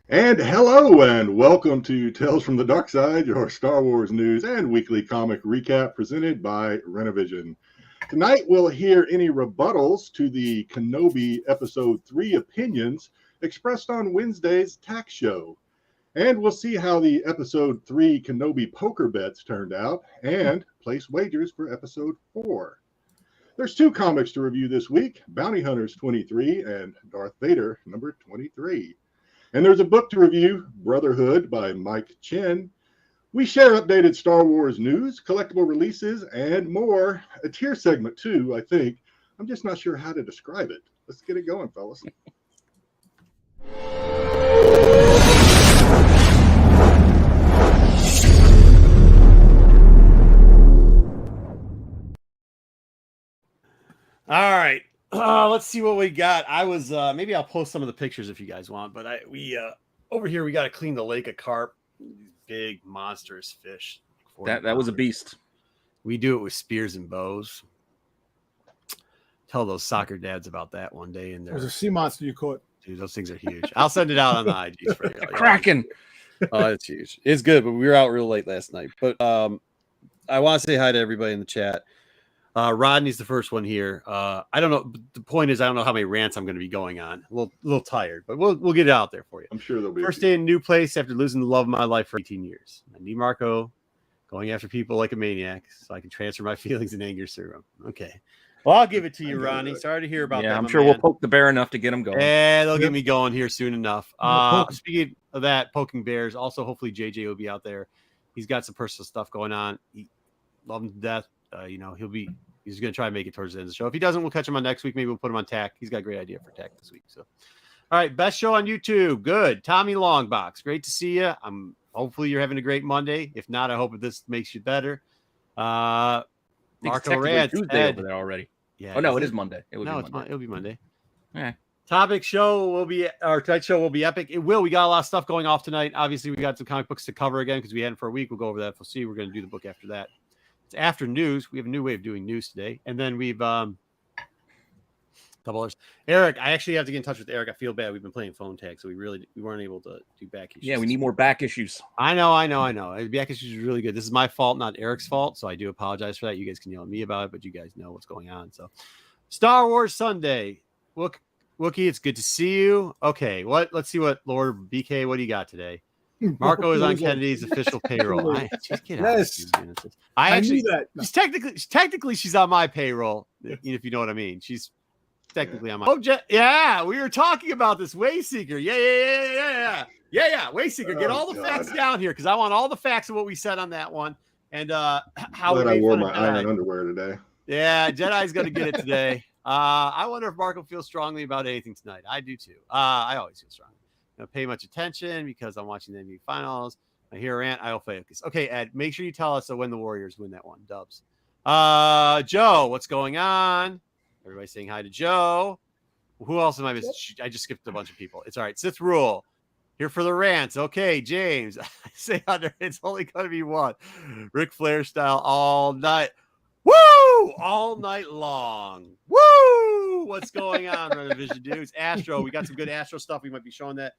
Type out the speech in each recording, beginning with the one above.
And hello and welcome to Tales from the Dark Side, your Star Wars news and weekly comic recap presented by Renovision. Tonight we'll hear any rebuttals to the Kenobi Episode 3 opinions expressed on Wednesday's tax show. And we'll see how the Episode 3 Kenobi poker bets turned out and place wagers for Episode 4. There's two comics to review this week, Bounty Hunters 23 and Darth Vader number 23. And there's a book to review, Brotherhood by Mike Chen. We share updated Star Wars news, collectible releases, and more. A tier segment, too, I think. I'm just not sure how to describe it. Let's get it going, fellas. All right. Let's see what we got. I was maybe I'll post some of the pictures if you guys want, but we over here we got to clean the lake of carp. Big monstrous fish. That was a beast. We do it with spears and bows. Tell those soccer dads about that one day. And there was a sea monster you caught. Dude, those things are huge. I'll send it out on the IGs for you. Kraken. Oh, it's huge. It's good, but we were out real late last night. But I want to say hi to everybody in the chat. Rodney's the first one here. I don't know. The point is, I don't know how many rants I'm going to be going on. A little tired, but we'll get it out there for you. I'm sure there'll be first day in a new place after losing the love of my life for 18 years. I need Marco going after people like a maniac, so I can transfer my feelings and anger through him. Okay. Well, I'll give it to you, Ronnie. Sorry to hear about that. Yeah, I'm sure we'll poke the bear enough to get him going. Yeah, they'll get me going here soon enough. Speaking of that, poking bears. Also, hopefully JJ will be out there. He's got some personal stuff going on. He love him to death. He's going to try and make it towards the end of the show. If he doesn't, we'll catch him on next week. Maybe we'll put him on TAC. He's got a great idea for TAC this week. So, all right, best show on YouTube. Good. Tommy Longbox. Great to see you. Hopefully you're having a great Monday. If not, I hope this makes you better. Marco Rant. Tuesday over there already. Yeah. Oh no, it is Monday. It'll be Monday. Yeah. Tonight's show will be epic. It will. We got a lot of stuff going off tonight. Obviously, we got some comic books to cover again because we hadn't for a week. We'll go over that. We'll see. We're going to do the book after that. It's after news. We have a new way of doing news today. And then we've double others. Eric, I actually have to get in touch with Eric. I feel bad. We've been playing phone tag, so we weren't able to do back issues. Yeah, we need more back issues. I know. Back issues is really good. This is my fault, not Eric's fault. So I do apologize for that. You guys can yell at me about it, but you guys know what's going on. So Star Wars Sunday. Wookie, it's good to see you. Okay, let's see what Lord BK, what do you got today? Marco is on Kennedy's official payroll. I knew that. Technically, she's on my payroll, if you know what I mean. She's technically on my. Yeah, we were talking about this Wayseeker. Yeah. Wayseeker, get all the facts down here because I want all the facts of what we said on that one and how I wore my iron underwear today. Yeah, Jedi's going to get it today. I wonder if Marco feels strongly about anything tonight. I do too. I always feel strongly. Don't pay much attention because I'm watching the NBA finals. I hear a rant. I'll focus. Okay, Ed, make sure you tell us when the Warriors win that one. Dubs. Joe, what's going on? Everybody saying hi to Joe. Who else am I missing? I just skipped a bunch of people. It's all right. Sith Rule. Here for the rants. Okay, James. I say under. It's only going to be one. Ric Flair style all night. Woo! All night long. Woo! What's going on, Renovision dudes? Astro. We got some good Astro stuff. We might be showing that.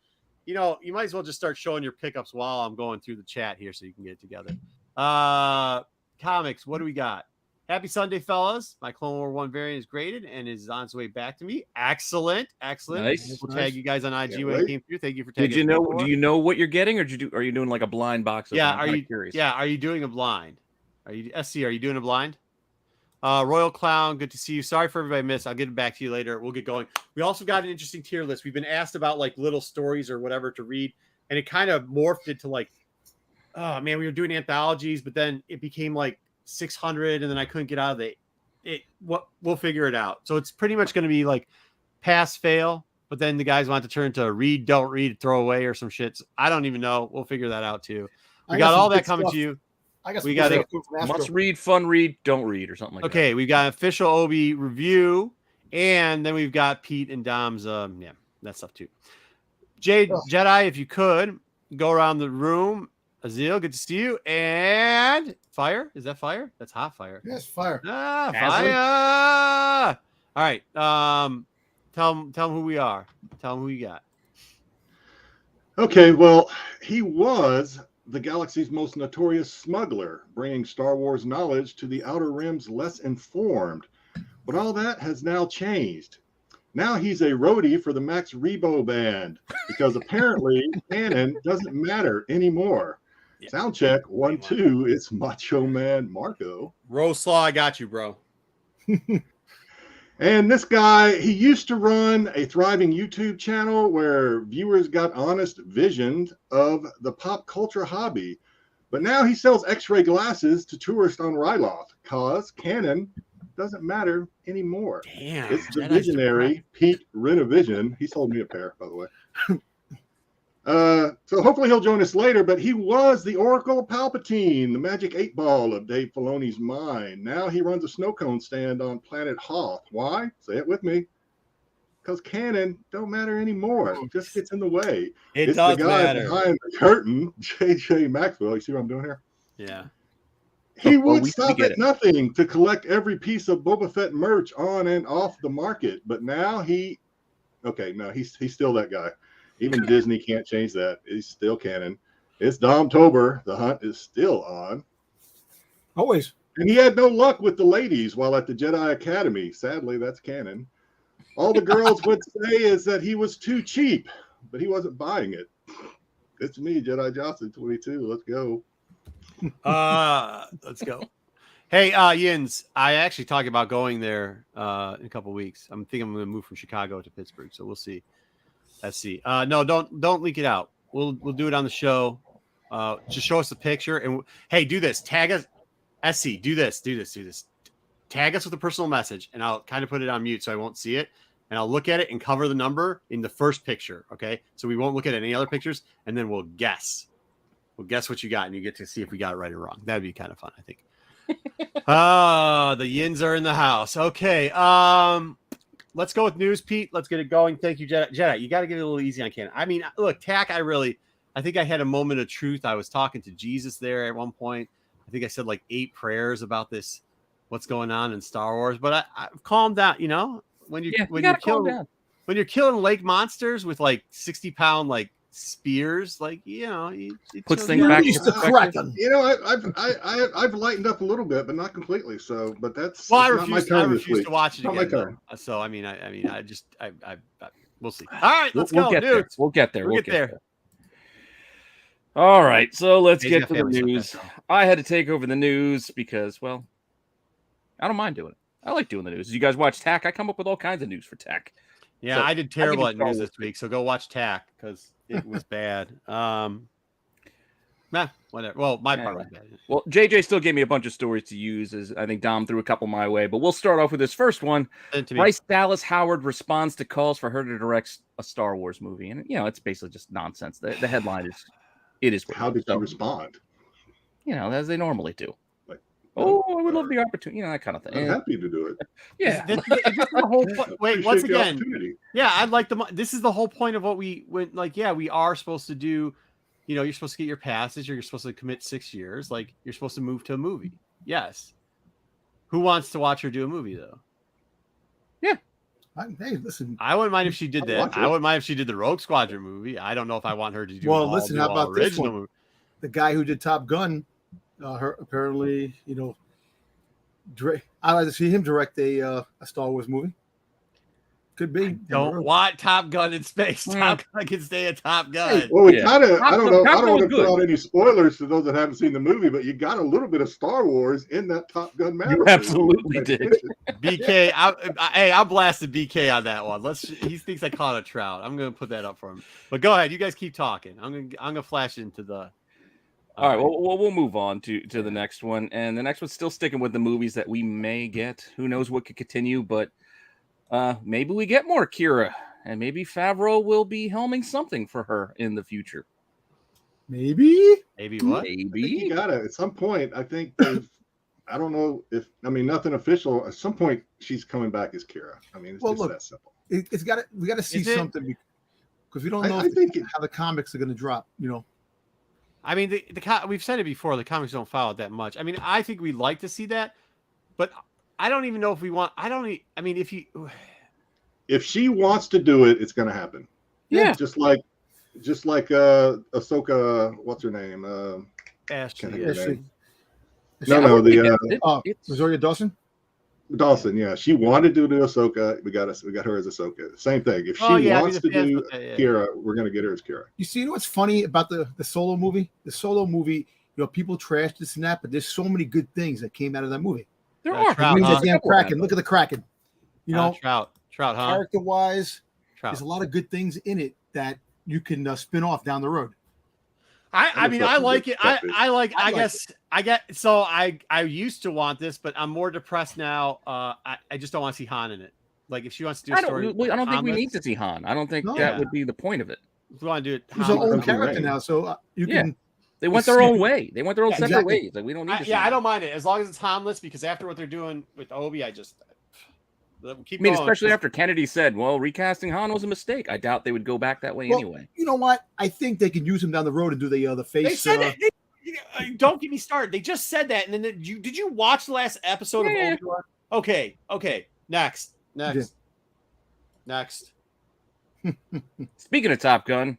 You might as well just start showing your pickups while I'm going through the chat here so you can get it together. Comics. What do we got? Happy Sunday, fellas. My Clone War 1 variant is graded and is on its way back to me. Excellent. Nice. We'll tag you guys on IG when it came through. Thank you for tagging. Do you know what you're getting, or are you doing like a blind box? Are you doing a blind? Are you doing a blind? Royal Clown, good to see you. Sorry for everybody I missed. I'll get it back to you later. We'll get going. We also got an interesting tier list. We've been asked about like little stories or whatever to read, and it kind of morphed into like, oh man, we were doing anthologies, but then it became like 600, and then I couldn't get out of it. We'll figure it out. So it's pretty much going to be like pass, fail, but then the guys want to turn to read, don't read, throw away, or some shit. I don't even know. We'll figure that out too. We got all that coming to you. I guess we got a must read, fun read, don't read, or something like that. Okay, we've got official Obi review, and then we've got Pete and Dom's that stuff too. Jedi, if you could go around the room. Azil, good to see you. And fire, is that fire? That's hot fire. Yes, fire. Fire. All right. Tell them who we are. Tell them who you got. Okay, well, he was the galaxy's most notorious smuggler, bringing Star Wars knowledge to the Outer Rim's less informed. But all that has now changed. Now he's a roadie for the Max Rebo band because apparently canon doesn't matter anymore. Yeah. Sound check 1, 2. It's Macho Man Marco. Roslaw, I got you, bro. And this guy, he used to run a thriving YouTube channel where viewers got honest visions of the pop culture hobby. But now he sells x-ray glasses to tourists on Ryloth because canon doesn't matter anymore. Damn. It's the visionary Pete Renovision. He sold me a pair, by the way. So hopefully he'll join us later, but he was the Oracle of Palpatine, the magic 8-ball of Dave Filoni's mind. Now he runs a snow cone stand on Planet Hoth. Why? Say it with me. Because canon don't matter anymore. It just gets in the way. It It's does the guy matter. behind the curtain, JJ Maxwell. You see what I'm doing here? Yeah. He Well, would we stop get at it. nothing to collect every piece of Boba Fett merch on and off the market. But now he's still that guy. Even Disney can't change that. He's still canon. It's Domtober. The hunt is still on. Always. And he had no luck with the ladies while at the Jedi Academy. Sadly, that's canon. All the girls would say is that he was too cheap, but he wasn't buying it. It's me, Jedi Johnson, 22. Let's go. Let's go. Hey, Yins, I actually talked about going there in a couple weeks. I'm thinking I'm going to move from Chicago to Pittsburgh, so we'll see. Let's see. No, don't leak it out. We'll do it on the show. Just show us the picture and hey, do this. Tag us. SC, do this. Tag us with a personal message, and I'll kind of put it on mute so I won't see it. And I'll look at it and cover the number in the first picture. Okay, so we won't look at any other pictures, and then we'll guess. We'll guess what you got, and you get to see if we got it right or wrong. That'd be kind of fun, I think. The Yins are in the house. Okay. Let's go with news, Pete. Let's get it going. Thank you, Jedi. You got to get it a little easy on canon. I mean, look, Tack, I think I had a moment of truth. I was talking to Jesus there at one point. I think I said like 8 prayers about this, what's going on in Star Wars. But I've calmed down, you know, when you're killing lake monsters with like 60-pound like spears, like, you know, it Puts shows things you- back used to crack them. You know, I've lightened up a little bit, but not completely. So, but that's Well, I it's not my refuse. I turn this refuse week. to watch it Not my again. turn. Though. So I mean, we'll see. All right, let's We'll go, get there. dude. We'll get there. We'll get there. All right, so let's He's get got to the family stuff, news. that's all. I had to take over the news because, well, I don't mind doing it. I like doing the news. You guys watch Tack? I come up with all kinds of news for Tack. Yeah, So, I did terrible I'll at give you news Star this week, so go watch Tack because it was bad. Whatever. Well, my part was bad. Well, JJ still gave me a bunch of stories to use, as I think Dom threw a couple my way, but we'll start off with this first one. Send it to me. Bryce Dallas Howard responds to calls for her to direct a Star Wars movie, and you know it's basically just nonsense. The headline is, it is. How did so, you respond? You know, as they normally do. Like, Oh, I would love the opportunity, you know, that kind of thing. I'm happy to do it. Yeah, This is the whole point. Wait, Appreciate once the again, opportunity. yeah, I'd like this is the whole point of what we went like. Yeah, we are supposed to do. You know, you're supposed to get your passage, or you're supposed to commit 6 years. Like you're supposed to move to a movie. Yes. Who wants to watch her do a movie though? Hey, listen. I wouldn't mind if she did I'd that. watch it. I wouldn't mind if she did the Rogue Squadron movie. I don't know if I want her to do. Well, an listen, how about this original one? movie. The guy who did Top Gun, her apparently, you know, I'd like to see him direct a Star Wars movie. Could be. Don't want Top Gun in space. Top Gun can stay a Top Gun. Well, we Yeah. kind of, I don't know, I Top don't Gun want to was put good. out any spoilers to those that haven't seen the movie, but you got a little bit of Star Wars in that Top Gun Maverick. movie. absolutely did. BK, I blasted BK on that one. He thinks I caught a trout. I'm gonna put that up for him. But go ahead, you guys keep talking. I'm gonna flash into the. All right, well, we'll move on to the next one, and the next one's still sticking with the movies that we may get. Who knows what could continue, but maybe we get more Kira, and maybe Favreau will be helming something for her in the future. Maybe. Maybe what? I think Maybe. you gotta at some point. I think I don't know if nothing official. At some point, she's coming back as Kira. I mean, it's Well, just look, that simple. It's got to. We got to see Is it? something because we don't know I think how the comics are going to drop. You know. I mean, we've said it before. The comics don't follow it that much. I mean, I think we'd like to see that, but I don't even know if we want. I mean, if she wants to do it, it's going to happen. Yeah. Just like just like Ahsoka. What's her name? Ashley. Can't think of her Ashley. name. See, I No, don't think the it's Rosario Dawson. Dawson. Yeah, she wanted to do Ahsoka. We got her as Ahsoka. Same thing. If she wants to do Kira, we're gonna get her as Kira. You know what's funny about the Solo movie? The Solo movie, people trash this and that, but there's so many good things that came out of that movie. there are. Trout, The damn Kraken. Look at the Kraken. Trout, huh? Character-wise, Trout. there's a lot of good things in it that you can spin off down the road. I mean, I like it. I used to want this, but I'm more depressed now. I just don't want to see Han in it. Like, if she wants to do a story, I don't think we need to see Han. I don't think that would be the point of it. If we want to do it, He's an own character now, so you can. They went their own way. They went their own separate ways. Like, we don't need to. I don't mind it as long as it's Hanless, because after what they're doing with Obi, I just keep. I mean, going. especially after Kennedy said, "Well, recasting Han was a mistake." I doubt they would go back that way anyway. You know what? I think they can use him down the road and do the face. They said that. Don't get me started. They just said that, and then did you watch the last episode of Obi Wan? Okay. Next. Speaking of Top Gun,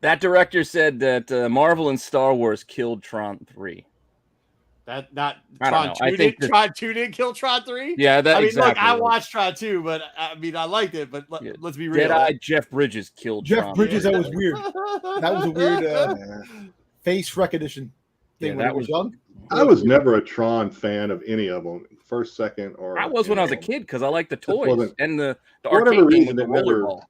that director said that Marvel and Star Wars killed Tron 3. That not I Tron don't 2 know. I think Tron 2 didn't kill Tron 3? Yeah, that I mean, exactly. look, I watched Tron 2, but I mean, I liked it, but let's be real. Dead-eyed Jeff Bridges killed Tron. Bridges, that was weird. That was a weird face recognition thing when I was young. I was never a Tron fan of any of them, first, second, or. I was when I was a kid because I liked the toys and the whatever arcade game reason with the it never. rollerball.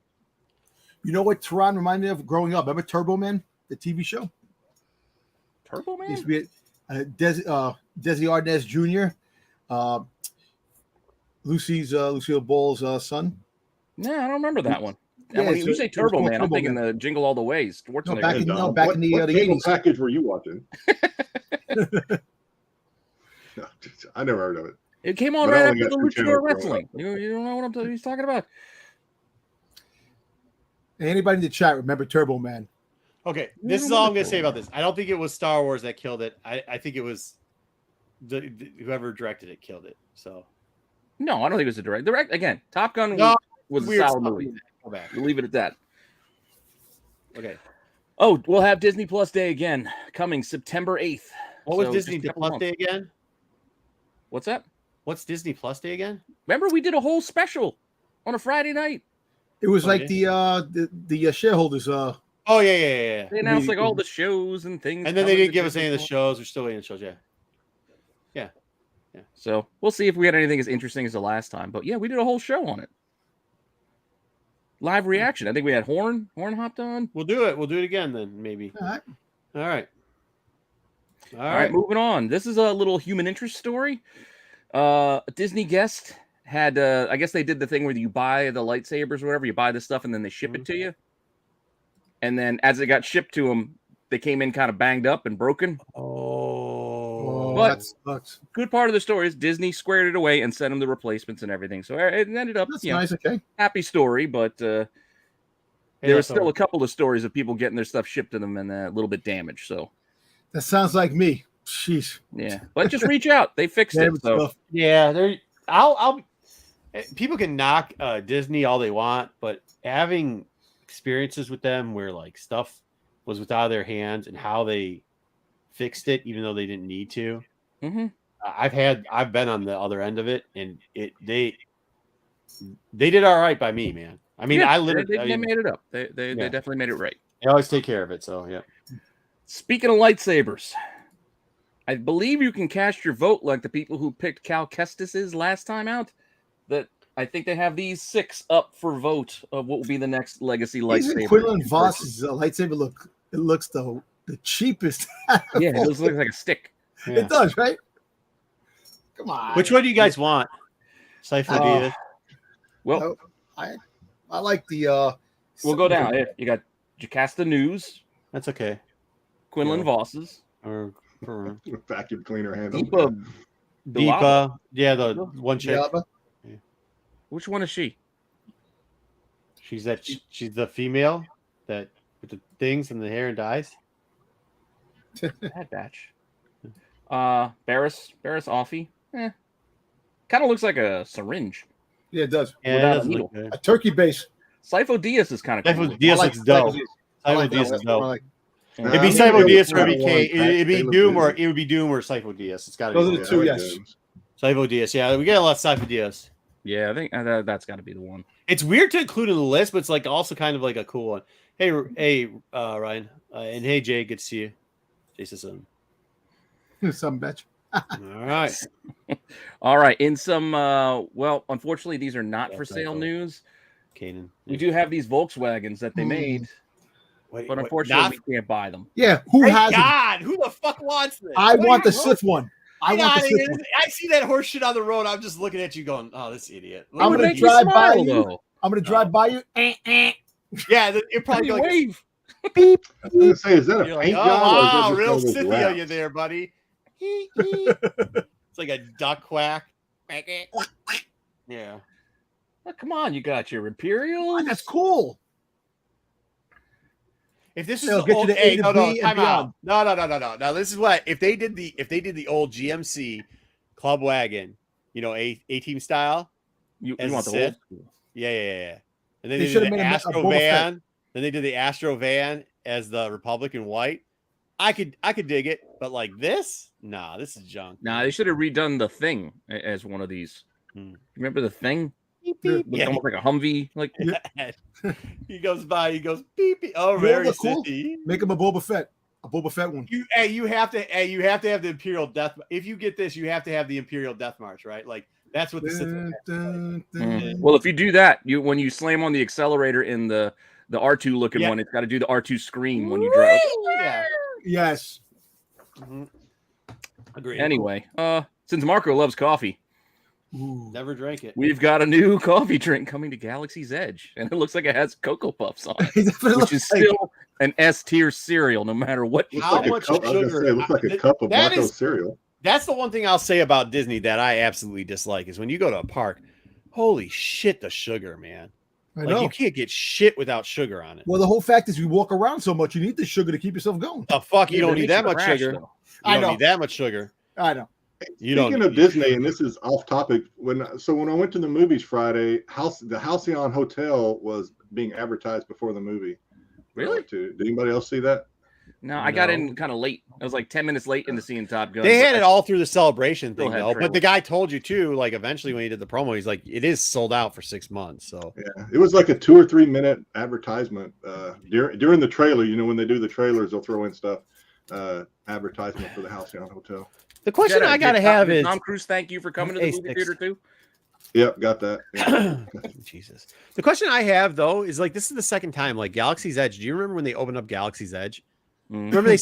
You know what Tron reminded me of growing up? Remember Turbo Man, the TV show? Turbo Man? Used to be Desi Arnaz Jr., Lucille Ball's son. No, I don't remember that one. Yeah, when you say Turbo Man, I'm thinking Man. the Jingle All the Way. Schwarzenegger. Back in the what 80s. package were you watching? I never heard of it. It came on But I right only after the got two Luchador channels Wrestling. You don't know what he's talking about. Anybody in the chat remember Turbo Man? Okay, this is all I'm going to say about this. I don't think it was Star Wars that killed it. I think it was whoever directed it killed it. So No, I don't think it was the direct. Again, Top Gun was a solid movie. Go back. We'll leave it at that. Okay. Oh, we'll have Disney Plus Day again, coming September 8th. What was Disney Plus Day again? What's that? What's Disney Plus Day again? Remember, we did a whole special on a Friday night. It was the shareholders. Oh yeah. They announced like all the shows and things, and then they didn't give us any of the shows. We're still waiting on shows. Yeah. So we'll see if we had anything as interesting as the last time. But yeah, we did a whole show on it. Live reaction. I think we had Horn hopped on. We'll do it. We'll do it again then, maybe. All right. All right, moving on. This is a little human interest story. A Disney guest had, I guess they did the thing where you buy the lightsabers or whatever, you buy the stuff and then they ship it to you. And then as it got shipped to them, they came in kind of banged up and broken. That sucks. Good part of the story is Disney squared it away and sent them the replacements and everything. So it ended up, nice. Okay. Happy story, but there was still a couple of stories of people getting their stuff shipped to them and a little bit damaged. So that sounds like me. Jeez. Yeah, but just reach out. They fixed it. So. Yeah, I'll. People can knock Disney all they want, but having experiences with them where like stuff was without their hands and how they fixed it, even though they didn't need to. Mm-hmm. I've been on the other end of it, and they did all right by me, man. I mean, they made it up. They definitely made it right. They always take care of it. So yeah. Speaking of lightsabers, I believe you can cast your vote like the people who picked Cal Kestis's last time out. That I think they have these 6 up for vote of what will be the next legacy lightsaber. Quinlan Voss's lightsaber looks the cheapest. Yeah, it looks like a stick. Yeah. It does, right? Come on. Which one do you guys want? Cypher David. Well, I like the. We'll go down. You got Jocasta News. That's okay. Quinlan Voss's. Or vacuum cleaner handle. Deepa. Yeah, the one chick. Yeah. Which one is she? She's the female that with the things and the hair and dyes. Bad Batch. Barris Offee. Kind of looks like a syringe. Yeah, it does. Yeah, without a needle. A turkey base. Sifo Dyas is kind of cool. Sifo Dyas looks dope. Sifo Dyas is dope. It'd be Sifo Dyas or it'd be K. It'd be Doom or it would be Doom or Sifo Dyas. It's got to be those are the two. Yes, Sifo Dyas. Yeah, we get a lot of Sifo Dyas. Yeah, I think that's got to be the one. It's weird to include in the list, but it's like also kind of like a cool one. Hey, Ryan, and hey, Jay, good to see you. Jason. Some bitch. All right. In some, well, unfortunately, these are not for sale news. Kanan. We do have these Volkswagens that they made, but unfortunately, we can't buy them. Yeah, who has? God, who the fuck wants this? I want the Sith one. I see that horse shit on the road. I'm just looking at you, going, "Oh, this idiot." I'm gonna drive by you. I'm gonna drive by you. Yeah, it probably like wave. Beep. I was gonna say, is that a paint job? Wow, real Scythia there, buddy. It's like a duck quack. Yeah. Oh, come on, you got your Imperial. That's cool. If this is the old, time out. No. Now this is what if they did the old GMC club wagon, A team style. You want the old school? Yeah. And then they did the Astro van. Then they did the Astro van as the Republican white. I could dig it, but like this, nah, this is junk. Nah, they should have redone the Thing as one of these. Remember the Thing? Beep, beep. Yeah. Almost like a Humvee. Like he goes by, he goes beep beep. Oh, very cool. Make him a Boba Fett one. You have to have the Imperial Death. If you get this, you have to have the Imperial Death March, right? Like that's what the Sith. Well, if you do that, when you slam on the accelerator in the R2 looking one, it's got to do the R2 scream when you drive. Yeah. Yes. Agreed. Anyway, since Marco loves coffee. Never drank it. We've got a new coffee drink coming to Galaxy's Edge, and it looks like it has Cocoa Puffs on it, which is still an S-tier cereal, no matter what. How much sugar? It looks like a cup of Marco cereal. That's the one thing I'll say about Disney that I absolutely dislike is when you go to a park, holy shit, the sugar, man. I know. You can't get shit without sugar on it. Well, the whole fact is you walk around so much, you need the sugar to keep yourself going. The fuck, you don't need that much sugar. You don't need that much sugar. I know. Speaking of Disney, and this is off topic, when I went to the movies Friday, the Halcyon Hotel was being advertised before the movie. Really? Did anybody else see that? No, I got in kind of late. I was like 10 minutes late into seeing Top Gun. They had it all through the celebration thing, though. But the guy told you too. Like eventually, when he did the promo, he's like, "It is sold out for 6 months." So yeah, it was like a 2 or 3 minute advertisement during the trailer. When they do the trailers, they'll throw in stuff advertisement for the Halcyon Hotel. The question I gotta have is Tom Cruise. Thank you for coming to the movie theater too. Yep, got that. Yeah. Jesus. The question I have though is like this is the second time like Galaxy's Edge. Do you remember when they opened up Galaxy's Edge? Remember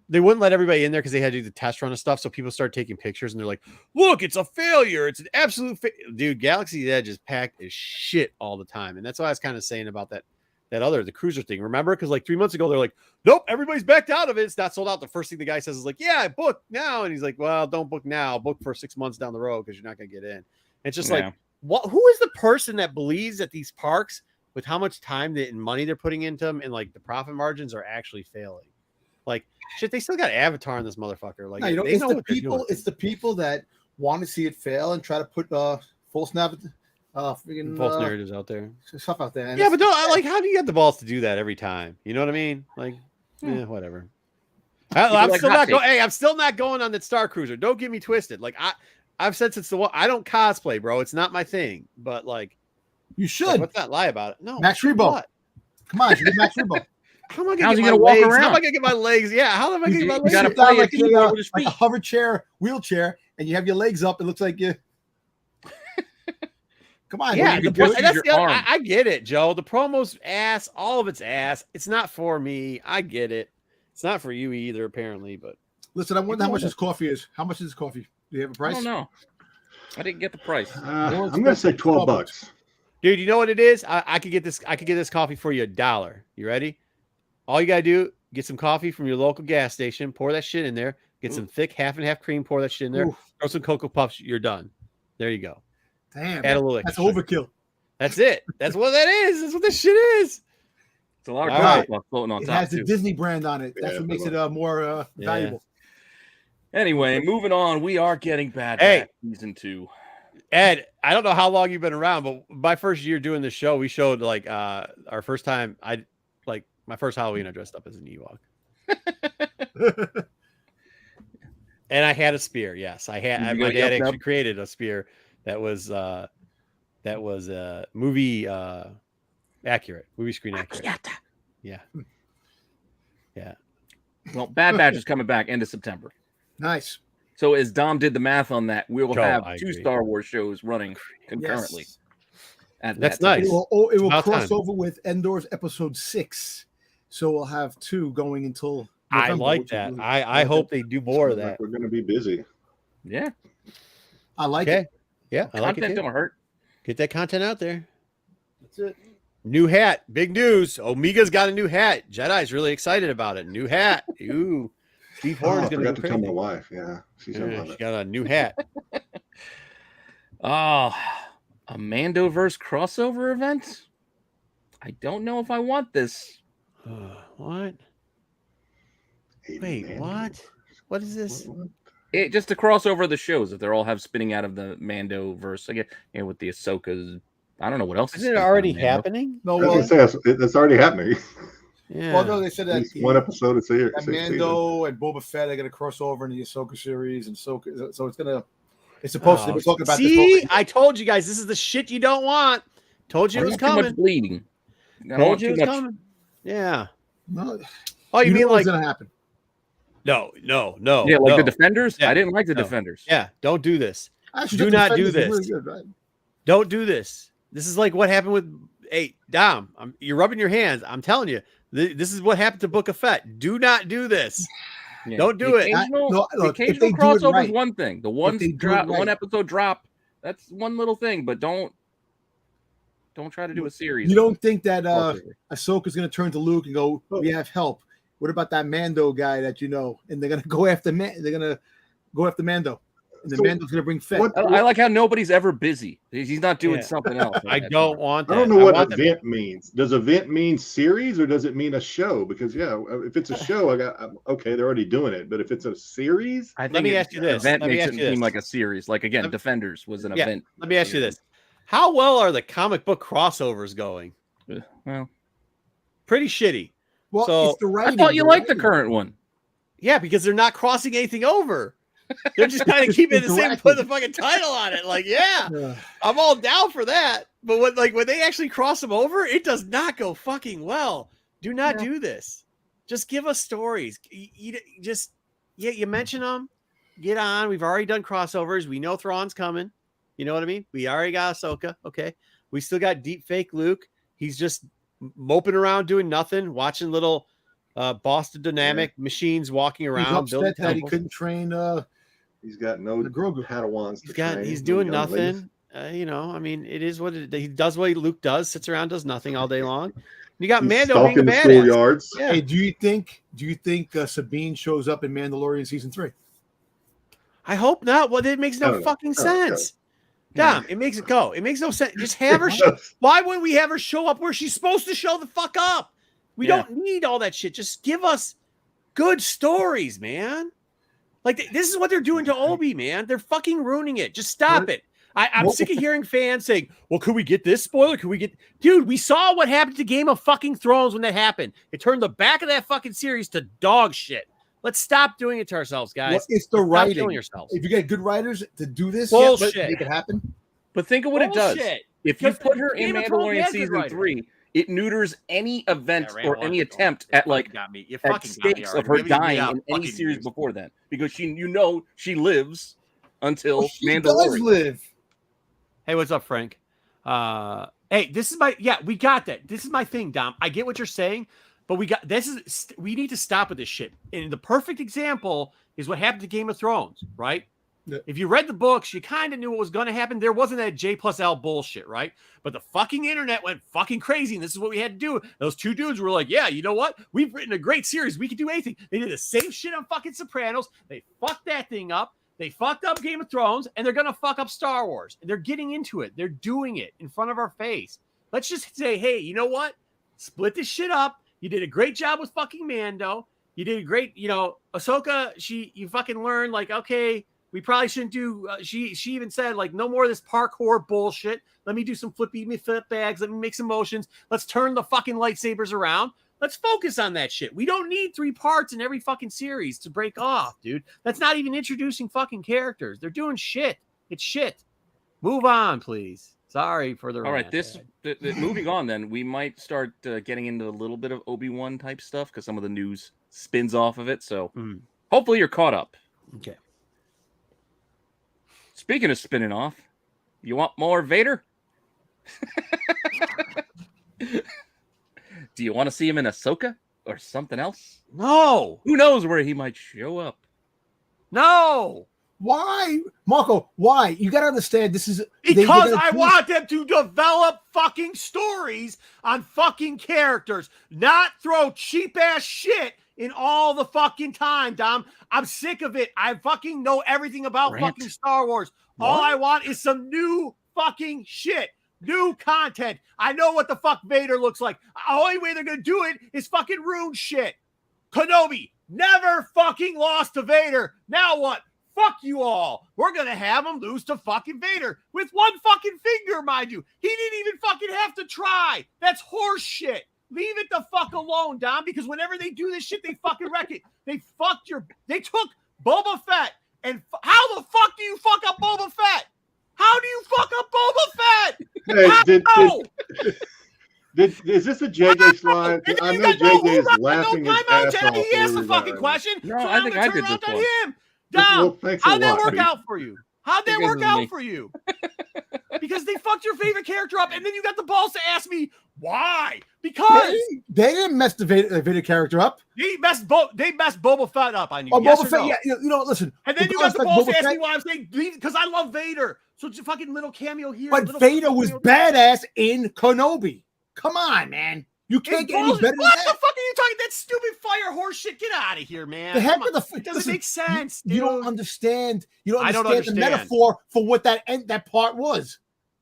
they wouldn't let everybody in there because they had to do the test run and stuff. So people started taking pictures and they're like, "Look, it's a failure. It's an absolute dude." Galaxy's Edge is packed as shit all the time, and that's what I was kind of saying about that the cruiser thing. Remember? Because like 3 months ago they're like, "Nope, everybody's backed out of it. It's not sold out." The first thing the guy says is like, "Yeah, I booked now," and he's like, "Well, don't book now. Book for 6 months down the road because you're not gonna get in." And it's just like, what? Who is the person that believes that these parks, with how much time and money they're putting into them, and like the profit margins are actually failing? Like shit, they still got Avatar in this motherfucker. Like no, it's the people that want to see it fail and try to put false narratives out there, stuff out there. Yeah, but don't like. How do you get the balls to do that every time? You know what I mean? Like, whatever. I'm still not going on that Star Cruiser. Don't get me twisted. Like I've said since the one, I don't cosplay, bro. It's not my thing. But like, you should. Like, let's not lie about it. No, Max Rebo. Come on, you Max Rebo. How am I going to get my legs? How am I going to get my legs? Yeah, how am I going to get my legs? You got to play like a hover chair, wheelchair, and you have your legs up. It looks like you. Come on. Yeah, I get it, Joe. The promo's ass. All of it's ass. It's not for me. I get it. It's not for you either, apparently. But listen, I wonder how much this coffee is. How much is this coffee? Do you have a price? I don't know. I didn't get the price. I'm going to say $12. Dude, you know what it is? I could get this. I could get this coffee for you $1. You ready? All you gotta do, get some coffee from your local gas station, pour that shit in there, get some thick half and half cream, pour that shit in there, throw some Cocoa Puffs, you're done. There you go. Damn, add a little that's overkill. That's it. That's what that is. That's what this shit is. It's a lot of Cocoa Puffs floating on top. It has the Disney brand on it. That's what makes it more valuable. Anyway, moving on. We are getting Bad Batch season 2. Ed, I don't know how long you've been around, but my first year doing the show, we showed like our first time. My first Halloween, I dressed up as an Ewok, and I had a spear. Yes, I had. Did you My go dad yelp actually yelp? created a spear that was movie accurate, movie screen accurate. Yeah. Yeah. Well, Bad Batch is coming back end of September. Nice. So as Dom did the math on that, we will Joe, have I 2 agree. Star Wars shows running concurrently. Yes. At That's that time. nice. It will about cross time. over with Endor's episode 6. So we'll have 2 going until I November, like which is that. really- I hope they do more of Sounds like that. we're going to be busy. Yeah. I like Okay. it. Yeah, I like it Content too. don't hurt. Get that content out there. That's it. New hat. Big news. Omega's got a new hat. Jedi's really excited about it. New hat. Ooh. Steve Oh, Horn's I going forgot to to go tell my crazy. wife. Yeah, she's going to Yeah, love she it. got a new hat. Oh, a Mandoverse crossover event? I don't know if I want this. What? Hey, Wait, man. what? What is this? What? It just to cross over the shows that they're all have spinning out of the Mandoverse. I get with the Ahsoka's. I don't know what else. is Isn't it spinning out of already Mando. happening? No, I well, was going to say, it's already happening. Yeah. well, no, they said At that least one episode of series. that Mando and Boba Fett are going to cross over in the Ahsoka series, and so it's gonna. It's supposed to. We're talking about this. See, I told you guys, this is the shit you don't want. Told you it I was got too much coming. bleeding. I don't Told want you it too was much. coming. Yeah. No, Oh, you you mean know what's like gonna happen? no. Yeah, like no. the Defenders. Yeah. I didn't like the No. Defenders. Yeah, don't do this. Actually, Do the not do Defenders is this. really good, right? Don't do this. This is like what happened with Dom. You're rubbing your hands. I'm telling you, this is what happened to Book of Fett. Do not do this. Yeah. Don't do it. Occasional, No, the look, if occasional they do it crossover right- is one thing. The one they do it drop, right- one episode drop, that's one little thing. But don't try to do a series. You don't think that crossover. Ahsoka's gonna turn to Luke and go, "We have help." What about that Mando guy that you know? And they're gonna go after They're gonna go after Mando, and the So Mando's gonna bring Fett. what- I like how nobody's ever busy. He's not doing Yeah. something else. I don't want that. I don't know what want them- event means. Does event mean series or does it mean a show? Because if it's a show, okay, they're already doing it. But if it's a series, I think Let me ask you this. Event Let me makes ask it you seem this. like a series. Like again, Let- Defenders was an Yeah. event. Let me ask you this. How well are the comic book crossovers going? Well, Pretty shitty. Well, So, it's the I writing. thought you the liked the writing. current one. Yeah, because they're not crossing anything over. They're just kind of keeping it the same, Interacting. put the fucking title on it. Like, yeah, Yeah. I'm all down for that. But when they actually cross them over, it does not go fucking well. Do not do this. Just give us stories. You mention them. Get on. We've already done crossovers. We know Thrawn's coming. You know what I mean? We already got Ahsoka. Okay. We still got deep fake Luke. He's just moping around doing nothing, watching little Boston Dynamic machines walking He's around building upset that he temples. couldn't train he's got no the Grogu. Padawans. He's doing nothing. I mean, it is what he does. What Luke does, sits around, does nothing all day long. You got Mando being a the badass. schoolyards. Yeah. Hey, do you think Sabine shows up in Mandalorian season 3? I hope not. Well, it makes no No, fucking no, sense. Dom, it makes it go. It makes no sense. Just have her. Why wouldn't we have her show up where she's supposed to show the fuck up? We Yeah. don't need all that shit. Just give us good stories, man. Like this is what they're doing to Obi, man. They're fucking ruining it. Just stop it. I'm sick of hearing fans saying, "Well, could we get this spoiler? Could we get?" Dude, we saw what happened to Game of fucking Thrones when that happened. It turned the back of that fucking series to dog shit. Let's stop doing it to ourselves, guys. Well, it's the Stop writing. killing yourselves. If you get good writers to do this, Bullshit. make it happen. But think of what it does. Bullshit. If you Because put her in Game of Thrones Mandalorian has good season writers. 3, it neuters any event Yeah, or Ran any Washington. attempt You at like fucking got me. You at fucking got me stakes already. of her Maybe you dying got in any fucking series used. before then, because she lives until Well, she does Mandalorian. live. Hey, what's up, Frank? Hey, this is we got that. This is my thing, Dom. I get what you're saying, but we need to stop with this shit. And the perfect example is what happened to Game of Thrones, right? Yeah. If you read the books, you kind of knew what was going to happen. There wasn't that J+L bullshit, right? But the fucking internet went fucking crazy, and this is what we had to do. Those two dudes were like, yeah, you know what? We've written a great series. We can do anything. They did the same shit on fucking Sopranos. They fucked that thing up. They fucked up Game of Thrones, and they're going to fuck up Star Wars. And they're getting into it. They're doing it in front of our face. Let's just say, hey, you know what? Split this shit up. You did a great job with fucking Mando. You did a great, Ahsoka, you fucking learned, like, okay, We probably shouldn't do. She even said like no more of this parkour bullshit. Let me do some flippy flip bags. Let me make some motions. Let's turn the fucking lightsabers around. Let's focus on that shit. We don't need 3 parts in every fucking series to break off, dude. That's not even introducing fucking characters. They're doing shit. It's shit. Move on, please. Sorry for the All right, rant. moving on then, we might start getting into a little bit of Obi-Wan type stuff because some of the news spins off of it. So hopefully you're caught up. Okay. Speaking of spinning off, you want more Vader? Do you want to see him in Ahsoka or something else? No. Who knows where he might show up? No. Why, Marco? Why? You got to understand. This is because I want them to develop fucking stories on fucking characters, not throw cheap ass shit in all the fucking time, Dom. I'm sick of it. I fucking know everything about fucking Star Wars. What? All I want is some new fucking shit. New content. I know what the fuck Vader looks like. The only way they're gonna do it is fucking ruin shit. Kenobi never fucking lost to Vader. Now what? Fuck you all. We're gonna have him lose to fucking Vader with one fucking finger, mind you. He didn't even fucking have to try. That's horse shit. Leave it the fuck alone, Dom, because whenever they do this shit, they fucking wreck it. They took Boba Fett, and how the fuck do you fuck up Boba Fett? How do you fuck up Boba Fett? Hey, is this a JJ slide? I know JJ is laughing his ass off. He asked the fucking question. No, so I think I did this one. Him. Dom, how'd that work Pete. out for you? How'd that work out for you? Because they fucked your favorite character up, and then you got the balls to ask me why. Because they didn't mess the Vader character up. They messed Boba Fett up on you. Oh, yes Boba or Fett, no? yeah. You know, listen. And then you got the balls to ask me why I'm saying because I love Vader. So it's a fucking little cameo here. But Vader was badass in Kenobi. Come on, man. You can't get any better than what that. the fuck are you talking? That stupid fire horse shit. Get out of here, man. The heck with the it doesn't make sense. Dude. You don't understand. You don't I don't understand the metaphor for what that part was.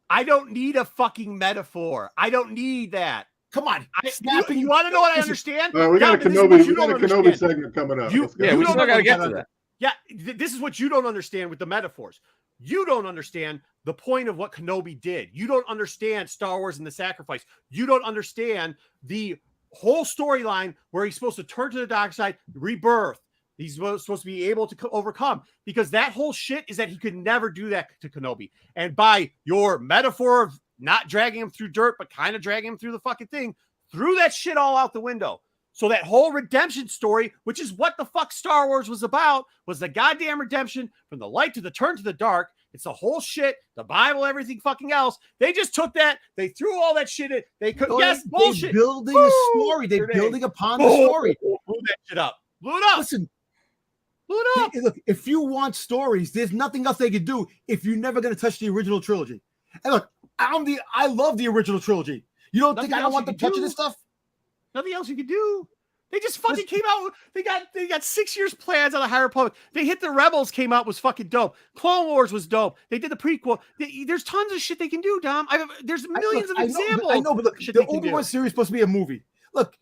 I don't need a fucking metaphor. I don't need that. Come on. You want to know what I understand? We got a Kenobi segment coming up. We still got to get to that. Yeah, this is what you don't understand with the metaphors. You don't understand the point of what Kenobi did. You don't understand Star Wars and the sacrifice. You don't understand the whole storyline where he's supposed to turn to the dark side, rebirth. He's supposed to be able to overcome, because that whole shit is that he could never do that to Kenobi. And by your metaphor of not dragging him through dirt, but kind of dragging him through the fucking thing, threw that shit all out the window. So that whole redemption story, which is what the fuck Star Wars was about, was the goddamn redemption from the light to the turn to the dark. It's the whole shit, the Bible, everything fucking else. They just took that, they threw all that shit in. They could bullshit. They're building a story. They're building upon the story. Blew that shit up. Blew it up. Listen. Blew it up. Look, if you want stories, there's nothing else they could do if you're never going to touch the original trilogy. And look, I love the original trilogy. You don't think I don't want them touching this stuff? Nothing else you could do. They just fucking came out. They got 6 years plans on the High Republic. They hit the Rebels, came out, was fucking dope. Clone Wars was dope. They did the prequel. There's tons of shit they can do, Dom. There's millions of examples. I know, but look, the Obi-Wan series is supposed to be a movie. Look,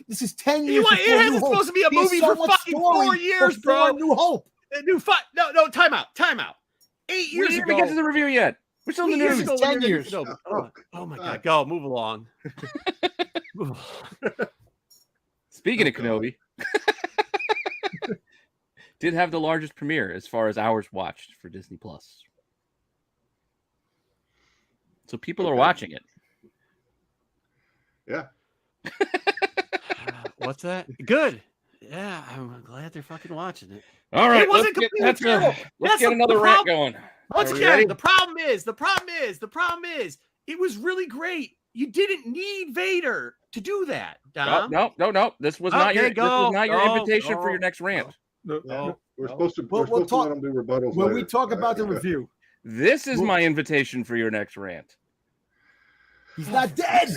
this is 10 years. It hasn't supposed to be a movie for fucking 4 years, bro. New Hope. No, time out. 8 years ago. We didn't even get to the review yet. We're still in the news. 10 years. Oh my God, go move along. Speaking of Kenobi, did have the largest premiere as far as hours watched for Disney Plus. So people are watching it. Yeah. What's that? Good. Yeah, I'm glad they're fucking watching it. All right, it wasn't let's get another rant going. Once again, the problem is, it was really great. You didn't need Vader to do that, Dom. No. This was not your invitation for your next rant. No. We're supposed to let them do rebuttals when later. we talk about the review. This is my invitation for your next rant. He's not dead.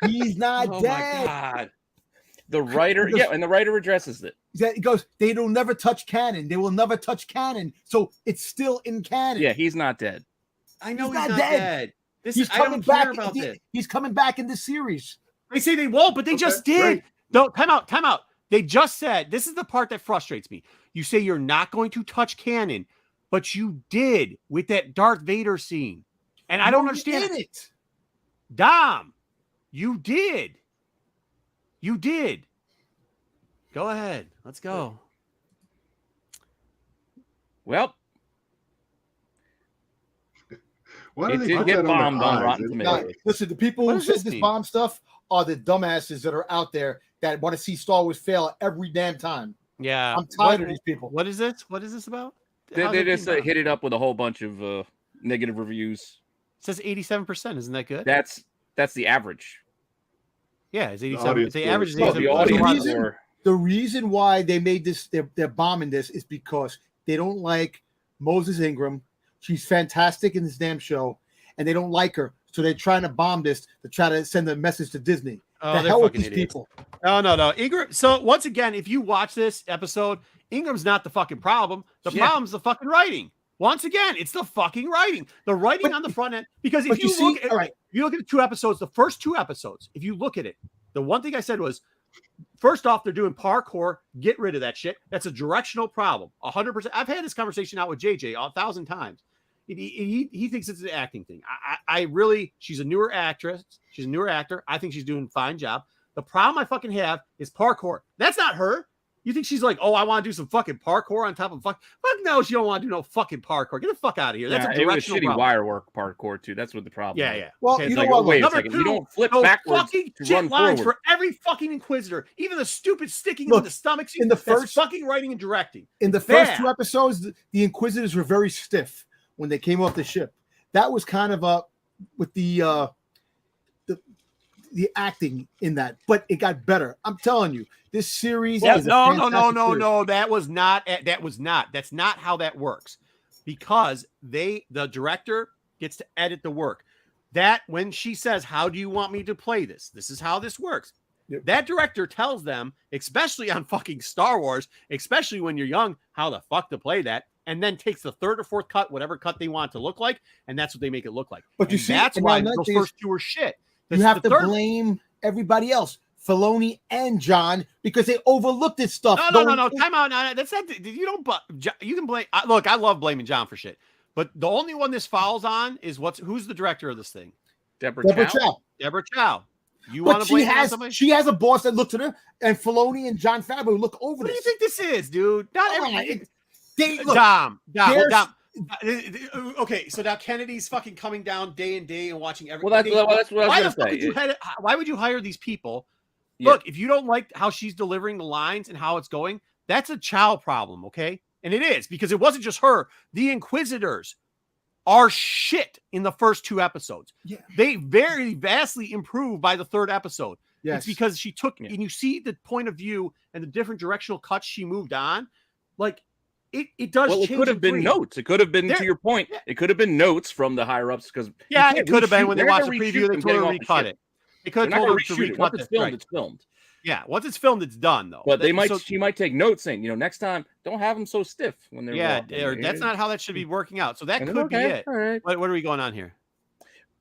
He's not dead. My God. The writer, and the writer addresses it. He goes, they'll never touch canon. They will never touch canon. So it's still in canon. Yeah, he's not dead. I know he's not dead. He's coming back. He's coming back in this series. They say they won't, but they just did. No, time out. They just said, this is the part that frustrates me. You say you're not going to touch canon, but you did with that Darth Vader scene. And I don't understand it. Dom, you did. You did. Go ahead. Let's go. Well, Why it do they did put get that on bombed their on eyes? Rotten Now, Tomatoes. listen, the people What who does said this this mean? bomb stuff are the dumbasses that are out there that want to see Star Wars fail every damn time. Yeah. I'm tired of these people. What is this? What is this about? They just hit it up with a whole bunch of negative reviews. It says 87%. Isn't that good? That's the average. Yeah, it's 87. audience The score. average is No, 87. the That's a lot audience of- score. The reason why they made this, they're bombing this, is because they don't like Moses Ingram. She's fantastic in this damn show, and they don't like her. So they're trying to bomb this to try to send a message to Disney. Oh, The they're hell with fucking these idiots. people. No. Ingram. So once again, if you watch this episode, Ingram's not the fucking problem. The Yeah. problem's the fucking writing. Once again, it's the fucking writing. The writing on the front end. Because if But you look at all right, if you look at the 2 episodes, the first 2 episodes, if you look at it, the one thing I said was, first off, they're doing parkour. Get rid of that shit. That's a directional problem. 100%. I've had this conversation out with JJ 1,000 times. He thinks it's an acting thing. I really, she's a newer actress. She's a newer actor. I think she's doing a fine job. The problem I fucking have is parkour. That's not her. You think she's like, oh, I want to do some fucking parkour on top of fuck no, she don't want to do no fucking parkour. Get the fuck out of here. That's a It was directional shitty problem. wire work parkour too. That's what the problem. Yeah, is. yeah. well, Okay, you It's know like, what? oh, wait a Number second. two, You don't flip those backwards fucking to shit run lines forward. for every fucking Inquisitor, even the stupid sticking Look, in the stomach. in the that's first- fucking writing and directing. In the first bad. 2 episodes, the Inquisitors were very stiff when they came off the ship. That was kind of with the acting in that, but it got better. I'm telling you, this series Yeah, is a no. fantastic series. That's not how that works. Because the director gets to edit the work. That when she says, "How do you want me to play this? This is how this works." Yep. That director tells them, especially on fucking Star Wars, especially when you're young, how the fuck to play that, and then takes the 3rd or 4th cut, whatever cut they want it to look like, and that's what they make it look like. But you And see, that's and why now those thing is, first 2 are shit. You have The to third- blame everybody else, Filoni and John, because they overlooked this stuff. No. Time out. No, that's not. You don't. You can blame. Look, I love blaming John for shit, but the only one this falls on is who's the director of this thing? Deborah Deborah Chow? Chow. Deborah Chow. You want But to she blame it on has somebody? she has a boss that looks at her, and Filoni and John Favreau look over What do you this. think this is, dude? Not Come on, everything. They look. Dom. there's- Okay, so now Kennedy's fucking coming down day and day and watching every. Well, that's what I was Why going the fuck to would you say. why would you hire these people? Yeah. Look, if you don't like how she's delivering the lines and how it's going, that's a Chow problem, okay? And it is because it wasn't just her. The Inquisitors are shit in the first 2 episodes. Yeah. They very vastly improved by the 3rd episode. Yes. It's because she took, Yeah. and you see the point of view and the different directional cuts she moved on. Like, it does Well, it change could and have been breathe. notes. It could have been, There- to your point, yeah. it could have been notes from the higher ups because Yeah, it could have been when they watched the reshoot preview, they them told her to getting off the recut ship. it. They could They're have not told going her to to reshoot it. Once recut it's it. filmed, Right. it's filmed. Yeah, once it's filmed, it's done, though. But So- she might take notes saying, next time, don't have them so stiff when they're yeah, walking. that's not how that should be working out. So that And could then, be okay, it. all right. What are we going on here?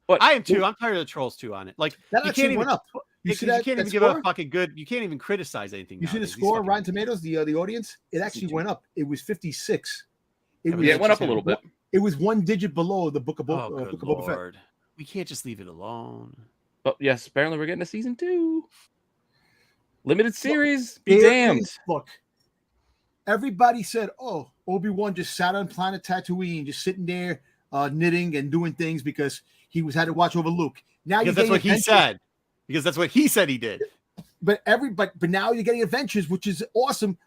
But I am too. I'm tired of the trolls too on it. Like That you actually can't even went up. You see that? can't that even give a score? fucking good. You can't even criticize anything. You see the nowadays. These score, fucking- Rotten Tomatoes, the audience? It actually went up. It was 56. It Yeah, was, Yeah, it went up a little bit. It was 1 digit below the Book of, Oh, good Book of Boba Fett. lord! We can't just leave it alone. But yes, apparently we're getting a season 2. Limited series. Be There damned. is- look, everybody said, "Oh, Obi-Wan just sat on planet Tatooine, just sitting there knitting and doing things because he had to watch over Luke." Now Because you're that's getting what he adventures, said. Because that's what he said he did. But now you're getting adventures, which is awesome.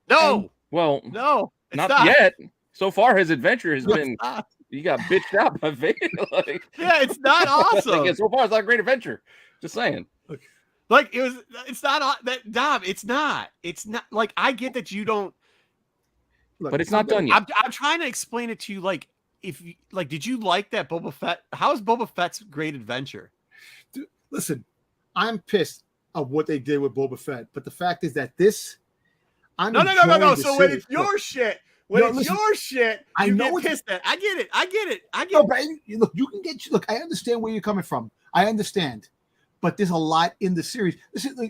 No, Well, no, it's not yet. So far, his adventure has It's been. not. You got bitched out by Vader. Like, Yeah, it's not awesome. like, so far, it's not a great adventure. Just saying. Like it was. It's not that Dom. It's not. It's not. Like I get that you don't. Look, But it's not done yet. I'm trying to explain it to you. Like if you like, did you like that Boba Fett? How is Boba Fett's great adventure? Listen, I'm pissed of what they did with Boba Fett, but the fact is that this. I'm No. enjoying the So when series. it's your shit, when No, it's listen, your shit, I you know get it's- pissed at. I get it. I get it. No, but look, you can get. Look, I understand where you're coming from. I understand, but there's a lot in the series.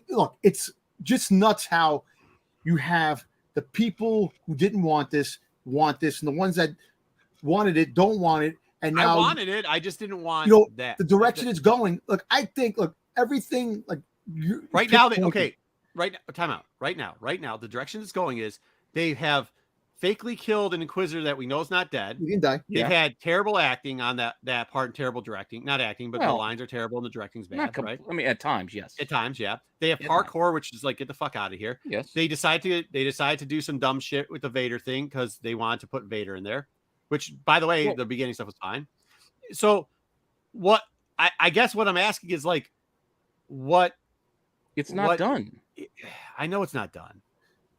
Look, it's just nuts how you have the people who didn't want this, and the ones that wanted it don't want it. And now I wanted it. I just didn't want that. The direction it's going. Look, I think everything right now. Right now, time out. Right now, the direction it's going is they have fakely killed an Inquisitor that we know is not dead. He didn't die. They've had terrible acting on that part and terrible directing. Not acting, but the lines are terrible and the directing's bad, right? I mean, at times, yes. At times, yeah. They have parkour, which is like, get the fuck out of here. Yes. They decide to do some dumb shit with the Vader thing because they wanted to put Vader in there, which, by the way, the beginning stuff was fine. So what I guess what I'm asking is like, what? It's not done. I know it's not done.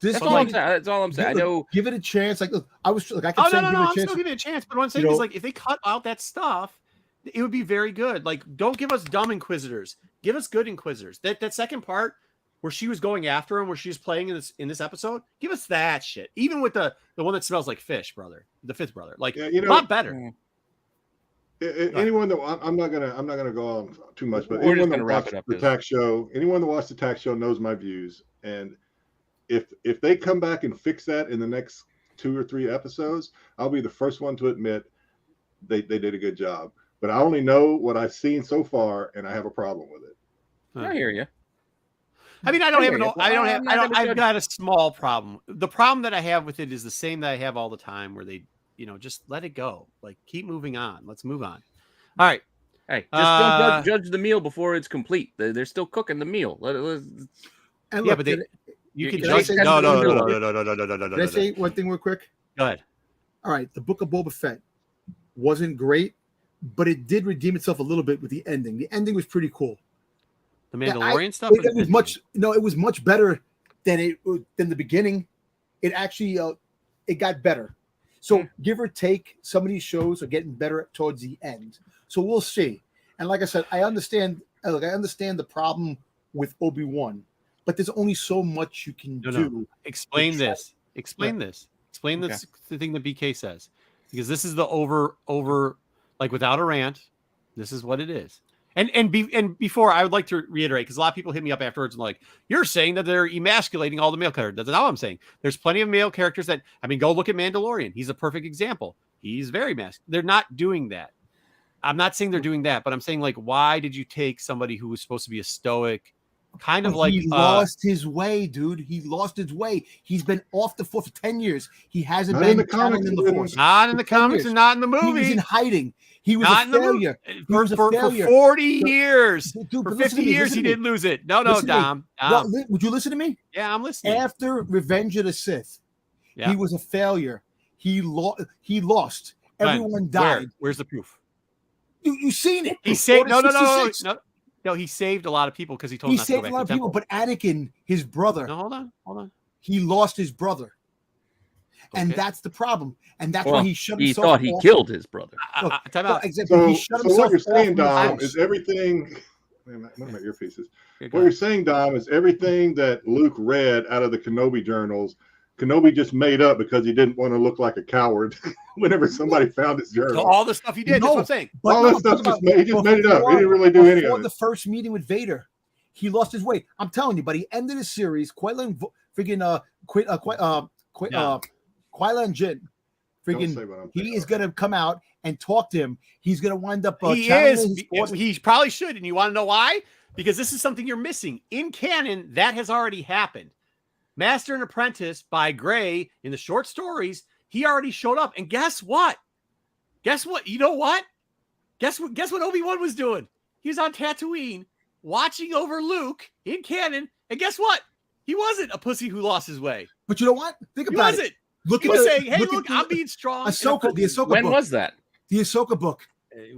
That's all I'm saying. I know. Give it a chance. Like, look, I was like, I can give it a I'm chance. still giving it a chance. But what I'm saying is, like, if they cut out that stuff, it would be very good. Like, don't give us dumb Inquisitors. Give us good Inquisitors. That second part where she was going after him, where she was playing in this episode, give us that shit. Even with the one that smells like fish, brother, the fifth brother, like a lot better. Anyone that I'm not gonna go on too much, but we're anyone just that gonna wrap watched it up. The tax show, anyone that watched the tax show knows my views, and if they come back and fix that in the next 2 or 3 episodes, I'll be the first one to admit they did a good job. But I only know what I've seen so far, and I have a problem with it. I hear you. I mean, I've got a small problem. The problem that I have with it is the same that I have all the time, where they, just let it go. Like, keep moving on. Let's move on. All right. Hey, just don't judge the meal before it's complete. They're still cooking the meal. And yeah, look, but you can I judge. say- No. Can I say one thing real quick? Go ahead. All right, the Book of Boba Fett wasn't great, but it did redeem itself a little bit with the ending. The ending was pretty cool. The Mandalorian stuff. It was much. No, it was much better than the beginning. It actually it got better. So give or take, some of these shows are getting better towards the end. So we'll see. And like I said, I understand. I understand the problem with Obi-Wan, but there's only so much you can do. Explain this. Explain this. Explain this. The thing that BK says, because this is the over like without a rant. This is what it is. And before, I would like to reiterate, because a lot of people hit me up afterwards and like, you're saying that they're emasculating all the male characters. That's not what I'm saying. There's plenty of male characters that, go look at Mandalorian. He's a perfect example. He's very masculine. They're not doing that. I'm not saying they're doing that, but I'm saying, like, why did you take somebody who was supposed to be a stoic, kind of like... He lost his way, dude. He lost his way. He's been off the Force for 10 years. He hasn't been in the comics in the Force. Not in the comics and not in the movie. He was in hiding. He was not a failure. For 40 years. Dude, for 50 years, he didn't lose it. No, Dom. Well, would you listen to me? Yeah, I'm listening. After Revenge of the Sith, he was a failure. He lost. Everyone died. Where's the proof? You seen it? He saved no. He saved a lot of people because he told. He saved a lot of people, but Anakin, his brother. No, hold on. He lost his brother, and that's the problem. And that's why he shut himself. He thought he killed his brother. Time out. So what you're saying, Dom, is everything. One of my earpieces. What you're saying, Dom, is everything that Luke read out of the Kenobi journals. Kenobi just made up because he didn't want to look like a coward whenever somebody found his journal. So all the stuff he did, that's what I'm saying. All that stuff he just made it up. He didn't really do any of it. Before the first meeting with Vader, he lost his way. I'm telling you, by the end of the series, Qui-Gon Jinn, he is going to come out and talk to him. He's going to wind up. He probably should. And you want to know why? Because this is something you're missing. In canon, that has already happened. Master and Apprentice by Gray in the short stories, he already showed up. And guess what? You know what? Guess what Obi-Wan was doing? He was on Tatooine watching over Luke in canon. And guess what? He wasn't a pussy who lost his way. But you know what? Think about it. He was saying, hey, look, I'm being strong. The Ahsoka when book. was that? The Ahsoka book.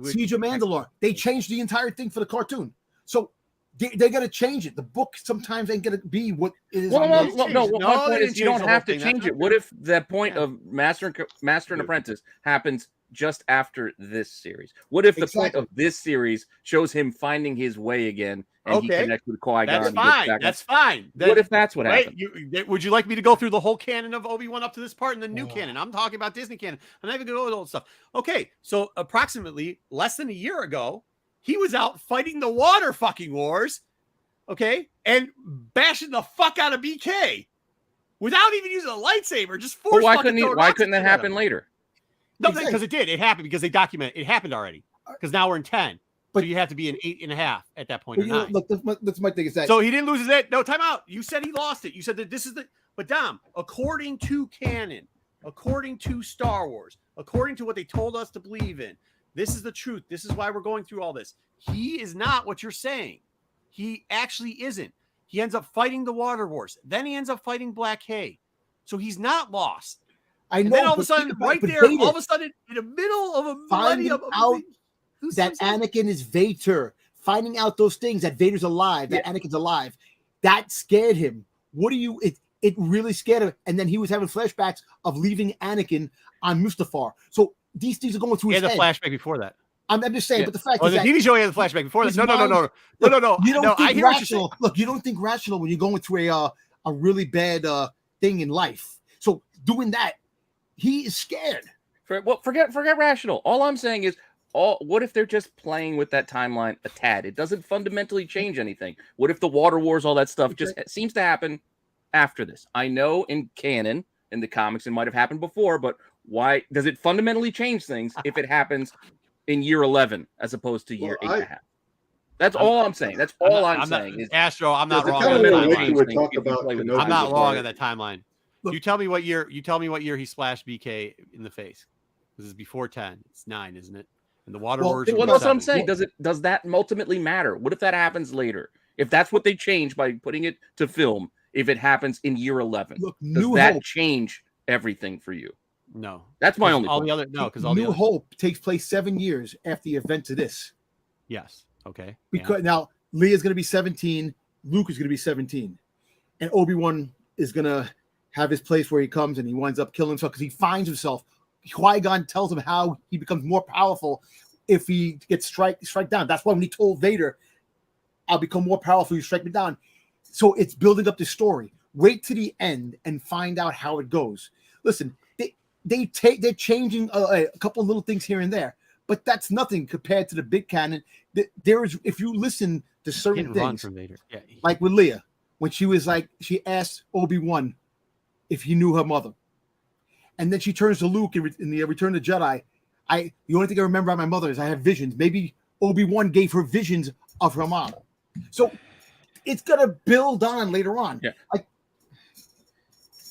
Siege of Mandalore. They changed the entire thing for the cartoon. So they got to change it. The book sometimes ain't going to be what it is. No. My point is you don't have to change it. What if that point of Master and Apprentice happens just after this series? What if the point of this series shows him finding his way again and he connects with Qui-Gon? That's fine. What if that's what happened? Would you like me to go through the whole canon of Obi-Wan up to this part and the new canon? I'm talking about Disney canon. I'm not even going to go with old stuff. Okay, so approximately less than a year ago, he was out fighting the water fucking wars, okay, and bashing the fuck out of BK. without even using a lightsaber. Just But force. why couldn't that happen later? No, because it did. It happened because they documented it happened already. Because now we're in 10. But so you have to be an 8.5 at that point. Or you know, 9. look, that's my thing is that. So he didn't lose his head. No, time out. You said he lost it. You said that this is the. But Dom, according to canon, according to Star Wars, according to what they told us to believe in, this is the truth. This is why we're going through all this. He is not what you're saying. He actually isn't. He ends up fighting the Water Wars. Then he ends up fighting Black Hay. So he's not lost. I know. And then all of a sudden, right there, Vader, all of a sudden, in the middle of a finding millennium, out that Anakin is Vader, finding out those things that Vader's alive, that Anakin's alive, that scared him. What do you? It really scared him. And then he was having flashbacks of leaving Anakin on Mustafar. So these things are going through his head. He had a flashback before that. I'm just saying, but the fact is that the TV show he had a flashback before that. No. You don't think I hear rational. Look, you don't think rational when you're going through a really bad thing in life. So doing that, he is scared. Forget rational. All I'm saying is, what if they're just playing with that timeline a tad? It doesn't fundamentally change anything. What if the Water Wars, all that stuff, just seems to happen after this? I know in canon, in the comics, it might have happened before, but why does it fundamentally change things if it happens in year 11 as opposed to year 8.5? That's all I'm saying. That's all I'm saying. Is Astro, I'm not wrong. I'm not wrong on that timeline. Look, you tell me what year he splashed BK in the face. This is before 10. It's 9, isn't it? And the Water Wars. Well, that's what I'm saying. Does that ultimately matter? What if that happens later? If that's what they change by putting it to film, if it happens in year 11, does that change everything for you? No. That's my only point. Because New Hope takes place 7 years after the event of this. Yes. Okay. Because now Leia's going to be 17, Luke is going to be 17, and Obi-Wan is going to have his place where he comes and he winds up killing himself because he finds himself. Qui-Gon tells him how he becomes more powerful if he gets strike down. That's why when he told Vader, I'll become more powerful, you strike me down. So it's building up the story. Wait to the end and find out how it goes. Listen, they're changing a couple of little things here and there, but that's nothing compared to the big canon. There is, if you listen to certain things, like with Leia, when she was like, she asked Obi-Wan if he knew her mother. And then she turns to Luke in the Return of the Jedi. The only thing I remember about my mother is I have visions. Maybe Obi-Wan gave her visions of her mom. So it's going to build on later on. Yeah.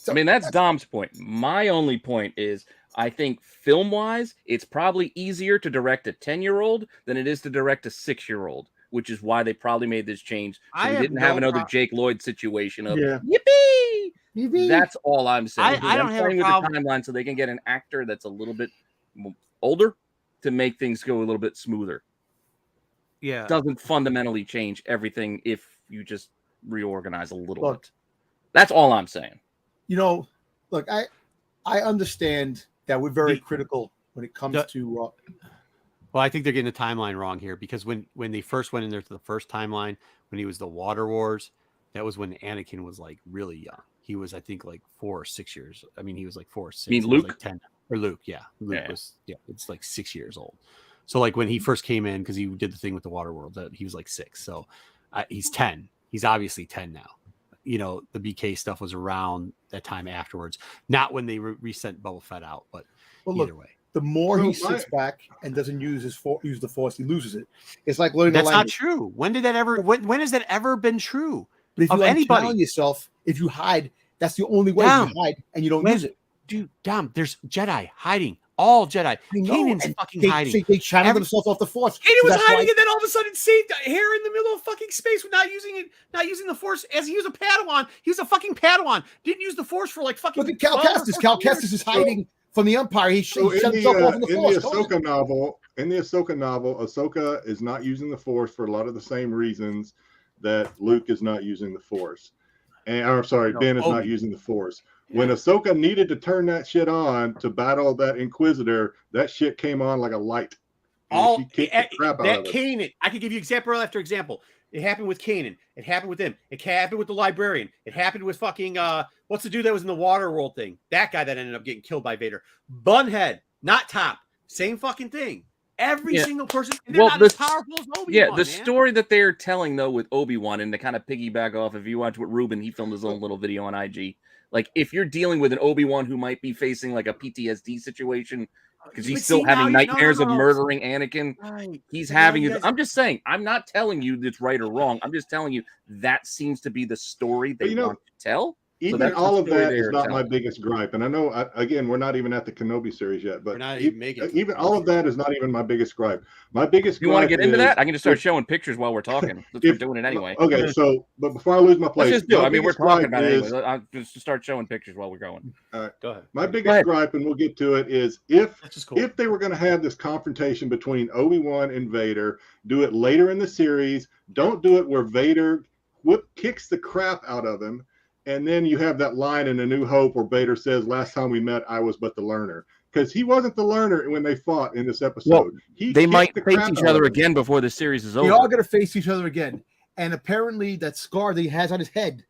I mean, that's Dom's point. My only point is I think film-wise, it's probably easier to direct a 10-year-old than it is to direct a 6-year-old, which is why they probably made this change. So we didn't have another Jake Lloyd situation of yippee! That's all I'm saying. I don't have a problem with the timeline so they can get an actor that's a little bit older to make things go a little bit smoother. Yeah. It doesn't fundamentally change everything if you just reorganize a little bit. That's all I'm saying. You know, look, I understand that we're very critical when it comes to well, I think they're getting the timeline wrong here because when they first went in there to the first timeline, when he was the Water Wars, that was when Anakin was like really young. He was, I think, like 4 or 6 years. I mean, he was like 4 or 6. You mean Luke? Like 10 or Luke? Yeah, Luke was. Yeah, it's like 6 years old. So like when he first came in, because he did the thing with the Water World, that he was like 6. So he's 10. He's obviously 10 now. You know, the BK stuff was around that time afterwards, not when they resent Boba Fett out, but either way. The more he sits back and doesn't use the Force, he loses it. It's like learning That's the language. not true. When did that ever? When has that ever been true? But if you unchannel yourself, if you hide, that's the only way you hide, and you don't use it. Dude, Dom, there's Jedi hiding. All Jedi. Kanan's fucking hiding. They channel themselves off the Force. Kanan was hiding, and then all of a sudden saved hair in the middle of fucking space with not using the Force as he was a Padawan. He was a fucking Padawan. Didn't use the Force for like fucking. Look at Cal Kestis. Cal Kestis is hiding from the Empire. He shut himself off in the Force. In the Ahsoka novel, Ahsoka is not using the Force for a lot of the same reasons that Luke is not using the Force. And I'm sorry, Ben is not using the Force. When Ahsoka needed to turn that shit on to battle that Inquisitor, that shit came on like a light. All that Kanan, I could give you example after example. It happened with Kanan. It happened with him. It happened with the librarian. It happened with fucking what's the dude that was in the Water World thing? That guy that ended up getting killed by Vader. Bunhead, not Top. Same fucking thing. Every Yeah. single person. And they're Well, not as powerful as Obi-Wan. Yeah, the man. story that they're telling though with Obi-Wan, and to kind of piggyback off, if you watch what Ruben, he filmed his own little video on IG. Like, if you're dealing with an Obi-Wan who might be facing like a PTSD situation because he's still having nightmares of murdering Anakin, he's having. I'm just saying. I'm not telling you that's right or wrong. I'm just telling you that seems to be the story they want to tell. Even all of that is not my biggest gripe. And I know, again, we're not even at the Kenobi series yet, but even all of that is not even my biggest gripe. My biggest gripe. You want to get into that? I can just start showing pictures while we're talking. We're doing it anyway. Okay, so, but before I lose my place. Let's just do it. I mean, we're talking about it anyway. I'll just start showing pictures while we're going. All right. Go ahead. My biggest gripe, and we'll get to it, is if they were going to have this confrontation between Obi-Wan and Vader, do it later in the series. Don't do it where Vader kicks the crap out of him. And then you have that line in A New Hope where Vader says, "Last time we met, I was but the learner." Because he wasn't the learner when they fought in this episode. Well, they might face each other again before the series is over. They are going to face each other again. And apparently that scar that he has on his head,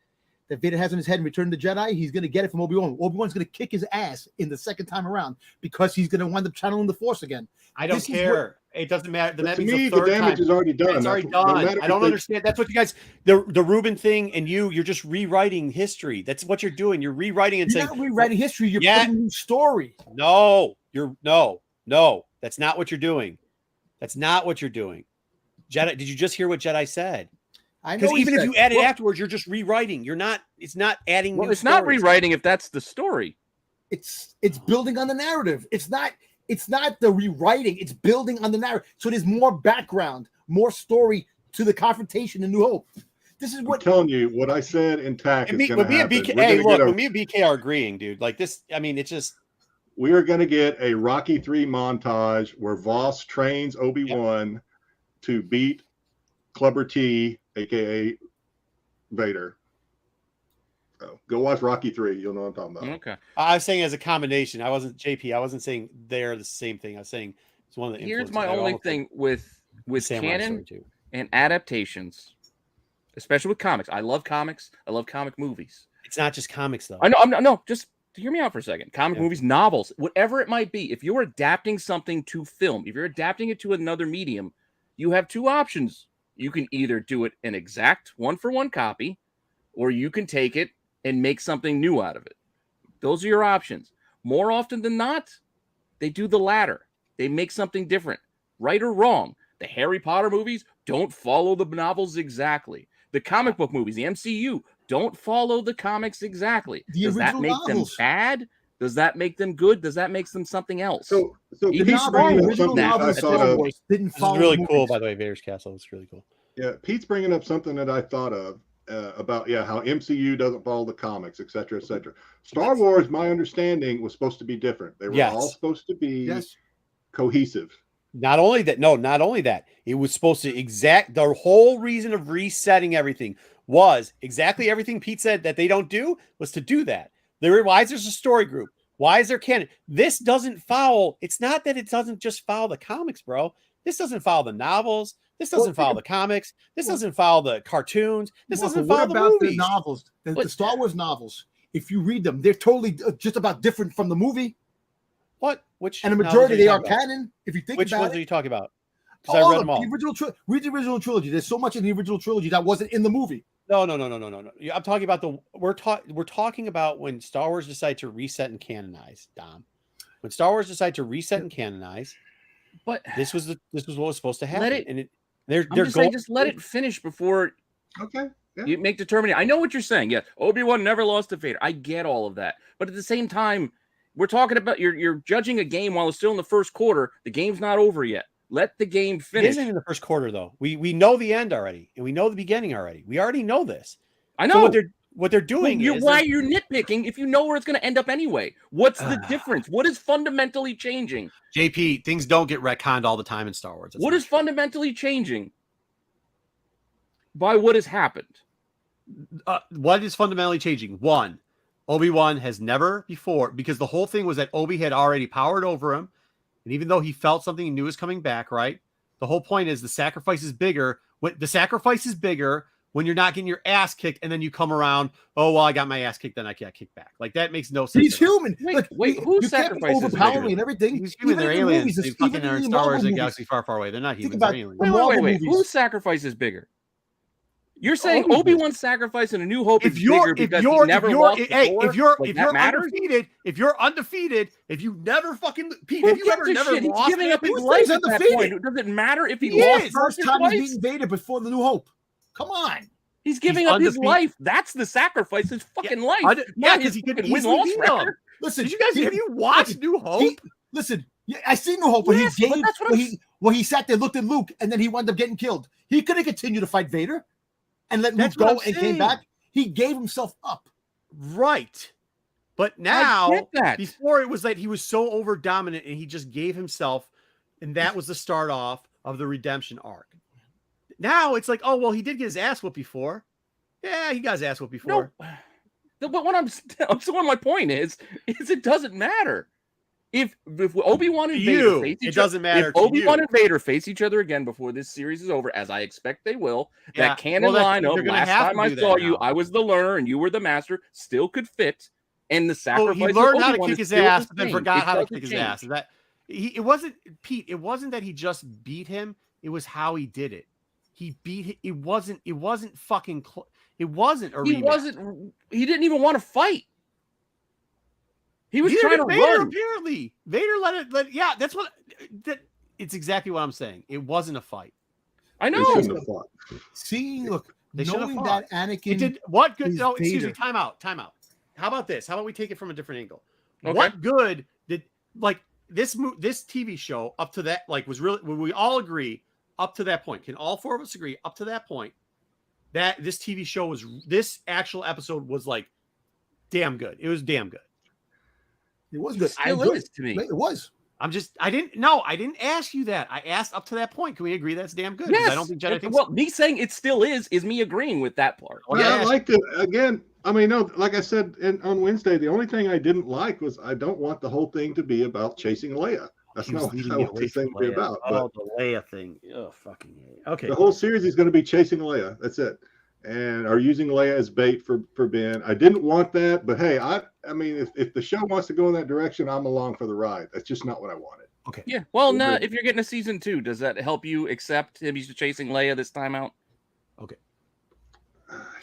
that Vader has on his head in Return of the Jedi, he's going to get it from Obi-Wan. Obi-Wan's going to kick his ass in the second time around because he's going to wind up channeling the Force again. I don't care. It doesn't matter. To me, the damage is already done. It's already done. I don't understand. That's what you guys, the Ruben thing, and you're just rewriting history. That's what you're doing. You're rewriting and saying, not rewriting history. You're putting a new story. No, that's not what you're doing. That's not what you're doing. Jedi, did you just hear what Jedi said? I know. Because even if you add it afterwards, you're just rewriting. It's not adding. Well, it's not rewriting if that's the story. It's building on the narrative. It's not the rewriting. It's building on the narrative. So there's more background, more story to the confrontation in New Hope. This is what I'm telling you. What I said intact is going to happen. When me and BK are agreeing, dude. Like this. I mean, it's just. We are going to get a Rocky 3 montage where Voss trains Obi-Wan to beat Clubber T, aka Vader. So go watch Rocky 3. You'll know what I'm talking about. Okay. I was saying as a combination. I wasn't saying they're the same thing. I was saying it's one of the. Here's my only thing with canon and adaptations, especially with comics. I love comics. I love comic movies. It's not just comics, though. I know. No, just hear me out for a second. Comic movies, novels, whatever it might be. If you're adapting something to film, if you're adapting it to another medium, you have two options. You can either do it an exact one-for-one copy, or you can take it and make something new out of it. Those are your options. More often than not, they do the latter. They make something different. Right or wrong, the Harry Potter movies don't follow the novels exactly. The comic book movies, the MCU, don't follow the comics exactly. Does that make them bad? Does that make them good? Does that make them something else? So the original novels didn't follow. This is really cool, by the way. Vader's Castle. It's really cool. Yeah, Pete's bringing up something that I thought of. About how MCU doesn't follow the comics, et cetera, et cetera. Star Wars, my understanding, was supposed to be different. They were all supposed to be cohesive. Not only that, it was supposed to the whole reason of resetting everything was exactly everything Pete said that they don't do was to do that. Why is there a story group? Why is there canon? This doesn't follow. It's not that it doesn't just follow the comics, bro. This doesn't follow the novels. This doesn't follow the comics. This doesn't follow the cartoons. This doesn't follow the movies. The novels, the Star Wars novels? If you read them, they're totally just about different from the movie. What? Which? And the majority they are canon. If you think which about ones are you talking about? Because I read them all. Read the original trilogy. There's so much in the original trilogy that wasn't in the movie. No. I'm talking about we're talking about when Star Wars decided to reset and canonize, Dom. When Star Wars decided to reset and canonize, but this was what was supposed to happen. Just let it finish before you make determination. I know what you're saying. Yeah, Obi-Wan never lost to Vader. I get all of that, but at the same time, we're talking about you're judging a game while it's still in the first quarter. The game's not over yet. Let the game finish. It isn't in the first quarter though. We know the end already, and we know the beginning already. We already know this. I know so what they're doing. Why you're nitpicking if you know where it's going to end up anyway? What's the difference? What is fundamentally changing? JP, things don't get retconned all the time in Star Wars. What is fundamentally changing by what has happened? What is fundamentally changing? One, Obi-Wan has never before, because the whole thing was that Obi had already powered over him, and even though he felt something he knew was coming back, right? The whole point is the sacrifice is bigger. When the sacrifice is bigger when you're not getting your ass kicked, and then you come around. Oh well, I got my ass kicked, then I got kicked back. Like that makes no sense. He's human. Wait, who you can't be sacrifices overpowering bigger? and everything. He's human. They're aliens. They fucking even are in the Star Marvel Wars and movies. Galaxy Far, Far away. They're not humans. about They're aliens. the Wait, Marvel wait. movies. Whose sacrifice is bigger? You're saying Obi-Wan's. Obi-Wan's sacrifice in A New Hope is bigger because he never lost before? if you're matters? undefeated, if you never fucking Pete, Who have you gives ever a never shit? He's lost giving up his Who life says at that undefeated? point. Does it matter if he He lost is. First first time twice? he's beating Vader before the New Hope. Come on. He's giving He's up his undefeated. life. That's the sacrifice. His fucking life. Yeah, Not because his he could fucking easily win-loss beat record. him. Listen, Did you guys have you watched New Hope? Listen, yeah, I seen New Hope, but Yes, he but gave that's what he sat there, looked at Luke, and then he wound up getting killed. He couldn't continue to fight Vader and let Luke That's what go I'm and came saying. back. He gave himself up. Right. But now, get that. before it was that he was so over dominant and he just gave himself, and that was the start off of the redemption arc. Now it's like, oh, well, he did get his ass whooped before. Yeah, he got his ass whooped before. No, but what so my point is it doesn't matter. If Obi-Wan and To Vader you, face it each doesn't matter If to Obi-Wan you. and Vader face each other again before this series is over, as I expect they will, Yeah, that canon well, line of they're gonna last have time to I do that saw you, now. I was the learner and you were the master, still could fit. And the Oh, sacrifice he of learned how to Obi-Wan kick is his still ass, the but then same. forgot It how to doesn't kick his change. ass. Is that it wasn't Pete? It wasn't that he just beat him. It was how he did it. He beat. It wasn't fucking. It wasn't a rematch. He didn't even want to fight. He was Neither trying did to Vader, run. apparently. Vader let it. Yeah, that's what. It's exactly what I'm saying. It wasn't a fight. I They know. shouldn't have fought. Seeing, look, They should have knowing fought. that Anakin It did what good? is No, excuse me. Vader. Time out. How about this? How about we take it from a different angle? Okay. What good did this TV show up to that was really? When we all agree up to that point, can all four of us agree up to that point that this TV show this actual episode was damn good. It was damn good. It was good. Still is to me. It was. I didn't ask you that. I asked up to that point. Can we agree that's damn good? 'Cause Yes. I don't think Jedi thinks Well, me saying it still is me agreeing with that part. Oh, Yeah, yeah. I liked it. Again, I mean, no, like I said on Wednesday, the only thing I didn't like was I don't want the whole thing to be about chasing Leia. That's He was not leading what I me want away this thing from to be Leia. about. Oh, But the Leia thing. Oh, fucking hate. Okay. the whole series is going to be chasing Leia. That's it. And are using Leia as bait for Ben. I didn't want that, but hey, I mean, if the show wants to go in that direction, I'm along for the ride. That's just not what I wanted. Okay. Yeah. Well, no. Agreed. If you're getting a season 2, does that help you accept him chasing Leia this time out?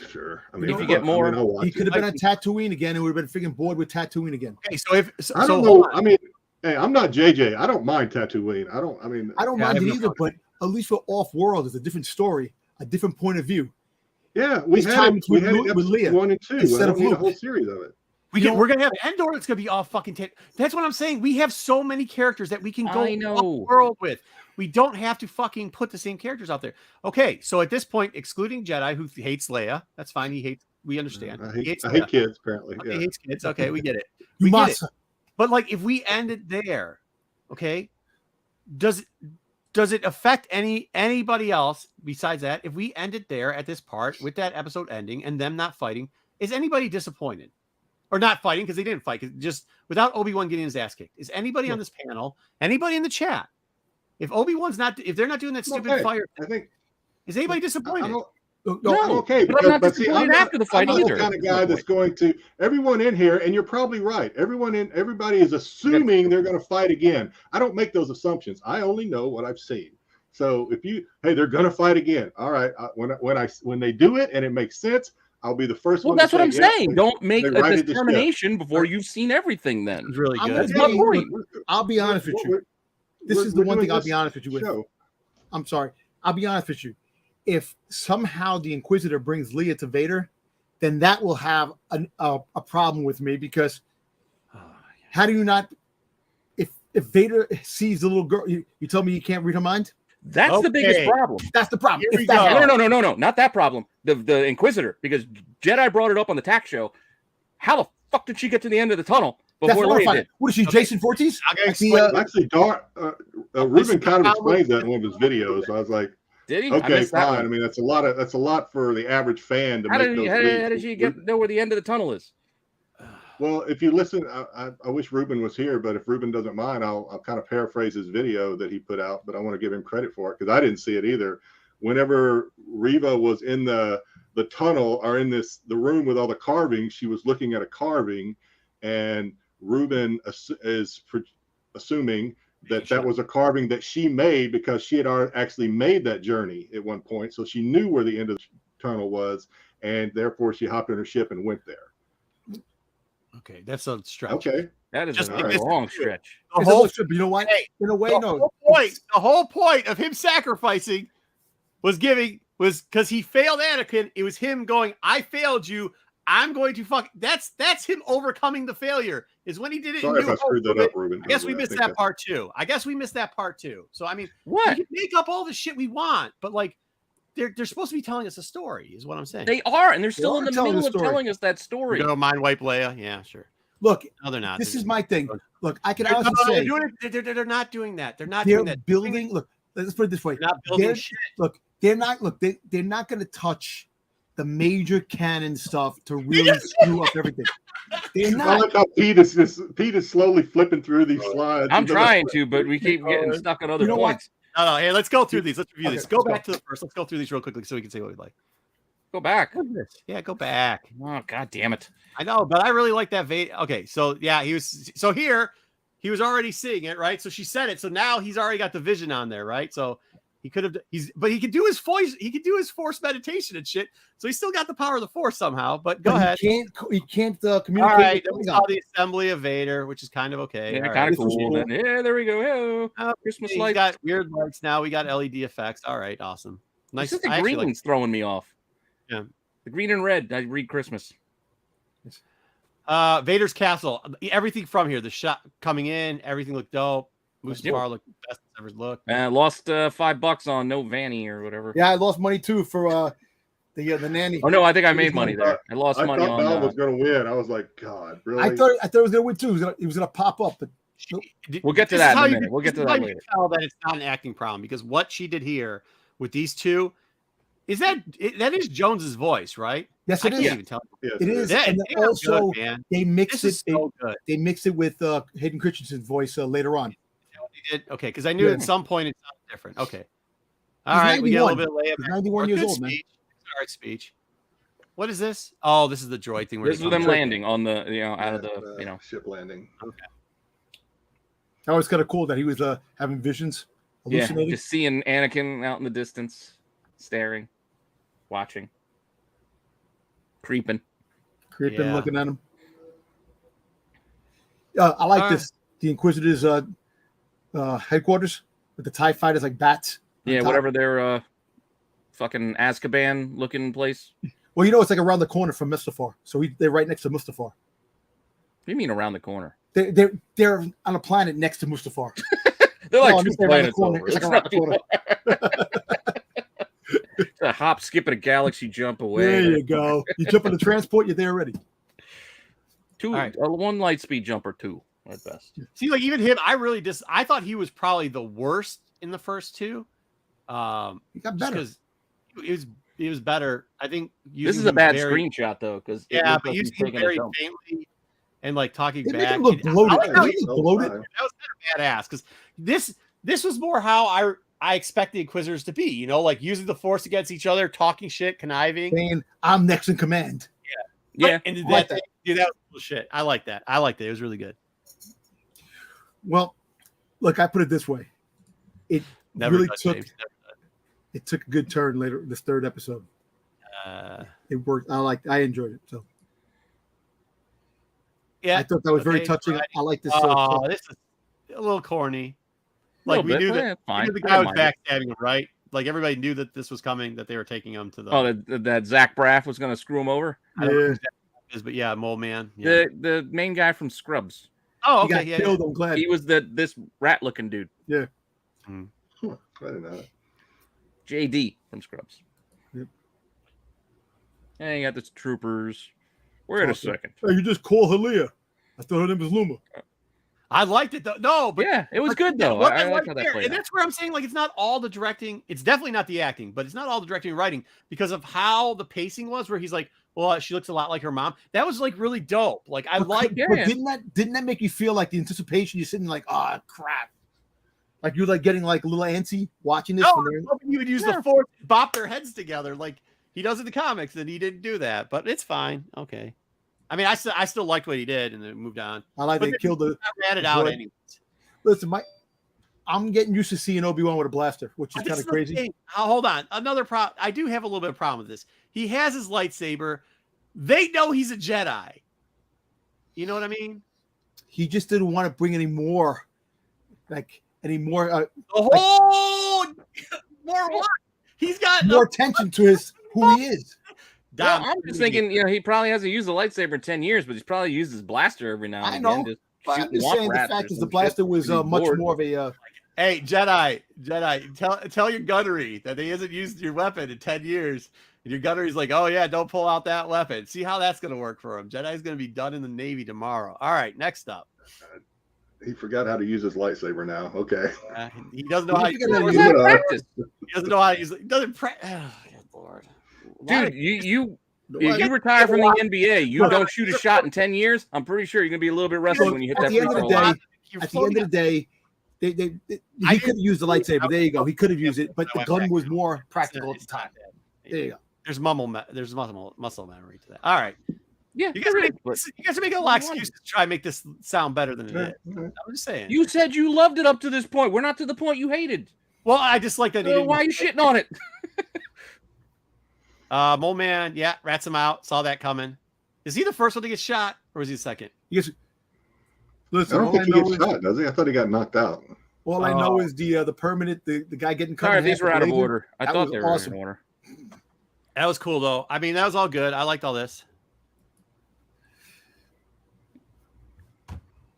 Sure. I mean, If you get more, I'll watch He could have it. been on Tatooine again. It would have been freaking bored with Tatooine again. Okay. So I don't know. I mean, hey, I'm not JJ. I don't mind Tatooine. I don't Yeah, mind I it have no either, but at least for Off-World, it's a different story, a different point of view. Yeah, we This had time it. it's We with had Luke- it with episode Leia 1 and 2. I instead don't of need a Luke. whole series of it. we're gonna have Endor. It's gonna be all fucking. That's what I'm saying. We have so many characters that we can go I know. off-world with. We don't have to fucking put the same characters out there. Okay, so at this point, excluding Jedi, who hates Leia, that's fine. We understand. I He hate hates I hate Leia. kids apparently. Okay, Yeah. he hates kids. Okay, we get it. You We get must. it. But if we end it there, okay, does it affect anybody else besides that? If we end it there at this part with that episode ending and them not fighting, is anybody disappointed? Or not fighting because they didn't fight, just without Obi-Wan getting his ass kicked. Is anybody on this panel, anybody in the chat, if they're not doing that stupid Okay. fire, I think is anybody disappointed? I'm No, okay, but I'm not but see, disappointed after the fight I'm either. the kind of guy that's going to everyone in here, and you're probably right. Everybody is assuming they're going to fight again. I don't make those assumptions. I only know what I've seen. So they're going to fight again. All right, when they do it and it makes sense, I'll be the first Well, one. that's to what I'm say, yeah, saying. Don't make they a righted the ship. determination before you've seen everything. Then It's really I'm good. That's gonna my tell you, point. I'll be honest with you. This is the one thing I'll be honest with you with. Show. I'm sorry. I'll be honest with you. If somehow the Inquisitor brings Leia to Vader, then that will have a problem with me because how do you not? If Vader sees the little girl, you tell me you can't read her mind? That's the biggest Okay. problem. That's the problem. Here If we that go. happens- No, not that problem. The Inquisitor, because Jedi brought it up on the tack show. How the fuck did she get to the end of the tunnel That's before what I'm Leia finding. did? What is she, Okay. Jason Voorhees? I gotta Like the, explain- Actually, Ruben kind of explains that in one of his videos. I was like, Did he? I okay, missed that fine. one. I mean, that's a lot for the average fan to How make did, those how, leaps. how did she know where the end of the tunnel is? Well, if you listen, I wish Ruben was here, but if Ruben doesn't mind, I'll kind of paraphrase his video that he put out, but I want to give him credit for it because I didn't see it either. Whenever Reva was in the the tunnel are in the room with all the carvings. She was looking at a carving, and Ruben is assuming that was a carving that she made because she had actually made that journey at one point. So she knew where the end of the tunnel was, and therefore she hopped in her ship and went there. Okay, that's a stretch. Okay. That is Just a like long stretch. The whole trip, you know what? In a way, no. The whole point of him sacrificing was because he failed Anakin. It was him going, I failed you. I'm going to fuck. That's him overcoming the failure. Is when he did it. Sorry if I screwed that up, Ruben. I guess we missed that part too. So I mean, we can make up all the shit we want, but like they're supposed to be telling us a story, is what I'm saying. They are, and they're still in the middle of telling us that story. You know, mind wipe Leia. Yeah, sure. Look, no, they're not. This is my thing. Look, I can honestly say they're not doing that. They're not they're doing that. building. Look, let's put it this way. They're not building shit. Look, they're not. Look, they're not going to touch the major canon stuff to really screw up everything. They're not. I like how Pete is slowly flipping through these slides. I'm trying to, but we keep getting stuck on other points. No, hey, let's go through these. Let's review these. Go back to the first. Let's go through these real quickly so we can see what we like. Go back. Yeah, go back. Oh, God damn it. I know, but I really like that Vader. Okay, so yeah, he was already seeing it, right? So she said it. So now he's already got the vision on there, right? So he could have, but he could do his voice, he could do his force meditation and shit. So he's still got the power of the force somehow, but go ahead. He can't communicate. All right, then we saw the assembly of Vader, which is kind of okay. Yeah, kind of cool. Then. Yeah, there we go. Christmas lights. We got weird lights now. We got LED effects. All right, awesome. Nice. This is the green one's throwing me off. Yeah. The green and red. I read Christmas. Vader's castle. Everything from here. The shot coming in. Everything looked dope. Mustafar looked best it's ever looked. Lost $5 on no Vanny or whatever. Yeah, I lost money too for the nanny. Oh no, I think I made money there. I lost money on. I thought Val was going to win. I was like, God, really? I thought it was going to win too. He was going to pop up, but nope. We'll get to that in a minute. We'll get to that later. Tell that it's not an acting problem because what she did here with these two is that is Jones's voice, right? Yes, it is. I can't even tell. Yes, it is. And also, good, they mixed it. So they mixed it with Hayden Christensen's voice later on. Okay, because I knew at some point it sounded different. Okay, all right, we get a little bit later. 91 years old, man. All right, speech. What is this? Oh, this is the droid thing. This is them landing on the out of the ship landing. Okay. That was kind of cool that he was having visions, hallucinating. Yeah, just seeing Anakin out in the distance, staring, watching, creeping, looking at him. I like this. The Inquisitors' headquarters with the TIE fighters like bats. Yeah, whatever their fucking Azkaban looking place. Well, it's like around the corner from Mustafar, so they're right next to Mustafar. What do you mean around the corner? They're on a planet next to Mustafar. They're like two planets over. It's like around the corner. It's a hop, skip, and a galaxy jump away. There you go. You jump on the transport, you're there already. One light speed jump or two at best. See, like even him, I thought he was probably the worst in the first two. He got better because he was better. I think this is a bad screenshot though, because but using him very faintly and like talking back. Make him look bloated. That was kind of badass because this was more how I expect the Inquisitors to be. Like using the Force against each other, talking shit, conniving, saying I'm next in command. Yeah. And that was bullshit. I like that. It was really good. Well, look, I put it this way. It took a good turn later, this third episode. It worked. I enjoyed it. So yeah, I thought that was very touching. Right. I like this. This is a little corny. Like we knew that the guy was backstabbing him, right? Like everybody knew that this was coming, that they were taking him to the. That Zach Braff was going to screw him over. I don't know who that is, but yeah, Mole Man. Yeah. The main guy from Scrubs. Oh, okay. He got killed. I'm glad he was this rat looking dude. Yeah. I didn't know that. JD from Scrubs. Yep. And you got the troopers. Wait a second. Hey, you just call Halia. I thought her name was Luma. I liked it though. No, but yeah, it was good though. I like how that played. And that's where I'm saying, like, it's not all the directing. It's definitely not the acting, but it's not all the directing and writing because of how the pacing was. Where he's like, "Well, she looks a lot like her mom." That was like really dope. Like I like. But didn't that make you feel like the anticipation? You're sitting like, "Oh crap!" Like you're like getting like a little antsy watching this. No, I'm hoping you would use the Force, bop their heads together. Like he does in the comics, and he didn't do that, but it's fine. Okay. I mean, I still liked what he did, and then moved on. I like they killed the. Ran it out anyway. Listen, I'm getting used to seeing Obi Wan with a blaster, which is kind of crazy. Hold on, another problem. I do have a little bit of problem with this. He has his lightsaber. They know he's a Jedi. You know what I mean? He just didn't want to bring any more, more what? He's got more attention to who he is. Well, I'm just thinking, he probably hasn't used a lightsaber in 10 years, but he's probably used his blaster every now and again. But I'm just saying the fact is the blaster was much more of a. Hey, Jedi, tell your gunnery that he hasn't used your weapon in 10 years. And your gunnery's like, oh, yeah, don't pull out that weapon. See how that's going to work for him. Jedi's going to be done in the Navy tomorrow. All right, next up. He forgot how to use his lightsaber now. Okay. He doesn't know how to use it. He doesn't know how to use it. He doesn't practice. Oh, good Lord. Dude, you retire from the NBA, you don't shoot a shot in 10 years, I'm pretty sure you're going to be a little bit rusty when you hit that free throw line. At the end of the day, he could have used the lightsaber. There you go. He could have used it, but the gun was more practical at the time. There you go. There's muscle memory to that. All right. Yeah, you guys are making a lot of excuses to try and make this sound better than it is. I'm just saying. You said you loved it up to this point. We're not to the point you hated. Well, I just like that. Why are you shitting on it? Mole Man, rats him out. Saw that coming. Is he the first one to get shot, or is he the second? Yes. Listen, I don't think he gets shot, does he? I thought he got knocked out. All I know is the permanent, the guy getting cut. Sorry, these were out of order. I thought they were awesome. In order. That was cool, though. I mean, that was all good. I liked all this.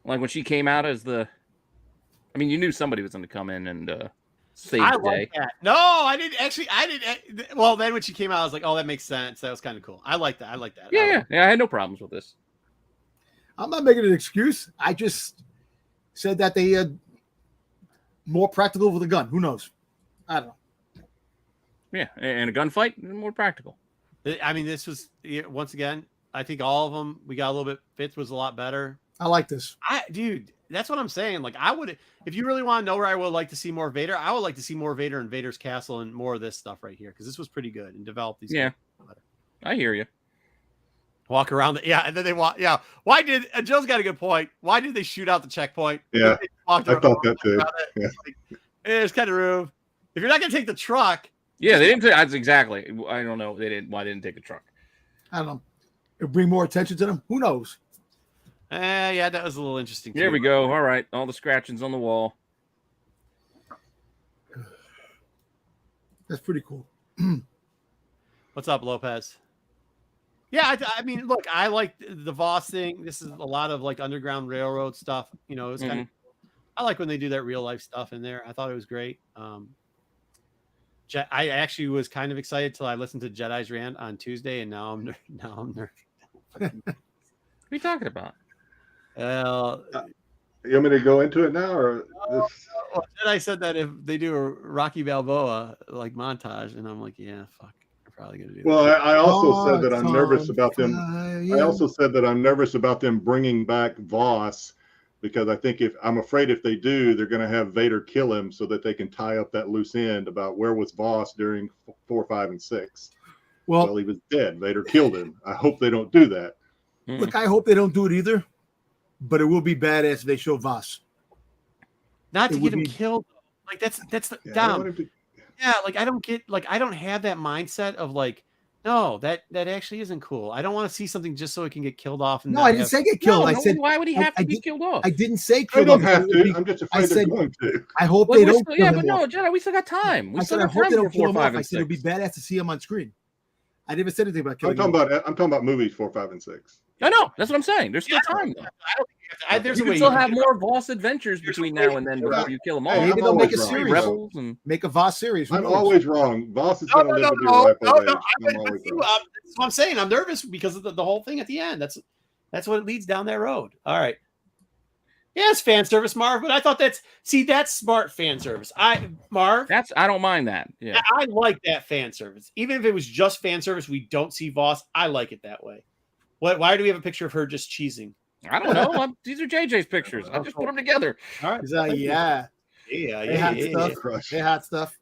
Like when she came out as you knew somebody was going to come in and save the day. Like that. No, I didn't. Well, then when she came out, I was like, oh, that makes sense. That was kind of cool. I like that. Yeah, I had no problems with this. I'm not making an excuse. I just said that they had more practical with a gun. Who knows? I don't know. Yeah, and a gunfight, more practical. I mean, this was, once again, I think all of them, we got a little bit, Fitz was a lot better. I like this. Dude, that's what I'm saying. Like, I would, if you really want to know where I would like to see more Vader, I would like to see more Vader in Vader's castle and more of this stuff right here, because this was pretty good and developed these. Yeah, I hear you. Walk around and then they walk. Yeah, why did Joe's got a good point? Why did they shoot out the checkpoint? Yeah, I thought that too. Yeah. There's kind of room. If you're not going to take the truck. Yeah, they didn't. That's exactly. I don't know. Why they didn't take the truck? I don't know. It'll bring more attention to them. Who knows? Yeah, that was a little interesting. Here we go. All right, all the scratchings on the wall. That's pretty cool. What's up, Lopez? Yeah, I mean, look, I like the Voss thing. This is a lot of like Underground Railroad stuff. You know, it's kind of. I like when they do that real life stuff in there. I thought it was great. I actually was kind of excited till I listened to Jedi's rant on Tuesday, and now I'm nervous. What are you talking about? You want me to go into it now, or this? Well, Jedi said that if they do a Rocky Balboa like montage, and I'm like, yeah, fuck, I'm probably gonna do. Well, I also said that I'm nervous about them. I also said that I'm nervous about them bringing back Voss. Because I'm afraid if they do, they're going to have Vader kill him so that they can tie up that loose end about where was Voss during 4, 5, and 6. Well, he was dead. Vader killed him. I hope they don't do that. Look, I hope they don't do it either. But it will be badass if they show Voss. Not to get him killed. Like that's dumb. Yeah, like I don't get. Like I don't have that mindset of like. No, that actually isn't cool. I don't want to see something just so it can get killed off. And no, I didn't say get killed. I said, why would he have to be killed off? I didn't say killed off. Have to. I'm just afraid they're going to. I hope they don't. Yeah, but no, Jedi, we still got time. I said I hope they don't kill him off. I said it'd be badass to see him on screen. I never said anything about killing him. I'm talking about movies 4, 5, and 6. I know. That's what I'm saying. There's still time, though. You can still have more Voss adventures between now and then before you kill them all. Maybe they'll make a series. Rebels and make a Voss series. I'm always wrong. Voss is going to live to be a ripe old age. That's what I'm saying. I'm nervous because of the whole thing at the end. That's what it leads down that road. All right. Yeah, it's fan service, Marv, but I thought that's smart fan service. I don't mind that. Yeah. I like that fan service. Even if it was just fan service, we don't see Voss. I like it that way. Why do we have a picture of her just cheesing? I don't know. These are JJ's pictures. I just put them together. All right. Yeah. Hey, hot stuff.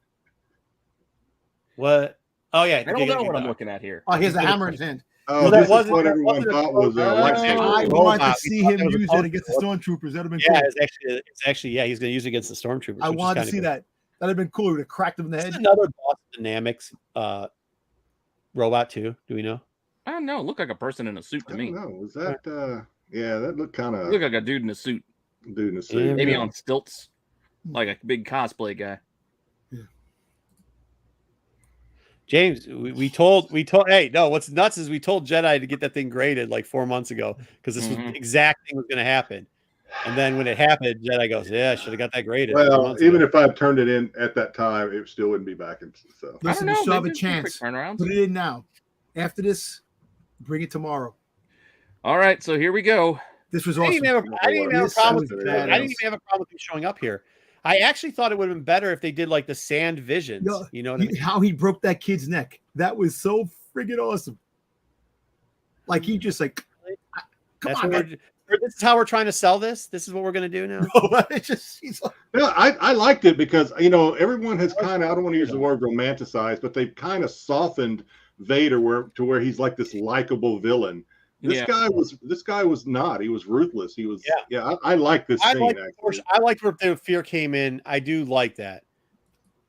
What? Oh yeah, I don't know what I'm looking at here. Oh, he has a hammer in his hand. Oh, that this is wasn't- what that everyone wasn't a thought was a lightsaber. I Robot. wanted to We see thought him that was a use it against the clone. stormtroopers. That'd have been Yeah, cool. it's actually he's going to use it against the stormtroopers. I which is wanted to kinda see cool. that. That'd have been cool. He would have cracked him in the head. Another Boston Dynamics robot too. Do we know? I don't know. Look like a person in a suit to I me. don't know. Was that? Yeah, that looked kind of Look like a dude in a suit, dude in a suit. maybe yeah. on stilts, like a big cosplay guy. James, we told hey, no, what's nuts is we told Jedi to get that thing graded like 4 months ago because this was the exact thing was going to happen. And then when it happened, Jedi goes, yeah, I should have got that graded. 4 Well, months even ago. if I turned it in at that time, it still wouldn't be back in. So Listen, I you don't still know. have a Maybe it's quick chance. turnarounds. Put it in now. After this, bring it tomorrow. All right, so here we go. This was I awesome. didn't even have a problem with This I was didn't even have a problem with him showing up here. I actually thought it would have been better if they did like the sand visions. Yo, You know what I mean? How he broke that kid's neck. That was so friggin' awesome. Like he just like, come That's on, what man. this is how we're trying to sell this. This is what we're going to do now. It's just, he's like, yeah, I liked it because everyone has kind of, I don't want to use the word romanticized, but they've kind of softened Vader to where he's like this likable villain. This guy was not. He was ruthless. He was. Yeah. I like this scene. I liked where the fear came in. I do like that.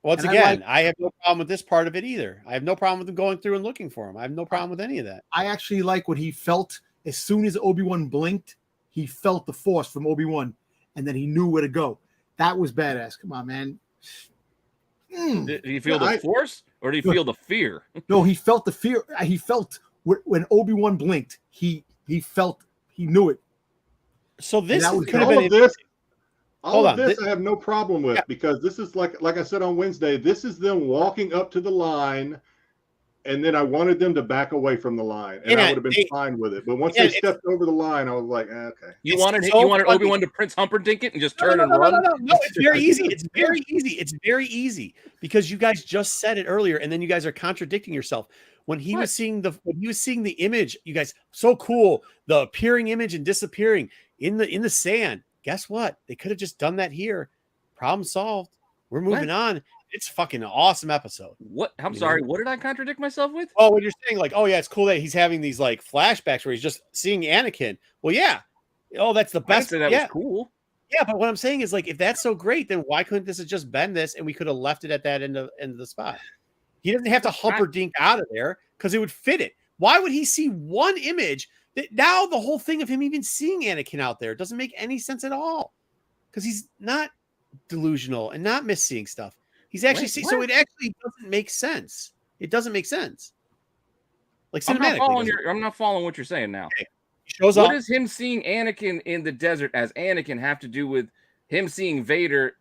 Once And again, I have no problem with this part of it either. I have no problem with him going through and looking for him. I have no problem with any of that. I actually like what he felt as soon as Obi-Wan blinked. He felt the force from Obi-Wan, and then he knew where to go. That was badass. Come on, man. Did you feel the force, or did you feel the fear? No, he felt the fear. He felt when Obi-Wan blinked. He felt. He knew it. So this That was could have all been of this. All Hold of on. this I have no problem with because this is like I said on Wednesday. This is them walking up to the line, and then I wanted them to back away from the line, and I would have been fine with it. But once they stepped over the line, I was like, okay. You wanted Obi-Wan to Prince Humperdinck it and just turn and run? No, it's very easy. It's very easy. It's very easy because you guys just said it earlier, and then you guys are contradicting yourself. When he was seeing the image, you guys, so cool, the appearing image and disappearing in the sand. Guess what? They could have just done that here. Problem solved. We're moving on. It's fucking awesome episode. What? I'm sorry. What did I contradict myself with? Oh, when you're saying like, oh yeah, it's cool that he's having these like flashbacks where he's just seeing Anakin. Well, yeah. Oh, that's the best. That was cool. Yeah, but what I'm saying is like, if that's so great, then why couldn't this have just been this and we could have left it at that end of the spot? He doesn't have to humperdink out of there because it would fit it. Why would he see one image? Now the whole thing of him even seeing Anakin out there doesn't make any sense at all because he's not delusional and not misseeing stuff. He's actually so it actually doesn't make sense. It doesn't make sense. Like cinematically, I'm not following what you're saying now. Okay. He shows up. What does him seeing Anakin in the desert as Anakin have to do with him seeing Vader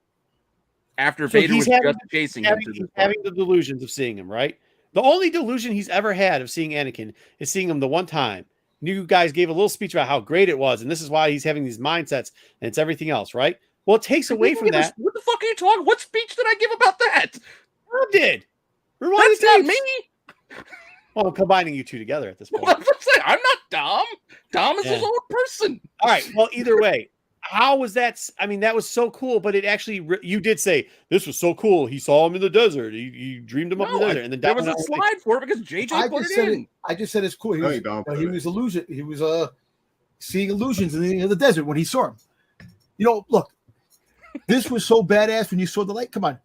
after Vader was just chasing him? He's having the delusions of seeing him, right? The only delusion he's ever had of seeing Anakin is seeing him the one time. You guys gave a little speech about how great it was, and this is why he's having these mindsets, and it's everything else, right? Well, it takes away from that. What the fuck are you talking? What speech did I give about that? I did. That's not me. Well, I'm combining you two together at this point. I'm not Dom. Dom is his own person. All right. Well, either way, how was that? I mean, that was so cool, but it actually, you did say this was so cool. He saw him in the desert. He dreamed him up in the desert, and then there was a slide for it because JJ put it in. I just said it's cool. He was illusion. He was seeing illusions in the desert when he saw him. Look, this was so badass when you saw the light. Come on,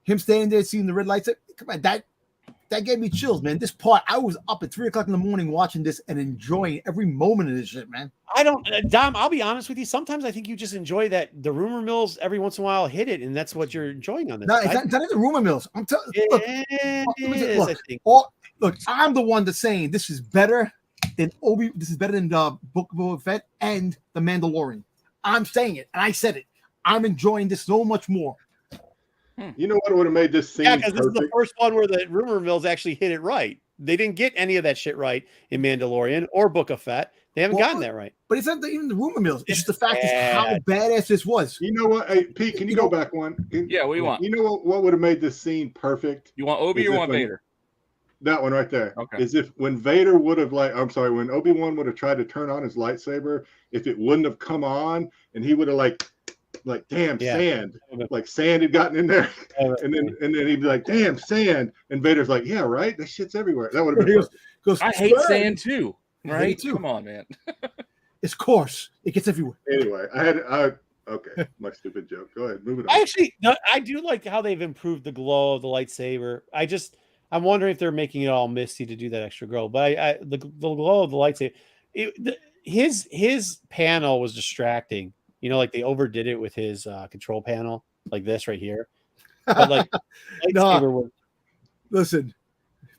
him standing there seeing the red lights. Come on, that gave me chills, man. This part, I was up at 3:00 in the morning watching this and enjoying every moment of this shit, man. I don't, Dom, I'll be honest with you. Sometimes I think you just enjoy that the rumor mills every once in a while hit it, and that's what you're enjoying on this. No, it's not the rumor mills. I'm telling you. Look, I'm the one that's saying this is better than This is better than the Book of Boba Fett and the Mandalorian. I'm saying it, and I said it. I'm enjoying this so much more. You know what would have made this scene? Yeah, because this is the first one where the rumor mills actually hit it right. They didn't get any of that shit right in Mandalorian or Book of Fett. They haven't gotten that right. But it's not even the rumor mills. It's just the fact is how badass this was. You know what? Hey, Pete, can you go back one? What do you want? You know what would have made this scene perfect? You want Obi or want Vader? That one right there. Okay. Is if when Vader would have when Obi-Wan would have tried to turn on his lightsaber, if it wouldn't have come on and he would have like damn Yeah. sand, like sand had gotten in there, and then he'd be like damn sand, and Vader's like yeah right, that shit's everywhere. That would have been perfect. Goes, I hate sand too. I hate Right? it too. Come on, man. It's course. It gets everywhere. Anyway, okay, my stupid joke. Go ahead, move it on. I do like how they've improved the glow of the lightsaber. I'm wondering if they're making it all misty to do that extra glow. But the glow of the lightsaber, his panel was distracting. You know, like they overdid it with his control panel, like this right here. But like lightsaber was. Listen,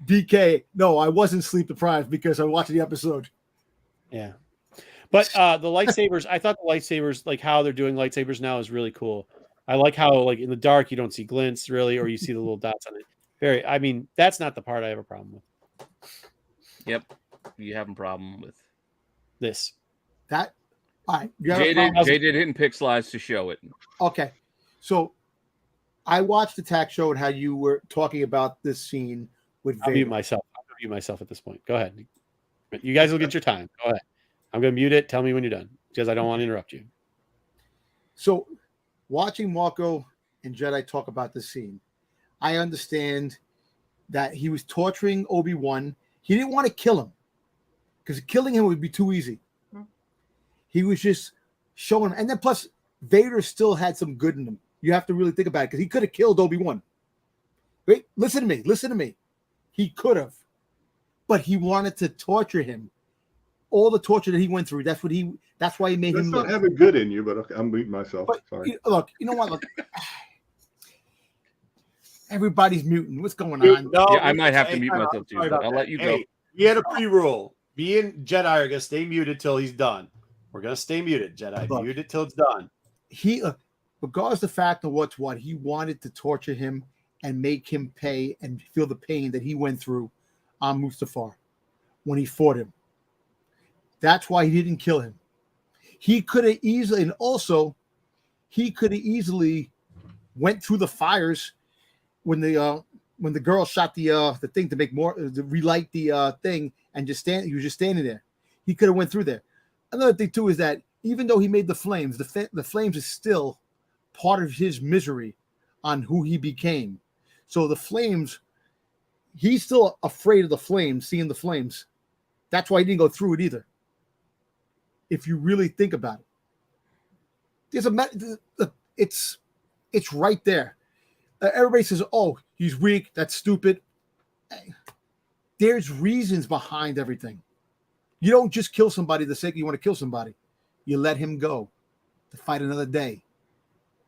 BK. No, I wasn't sleep deprived because I watched the episode. Yeah. But the lightsabers, I thought the lightsabers, like how they're doing lightsabers now, is really cool. I like how, like in the dark, you don't see glints really, or you see the little dots on it. I mean, that's not the part I have a problem with. Yep, you have a problem with this. All right, JJ didn't pick slides to show it. Okay, so I watched the TAC show and how you were talking about this scene with Vader. I'll mute myself at this point. Go ahead. You guys will get your time. Go ahead. I'm going to mute it. Tell me when you're done because I don't want to interrupt you. So watching Marco and Jedi talk about this scene, I understand that he was torturing Obi-Wan. He didn't want to kill him because killing him would be too easy. He was just showing him. And then plus, Vader still had some good in him. You have to really think about it because he could have killed Obi-Wan. Wait, listen to me. He could have. But he wanted to torture him. All the torture that he went through, that's why he made him. That's not having good in you, but okay, I'm muting myself. But, sorry. Look, you know what? Look, everybody's muting. What's going on? No, I might have to mute myself too, but I'll let you go. We had a pre-rule. Me and Jedi are going to stay muted till he's done. We're going to stay muted, Jedi. Mute it till it's done. He, regardless of the fact of what's what, he wanted to torture him and make him pay and feel the pain that he went through on Mustafar when he fought him. That's why he didn't kill him. He could have easily, and also, he could have easily went through the fires when the girl shot the thing to make more to relight the thing and he was just standing there. He could have went through there. Another thing too is that even though he made the flames, the flames is still part of his misery on who he became. So the flames, he's still afraid of the flames, seeing the flames. That's why he didn't go through it either. If you really think about it, it's right there. Everybody says, "Oh, he's weak. That's stupid." There's reasons behind everything. You don't just kill somebody the sake you want to kill somebody. You let him go to fight another day.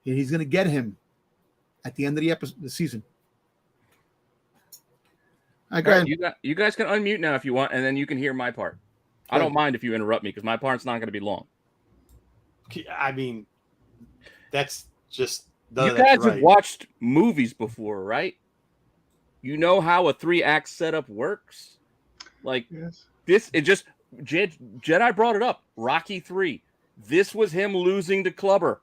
And he's going to get him at the end of the season. All right, you guys can unmute now if you want, and then you can hear my part. I don't mind if you interrupt me because my part's not going to be long. I mean, that's just... You guys have watched movies before, right? You know how a 3-act setup works? Like, yes. Jedi brought it up. Rocky 3. This was him losing to Clubber.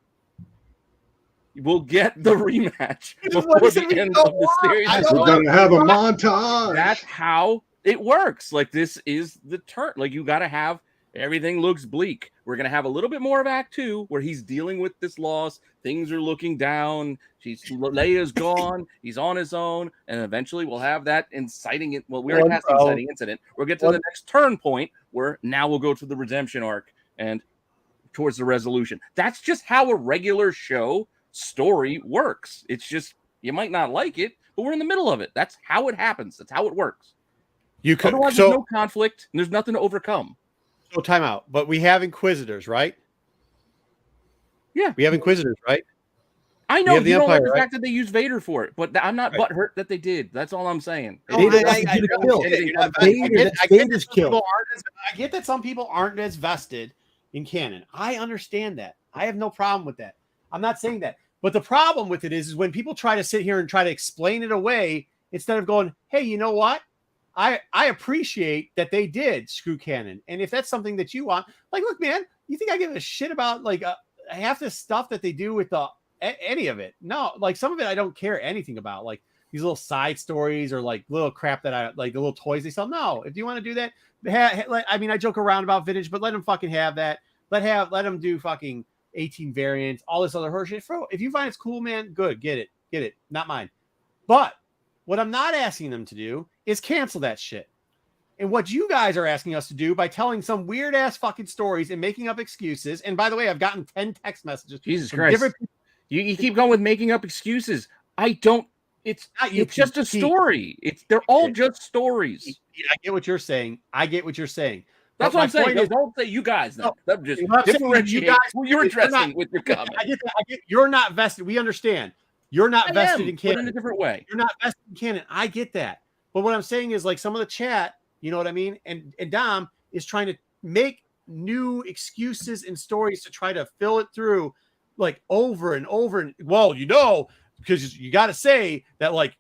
We'll get the rematch before the end of the series. We're going to have a montage. That's how it works. Like, this is the turn. Like, you got to have everything looks bleak. We're going to have a little bit more of Act 2 where he's dealing with this loss. Things are looking down. Leia's gone. He's on his own. And eventually we'll have that inciting it. Well, we already had the inciting incident. We'll get to the next turn point where now we'll go to the redemption arc and towards the resolution. That's just how a regular show story works. It's just, you might not like it, but we're in the middle of it. That's how it happens. That's how it works. Otherwise, there's no conflict and there's nothing to overcome. So time out. But we have Inquisitors, right? Yeah. We have Inquisitors, right? I know you don't like the fact that they used Vader for it, but I'm not butthurt that they did. That's all I'm saying. I get that some people aren't as vested in canon. I understand that. I have no problem with that. I'm not saying that. But the problem with it is when people try to sit here and try to explain it away instead of going, hey, you know what? I appreciate that they did screw canon. And if that's something that you want, like, look, man, you think I give a shit about like half the stuff that they do with any of it? No, like some of it I don't care anything about, like these little side stories or like little crap that I like, the little toys they sell. No, if you want to do that, I mean, I joke around about vintage, but let them fucking have that. Let them do fucking 18 variants, all this other horseshit. If you find it's cool, man, good, get it, not mine. But what I'm not asking them to do is cancel that shit. And what you guys are asking us to do by telling some weird ass fucking stories and making up excuses. And by the way, I've gotten 10 text messages. Jesus Christ. You keep going with making up excuses. I don't. It's just a story. They're all just stories. I get what you're saying. That's what I'm saying. Don't say you guys. Then. No, just differentiate you guys, who you're addressing with your comment. I get you're not vested. We understand. You're not vested in canon. But in a different way. You're not vested in canon. I get that. But what I'm saying is, like, some of the chat, you know what I mean? And Dom is trying to make new excuses and stories to try to fill it through, like, over and over. And, well, because you got to say that, like,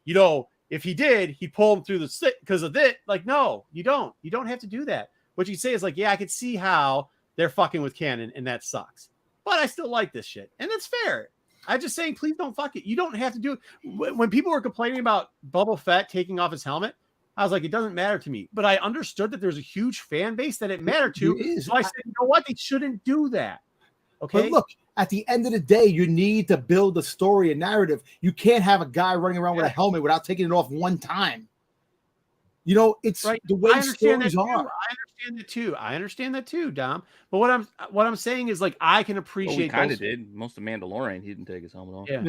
if he did, he'd pull him through the stick because of it. Like, no, you don't. You don't have to do that. What you say is, like, yeah, I could see how they're fucking with canon, and that sucks. But I still like this shit. And that's fair. I'm just saying, please don't fuck it. You don't have to do it. When people were complaining about Boba Fett taking off his helmet, I was like, it doesn't matter to me. But I understood that there's a huge fan base that it mattered to. So I said, you know what? They shouldn't do that. Okay. But look, at the end of the day, you need to build a story, a narrative. You can't have a guy running around with a helmet without taking it off one time. It's right. The way stories are. I understand that too, Dom. But what I'm saying is, like, I can appreciate. Well, we kind of did. Most of Mandalorian, he didn't take his helmet off. Yeah,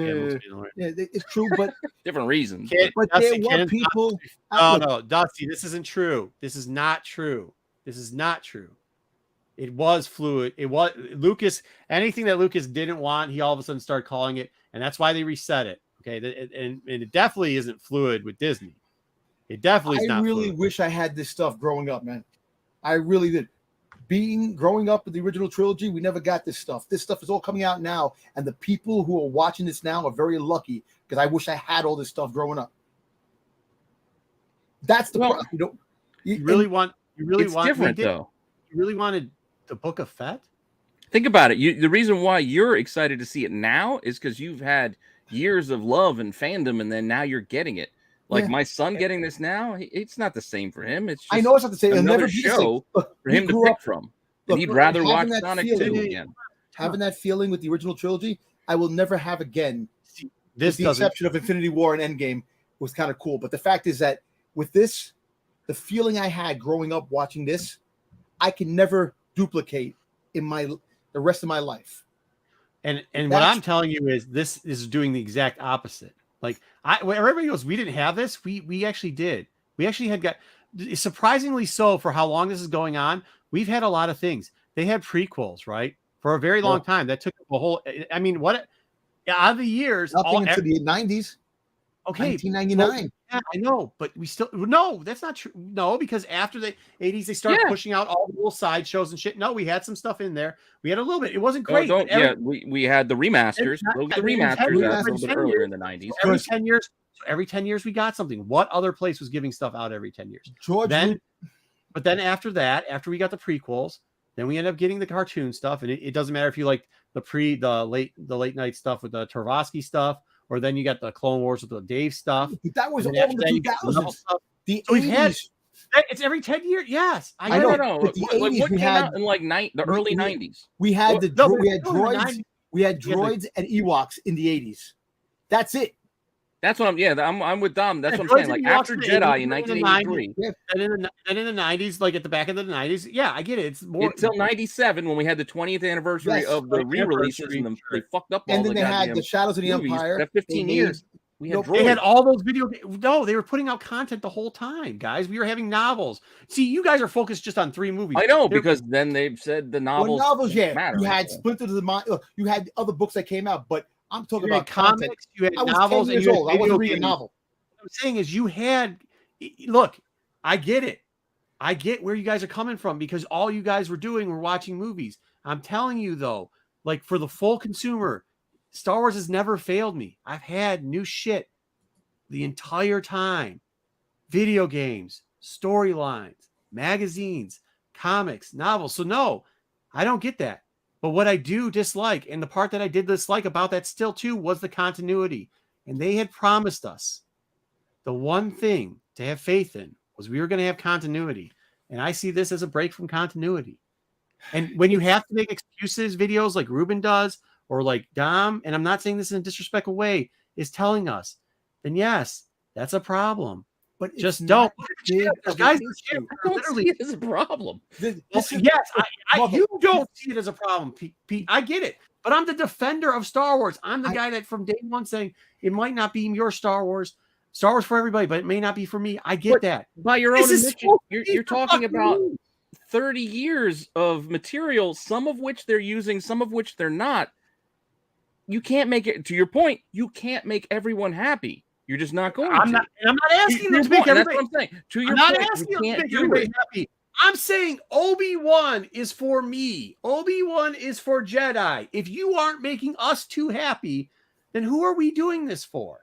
it's true, but different reasons. But there were people. No, Dusty, this isn't true. This is not true. It was fluid. It was Lucas. Anything that Lucas didn't want, he all of a sudden started calling it, and that's why they reset it. Okay, and it definitely isn't fluid with Disney. It definitely is not. I really wish I had this stuff growing up, man. I really did. Growing up with the original trilogy, we never got this stuff. This stuff is all coming out now, and the people who are watching this now are very lucky because I wish I had all this stuff growing up. That's the problem. You really want different though. You really wanted the Book of Fett? Think about it. The reason why you're excited to see it now is because you've had years of love and fandom, and then now you're getting it. Like my son getting this now, it's not the same for him. It's just I know it's not the same. Another show for him to pick from. And he'd rather watch Sonic 2 again. Having that feeling with the original trilogy, I will never have again. This, with the exception of Infinity War and Endgame, was kind of cool. But the fact is that with this, the feeling I had growing up watching this, I can never duplicate in the rest of my life. And what I'm telling you is this is doing the exact opposite. Like when everybody goes, we didn't have this. We actually did. We actually had surprisingly so for how long this is going on. We've had a lot of things. They had prequels, right? For a very long time. That took a whole. I mean, what out of the years? Nothing into the 90s. Okay, 1999. Yeah, I know, but we still no. That's not true. No, because after the 80s, they started pushing out all the little sideshows and shit. No, we had some stuff in there. We had a little bit. It wasn't great. We had the remasters. The remasters a little bit earlier in the 90s. Every 10 years, we got something. What other place was giving stuff out every 10 years? But then after that, after we got the prequels, then we end up getting the cartoon stuff, and it doesn't matter if you like the late night stuff with the Tarkovsky stuff. Or then you got the Clone Wars with the Dave stuff. That was all the 2000s. The 80s. It's every 10 years. Yes, I know. What came out in like the early 90s? We had droids. We had droids and Ewoks in the 80s. That's it. That's what I'm with Dom. That's what I'm saying. Like after Jedi in 1983. And in the 90s, like at the back of the 90s. Yeah, I get it. It's more until 97 when we had the 20th anniversary of the re-releases and they fucked up all and then they had the Shadows of the Empire. That 15 years. They had all those video games. No, they were putting out content the whole time, guys. We were having novels. See, you guys are focused just on 3 movies. I know, because then they've said the novels. Matter. You had Splinter to the Mind. You had other books that came out, but I'm talking about comics. You had novels. I was 10 years old. I wasn't reading a novel. What I'm saying is you had. Look, I get it. I get where you guys are coming from because all you guys were doing were watching movies. I'm telling you, though, like for the full consumer, Star Wars has never failed me. I've had new shit the entire time. Video games, storylines, magazines, comics, novels. So no, I don't get that. But what I do dislike, and the part that I did dislike about that still too, was the continuity. And they had promised us the one thing to have faith in was we were going to have continuity. And I see this as a break from continuity. And when you have to make excuses videos like Ruben does, or like Dom, and I'm not saying this in a disrespectful way, is telling us, then yes, that's a problem. But it's Just not don't. big There's of an guys issue. I don't see it as a problem. This well, is- yes, Marco, you don't see it as a problem, Pete. I get it. But I'm the defender of Star Wars. I'm the guy that from day one saying it might not be your Star Wars for everybody, but it may not be for me. I get that. By your This own is admission, so you're for talking fucking about me. 30 years of material, some of which they're using, some of which they're not. You can't make it, to your point, you can't make everyone happy. You're just not going I'm to. not asking them to make That's everybody. what I'm saying. To your I'm not point, asking you them to can't make do everybody it. happy. I'm saying Obi-Wan is for me. Obi-Wan is for Jedi. If you aren't making us two happy, then who are we doing this for?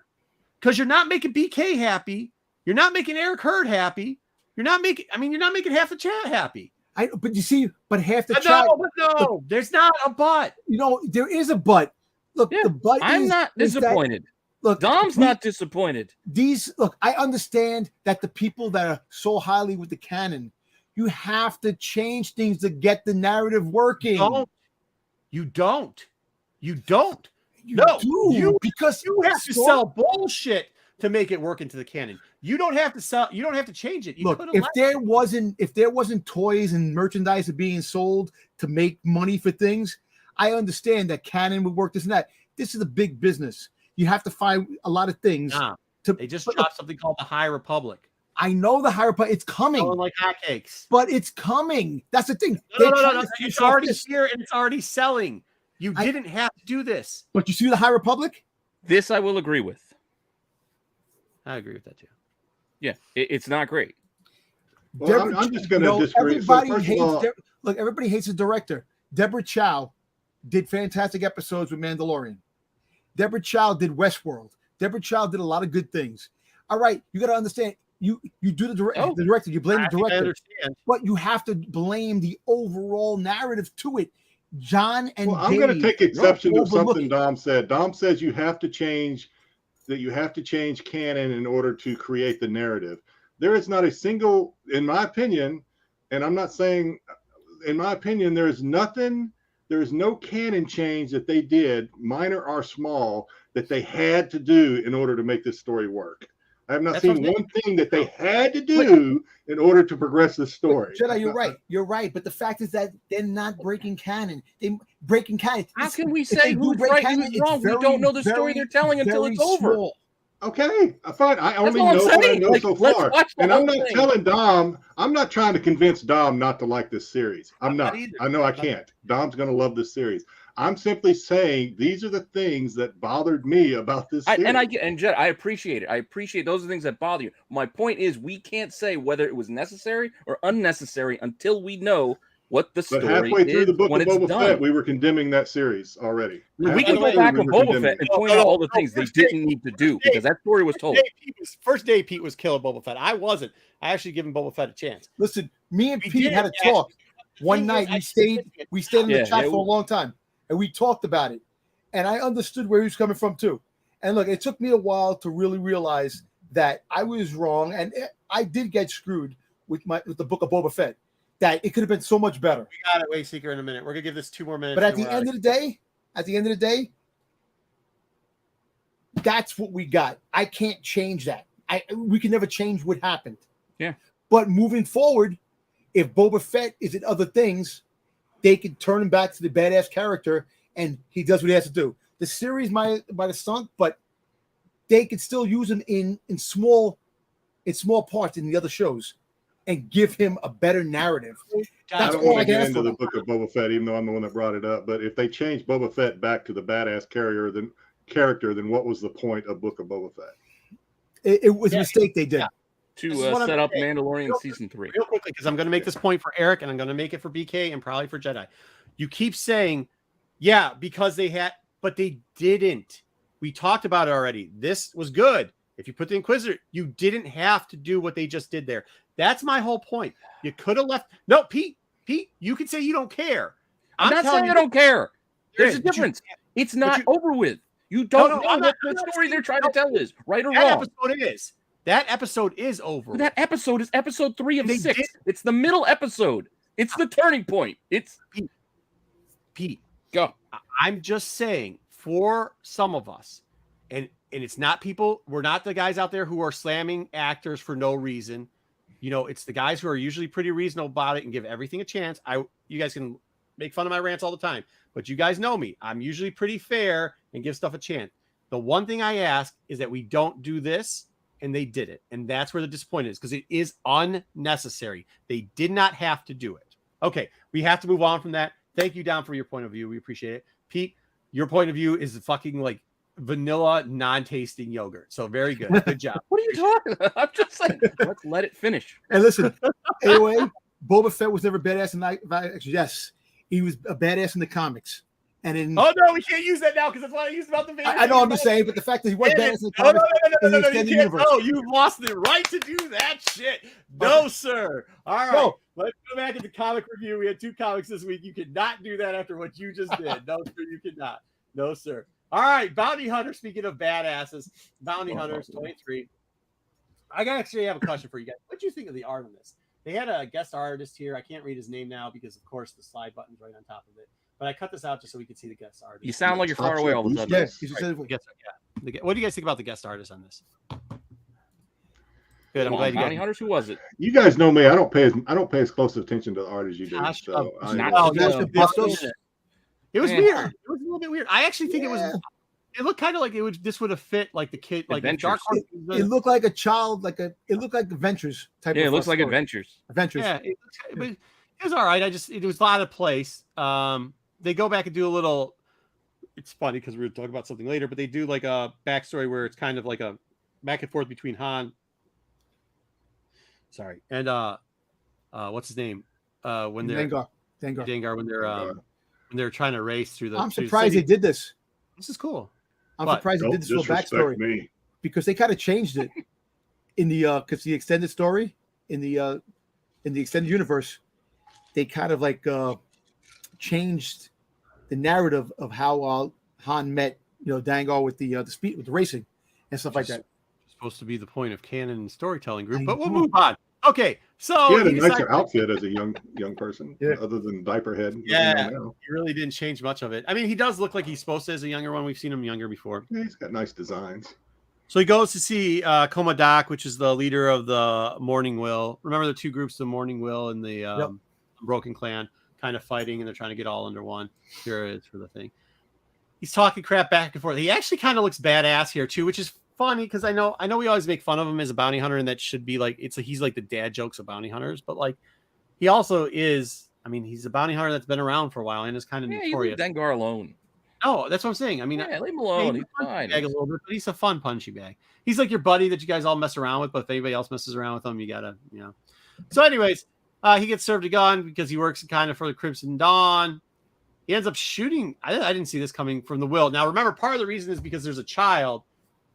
Because you're not making BK happy. You're not making Eric Hurd happy. You're not making half the chat happy. But you see, half the But chat. no, there's not a but. There is a but. Look, Yeah, the but I'm not is that- disappointed. look, Dom's not disappointed. I understand that the people that are so highly with the canon, you have to change things to get the narrative working. You don't. You No, do, because you have to sell bullshit to make it work into the canon. You don't have to sell. You don't have to change it. Look, if there wasn't toys and merchandise being sold to make money for things, I understand that canon would work this and that. This is a big business. You have to find a lot of things. They just dropped something called the High Republic. I know the High Republic. It's coming. Selling like hotcakes. But it's coming. That's the thing. No. It's already here and it's already selling. You didn't have to do this. But you see the High Republic? This I will agree with. I agree with that too. Yeah, it's not great. Well, I'm just going to disagree. Everybody hates the director. Deborah Chow did fantastic episodes with Mandalorian. Deborah Chow did Westworld. Deborah Chow did a lot of good things. All right, you got to understand. You do the director. You blame the director, but you have to blame the overall narrative to it. John and I'm Dave, going to take exception to something Dom said. Dom says you have to change canon in order to create the narrative. There is not a single, in my opinion, and I'm not saying, in my opinion, there is no canon change that they did, minor or small, that they had to do in order to make this story work. I have not seen one thing that they had to do in order to progress the story. Jedi, you're right. You're right. But the fact is that they're not breaking canon. They're breaking canon. How can we say who's right and who's wrong? We don't know the story they're telling until it's over. Okay, fine. I only know what I know so far. And I'm not telling Dom, I'm not trying to convince Dom not to like this series. I'm not. I know I can't. Dom's going to love this series. I'm simply saying these are the things that bothered me about this series. And Jed, I appreciate it. I appreciate those are the things that bother you. My point is we can't say whether it was necessary or unnecessary until we know what the story is. But halfway through the book of Boba done. Fett, we were condemning that series already. We can go back on Boba Fett and point out all the things they didn't need to do because that story was told. First day Pete was killing Boba Fett. I wasn't. I actually given Boba Fett a chance. Listen, me and Pete had a talk one night. We stayed in the chat for a long time. And we talked about it. And I understood where he was coming from, too. And look, it took me a while to really realize that I was wrong. And I did get screwed with the book of Boba Fett. That it could have been so much better. We got it, Wayseeker, in a minute. We're going to give this 2 more minutes. But at the end of the day, that's what we got. I can't change that. We can never change what happened. Yeah. But moving forward, if Boba Fett is in other things, they could turn him back to the badass character, and he does what he has to do. The series might have sunk, but they could still use him in small parts in the other shows, and give him a better narrative. I don't want to get into the book of Boba Fett, even though I'm the one that brought it up. But if they change Boba Fett back to the badass character, then what was the point of Book of Boba Fett? It was a mistake they did. Yeah. To set up Mandalorian season 3. Real quickly, because I'm going to make this point for Eric and I'm going to make it for BK and probably for Jedi. You keep saying, yeah, because they had, but they didn't. We talked about it already. This was good. If you put the Inquisitor, you didn't have to do what they just did there. That's my whole point. You could have left. No, Pete, you can say you don't care. I'm not saying I don't care. There's a difference. It's not over with. You don't know what the story they're trying to tell is, right or wrong. That episode is over. That episode is episode 3 of 6. It's the middle episode. It's the turning point. It's Pete. Go. I'm just saying, for some of us, and it's not people, we're not the guys out there who are slamming actors for no reason. You know, it's the guys who are usually pretty reasonable about it and give everything a chance. You guys can make fun of my rants all the time, but you guys know me. I'm usually pretty fair and give stuff a chance. The one thing I ask is that we don't do this, and they did it. And that's where the disappointment is, because it is unnecessary. They did not have to do it. Okay, we have to move on from that. Thank you, Don, for your point of view. We appreciate it. Pete, your point of view is fucking like vanilla, non-tasting yogurt. So very good. Good job. What are you talking about? I'm just saying, let's let it finish. And listen, anyway, Boba Fett was never badass in live. Yes, he was a badass in the comics. And in oh no, we can't use that now because that's what I used about the Vader. I know I'm just saying, but the fact that he was badass in the comics no, you lost the right to do that shit. No, sir. All right. No. Let's go back to the comic review. We had 2 comics this week. You cannot do that after what you just did. No, sir, you cannot. No, sir. All right, Bounty Hunter. Speaking of badasses, Bounty Hunters 23. I actually have a question for you guys. What do you think of the art on this? They had a guest artist here. I can't read his name now because, of course, the slide button's right on top of it. But I cut this out just so we could see the guest artist. You sound like you're far away all of a sudden. Yeah. What do you guys think about the guest artist on this? Good. I'm glad you Bounty Hunters. Who was it? You guys know me. I don't pay as close attention to the art as you do. So it was weird. It was a little bit weird. I actually think it was. It looked kind of like this would have fit like the kid, like Dark Horse. It looked like a child, it looked like Adventures type. Yeah, it looks like Adventures. Yeah, but it was all right. It was out of place. They go back and do a little. It's funny because we were talking about something later, but they do like a backstory where it's kind of like a back and forth between Han. Sorry, and what's his name? When they're Dengar, when they're trying to race through the. I'm surprised they did this. This is cool. I'm surprised they did this for backstory because they kind of changed it in the because the extended story in the extended universe, they kind of like changed the narrative of how Han met Dengar with the speed with the racing and stuff like that. Supposed to be the point of canon and storytelling group, but we'll move on. Okay, so he had a nicer outfit as a young person, other than diaper head. Yeah, he really didn't change much of it. I mean, he does look like he's supposed to as a younger one. We've seen him younger before. Yeah, he's got nice designs. So he goes to see Komodak, which is the leader of the Morning Will. Remember the 2 groups, the Morning Will and the Broken Clan, kind of fighting, and they're trying to get all under one. Here it is for the thing. He's talking crap back and forth. He actually kind of looks badass here too, which is funny because I know we always make fun of him as a bounty hunter, and that should be like he's like the dad jokes of bounty hunters, but like he also is. I mean, he's a bounty hunter that's been around for a while and is kind of notorious. You leave Dengar alone. No, that's what I'm saying. I mean, leave him alone. He's fine. Bag a little bit, but he's a fun punchy bag. He's like your buddy that you guys all mess around with, but if anybody else messes around with him, you gotta, So, anyways, he gets served a gun because he works kind of for the Crimson Dawn. He ends up shooting. I didn't see this coming from the Will. Now, remember, part of the reason is because there's a child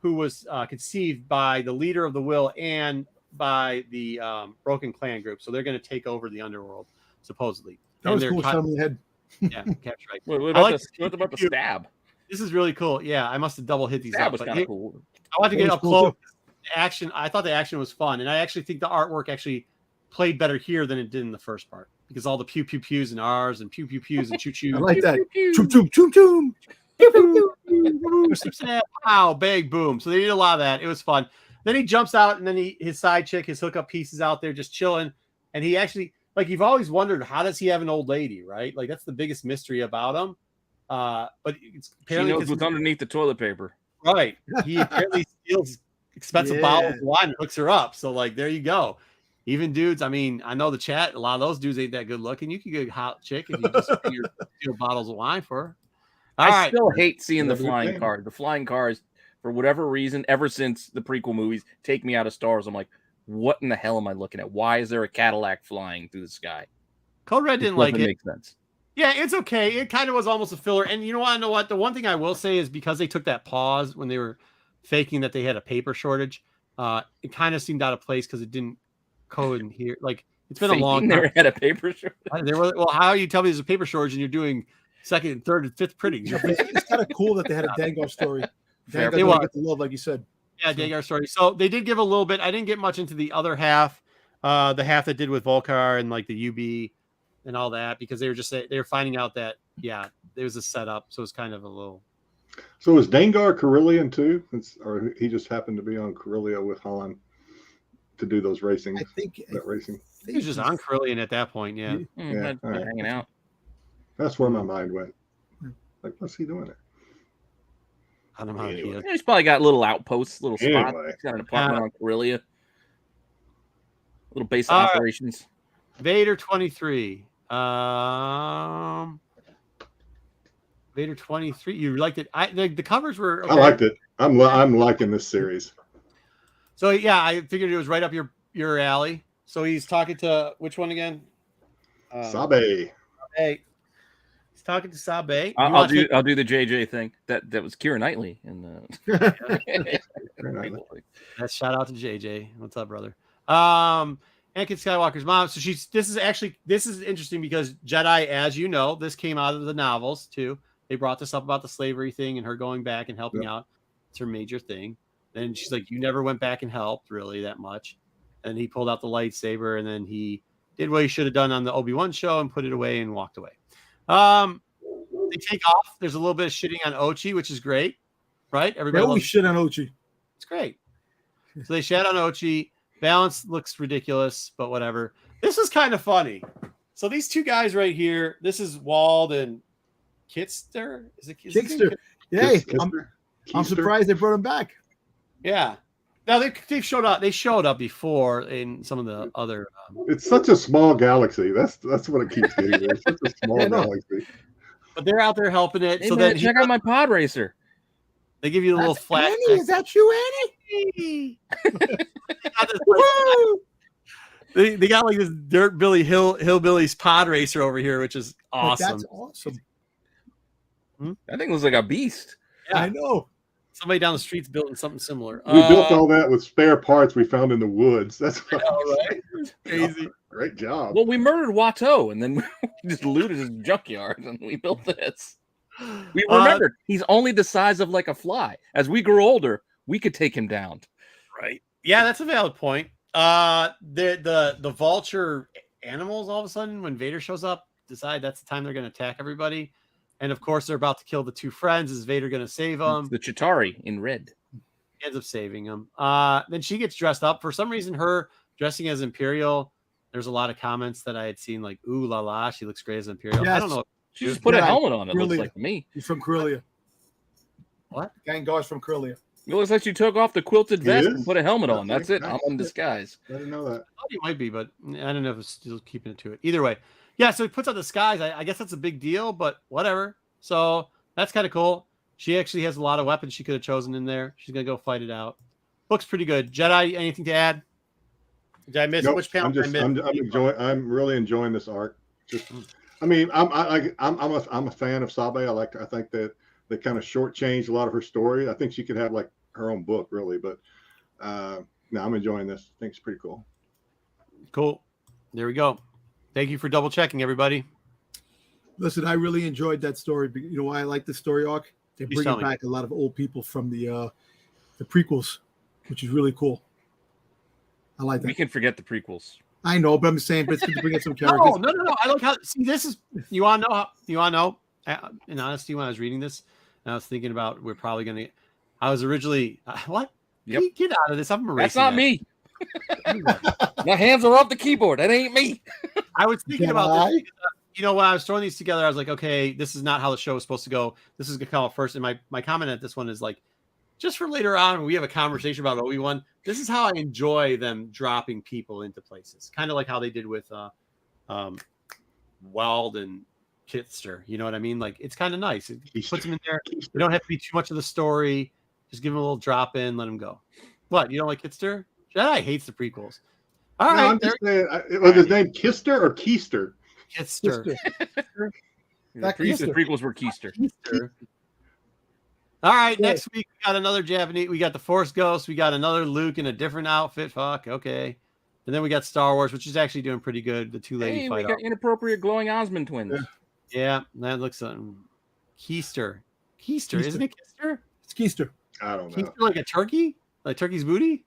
who was conceived by the leader of the Will and by the Broken Clan group. So they're going to take over the underworld, supposedly. That was cool. Shot him in the head. Yeah, capture right. What about the stab? This is really cool. Yeah, I must have double hit these. Stab was kind of cool. I want to get up close. Action. I thought the action was fun, and I actually think the artwork actually played better here than it did in the first part because all the pew pew pews and R's and pew pew pews and choo choo. I like that. Choom choom choom choom. Wow, bang, boom. So they did a lot of that. It was fun. Then he jumps out, and then his side chick, his hookup piece is out there just chilling. And he actually, like, you've always wondered, how does he have an old lady, right? Like, that's the biggest mystery about him. But it's apparently he knows what's underneath the toilet paper. Right. He apparently steals expensive bottles of wine and hooks her up. So, like, there you go. Even dudes, I mean, I know the chat, a lot of those dudes ain't that good looking. You can get a hot chick if you just steal bottles of wine for her. I still hate seeing the flying cars. The flying cars, for whatever reason, ever since the prequel movies, take me out of Star Wars. I'm like, what in the hell am I looking at? Why is there a Cadillac flying through the sky? Code Red didn't like it. Makes sense. Yeah, it's okay. It kind of was almost a filler. And you know what? The one thing I will say is because they took that pause when they were faking that they had a paper shortage, it kind of seemed out of place because it didn't code in here. Like, it's been a long time. Never had a paper shortage. Well, how you tell me there's a paper shortage and you're doing second and third and fifth printing? It's kind of cool that they had a Dengar story. Dengar they want to get the love, like you said. Yeah, Dengar story. So they did give a little bit. I didn't get much into the other half, the half that did with Volkar and like the UB and all that because they were finding out that there was a setup, so it's kind of a little. So is Dengar Carillion too? Or he just happened to be on Corellia with Han to do those racing? I think that racing. He was just on Carillion at that point. Yeah. Yeah, hanging out. That's where my mind went. Like, what's he doing there? I don't know how he is. He's probably got little outposts, little spots. Anyway. He's got an apartment on Corellia. Little base of operations. Vader 23. Vader 23. You liked it? The covers were. Okay. I liked it. I'm liking this series. So yeah, I figured it was right up your alley. So he's talking to which one again? Sabe. Hey, he's talking to Sabe. I'll do the JJ thing. That was Keira Knightley in the. That's shout out to JJ. What's up, brother? Anakin Skywalker's mom. So this is interesting because Jedi, as you know, this came out of the novels too. They brought this up about the slavery thing and her going back and helping out. It's her major thing. Then she's like, you never went back and helped really that much. And he pulled out the lightsaber and then he did what he should have done on the Obi Wan show and put it away and walked away. They take off. There's a little bit of shitting on Ochi, which is great, right? Everybody loves shit on Ochi. It's great. So they shat on Ochi. Balance looks ridiculous, but whatever. This is kind of funny. So these two guys right here, this is Wald and Kitster. Is it Kitster? Yeah, I'm surprised they brought him back. Yeah. Now they've showed up. They showed up before in some of the other. It's such a small galaxy. That's what it keeps getting. It's such a small galaxy. But they're out there helping it. Hey, so man, then check out my pod racer. They give you a little flash. Annie, is that you, Annie? They got like this Dirt Billy Hillbilly's pod racer over here, which is awesome. That's awesome. That thing looks like a beast. Yeah. I know. Somebody down the street's building something similar. We built all that with spare parts we found in the woods. That's right? Crazy. Great job. Well, we murdered Watteau and then we just looted his junkyard and we built this. We remembered he's only the size of like a fly. As we grew older, we could take him down. Right. Yeah, that's a valid point. The vulture animals all of a sudden when Vader shows up decide that's the time they're going to attack everybody. And of course, they're about to kill the two friends. Is Vader going to save them? The Chitauri in red. He ends up saving them. Then she gets dressed up. For some reason, her dressing as Imperial, there's a lot of comments that I had seen like, ooh la la, she looks great as Imperial. Yes. I don't know. She just put a helmet on. It looks like to me. He's from Corellia. What? Gangar's from Corellia. It looks like she took off the quilted vest and put a helmet on. That's it. I'm in disguise. I didn't know that. I thought he might be, but I don't know if it's still keeping it to it. Either way. Yeah, so he puts on the disguise. I guess that's a big deal, but whatever. So that's kind of cool. She actually has a lot of weapons she could have chosen in there. She's going to go fight it out. Looks pretty good. Jedi, anything to add? Did I miss which panel? I'm really enjoying this arc. I mean, I'm a fan of Sabe. I think that they kind of shortchanged a lot of her story. I think she could have like her own book, really. But no, I'm enjoying this. I think it's pretty cool. Cool. There we go. Thank you for double checking, everybody. Listen, I really enjoyed that story. You know why I like the story arc? They're bringing back a lot of old people from the prequels, which is really cool. I like that. We can forget the prequels. I know, but I'm saying, but it's good to bring in some characters. No. I like how. See, this is you want to know. In honesty, when I was reading this, and I was thinking about we're probably gonna. I was originally what? Yep. Get out of this! I'm erasing. That's not me. My hands are off the keyboard. That ain't me. I was thinking about this. You know, when I was throwing these together, I was like, okay, this is not how the show is supposed to go. This is gonna come out first. And my comment at this one is like, just for later on when we have a conversation about Obi-Wan, this is how I enjoy them dropping people into places. Kind of like how they did with Wald and Kitster. You know what I mean? Like it's kind of nice. It puts them in there. We don't have to be too much of the story. Just give them a little drop in, let them go. What? You don't like Kitster? Jedi hates the prequels. All right. I'm just saying, was his name Kister or Keister? Kitster. The prequels were Keister. All right, next week we got another Japanese. We got the Force Ghost. We got another Luke in a different outfit. Fuck, okay. And then we got Star Wars, which is actually doing pretty good. The two lady fight. We got inappropriate glowing Osmond twins. Yeah, that looks Keister. Keister, isn't it Keister? It's Keister. I don't know. Keister like a turkey? Like turkey's booty?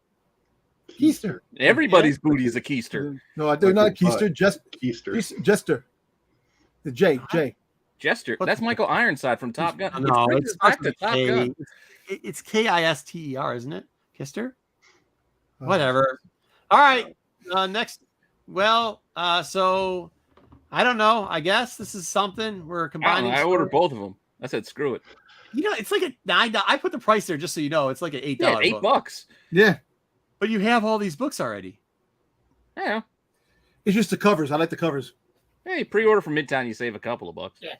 Keister. Everybody's booty is a Keister. No, they're not Keister. Just Keister. Jester. The J. Jester. What That's the- Michael Ironside from Top Gun. No, Brings us back to Top Gun. It's Kister, isn't it? Kister? Whatever. All right. Next. Well, so I don't know. I guess this is something we're combining. I ordered both of them. I said, screw it. You know, it's like a $9. I put the price there just so you know. It's like an $8. Yeah, $8. Yeah. But you have all these books already. Yeah. It's just the covers. I like the covers. Hey, pre-order from Midtown, you save a couple of bucks. Yeah.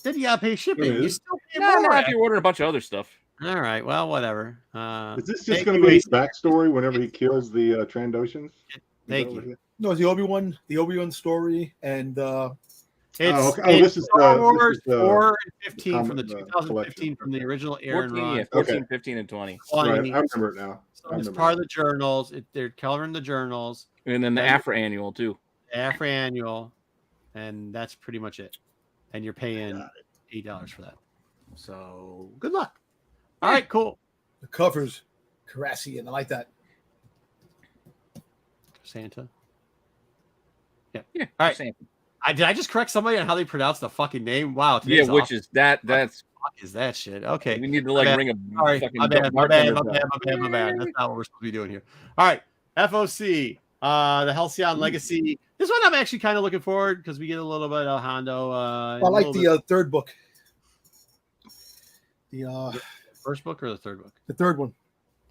Then you gotta pay shipping. Yeah, You still pay No, more. if you're ordering a bunch of other stuff. All right. Well, whatever. Is this just going to be his backstory whenever he kills the Trandoshans? Thank you. No, it's the Obi-Wan story, and It's, okay. it's This is Star the- Wars this is the 4 and 15 comic, from the 2015 collection. from the original Aaron 14, Ron. yeah, 14, Okay. 15, and 20. Right, 20. I remember it now. So it's part of the journals. They're covering the journals, And then the Then- Afro Annual, too. after annual, and that's pretty much it. And you're paying $8 for that. So good luck. All right, cool. the covers, Carassi, and I like that. Santa. Yeah. All right. same. Did I just correct somebody on how they pronounce the fucking name? Wow. Yeah, today's which awesome. is that's Fuck is that shit? Okay. we need to My bad. ring a Sorry, fucking my bad. bartender bell. My bad. That's not what we're supposed to be doing here. All right, FOC, the Halcyon Legacy. This one I'm actually kind of looking forward because we get a little bit of Hondo. I like the third book. The first book or the third book? the third one.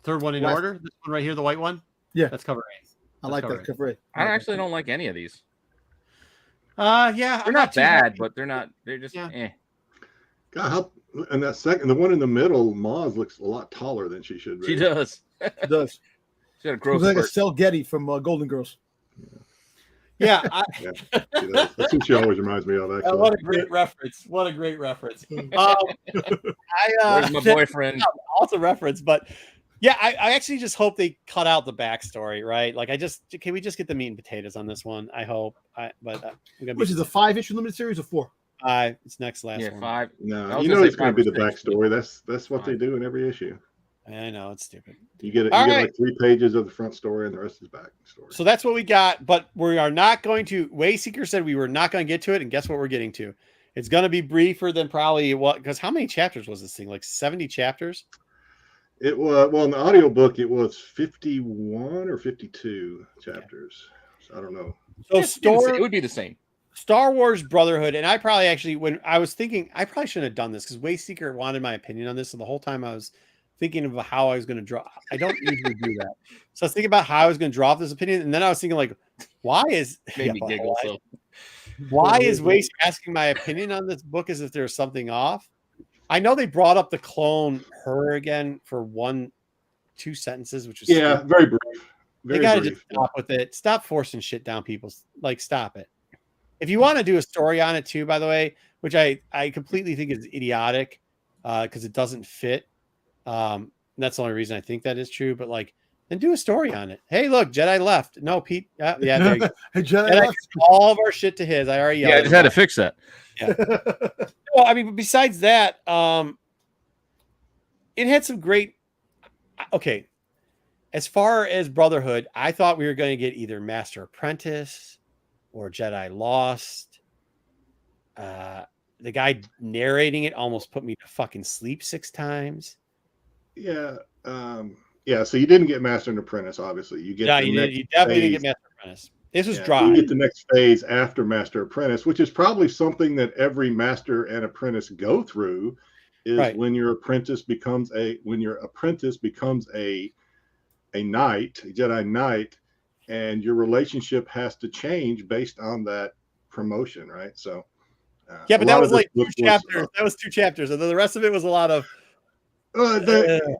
Third one in Last- order. This one right here, the white one. Yeah. That's cover A. I like cover that A. cover. I actually don't like any of these. Yeah, They're I'm not too bad, happy. but they're just Yeah. eh. God, how, and that second, the one in the middle, Maz looks a lot taller than she should be. She does. It does. She got a It growth was like a spurt. Cell Getty from Golden Girls. Yeah, She does. That's who she always reminds me of. Actually, what a great reference! What a great reference. Where's my boyfriend? Also reference, but yeah, I actually just hope they cut out the backstory, right? Like, can we just get the meat and potatoes on this one? I hope. But I'm gonna be Which is a 5-issue limited series or 4? It's next last Yeah, one. 5. I no, was you gonna know say it's going to 5 be or the 6. backstory. That's what they Fine. do in every issue. I know it's stupid. You get All right. like 3 pages of the front story, and the rest is back story. So that's what we got, but we are not going to. Wayseeker said we were not going to get to it, and guess what we're getting to? It's going to be briefer than probably what? Because how many chapters was this thing? Like 70 chapters? It was in the audiobook it was 51 or 52 chapters. So I don't know. So It would be the same. Star Wars Brotherhood, and I probably actually, when I was thinking, I probably shouldn't have done this because Wayseeker wanted my opinion on this, and the whole time I was thinking of how I was going to draw. I don't usually do that, so I was thinking about how I was going to draw up this opinion, and then I was thinking like, why is Made me giggle. So why is Wace asking my opinion on this book as if there's something off? I know they brought up the clone her again for 1-2 sentences, which was Yeah, very brief. they Very got to brief. just stop with it. Stop forcing shit down people's stop it. If you want to do a story on it too, by the way, which I completely think is idiotic because it doesn't fit. That's the only reason I think that is true. But then do a story on it. Hey, look, Jedi left. No, Pete. Yeah, there you go. Hey, Jedi Jedi left. took all of our shit to his. I already yelled. yeah, I at just him had to about fix that. it. Well, I mean, but besides that, it had some great. Okay, as far as Brotherhood, I thought we were going to get either Master Apprentice or Jedi Lost. The guy narrating it almost put me to fucking sleep 6 times. Yeah. Yeah. So you didn't get Master and Apprentice, obviously. You get Yeah, the you next did. You definitely didn't phase. get Master Apprentice. This was Yeah, dry. You get the next phase after Master Apprentice, which is probably something that every Master and Apprentice go through. Is Right. when your apprentice becomes a knight, a Jedi Knight, and your relationship has to change based on that promotion, right? So Yeah, a but lot that of was this like 2 book was, chapters. That was 2 chapters, and then the rest of it was a lot of.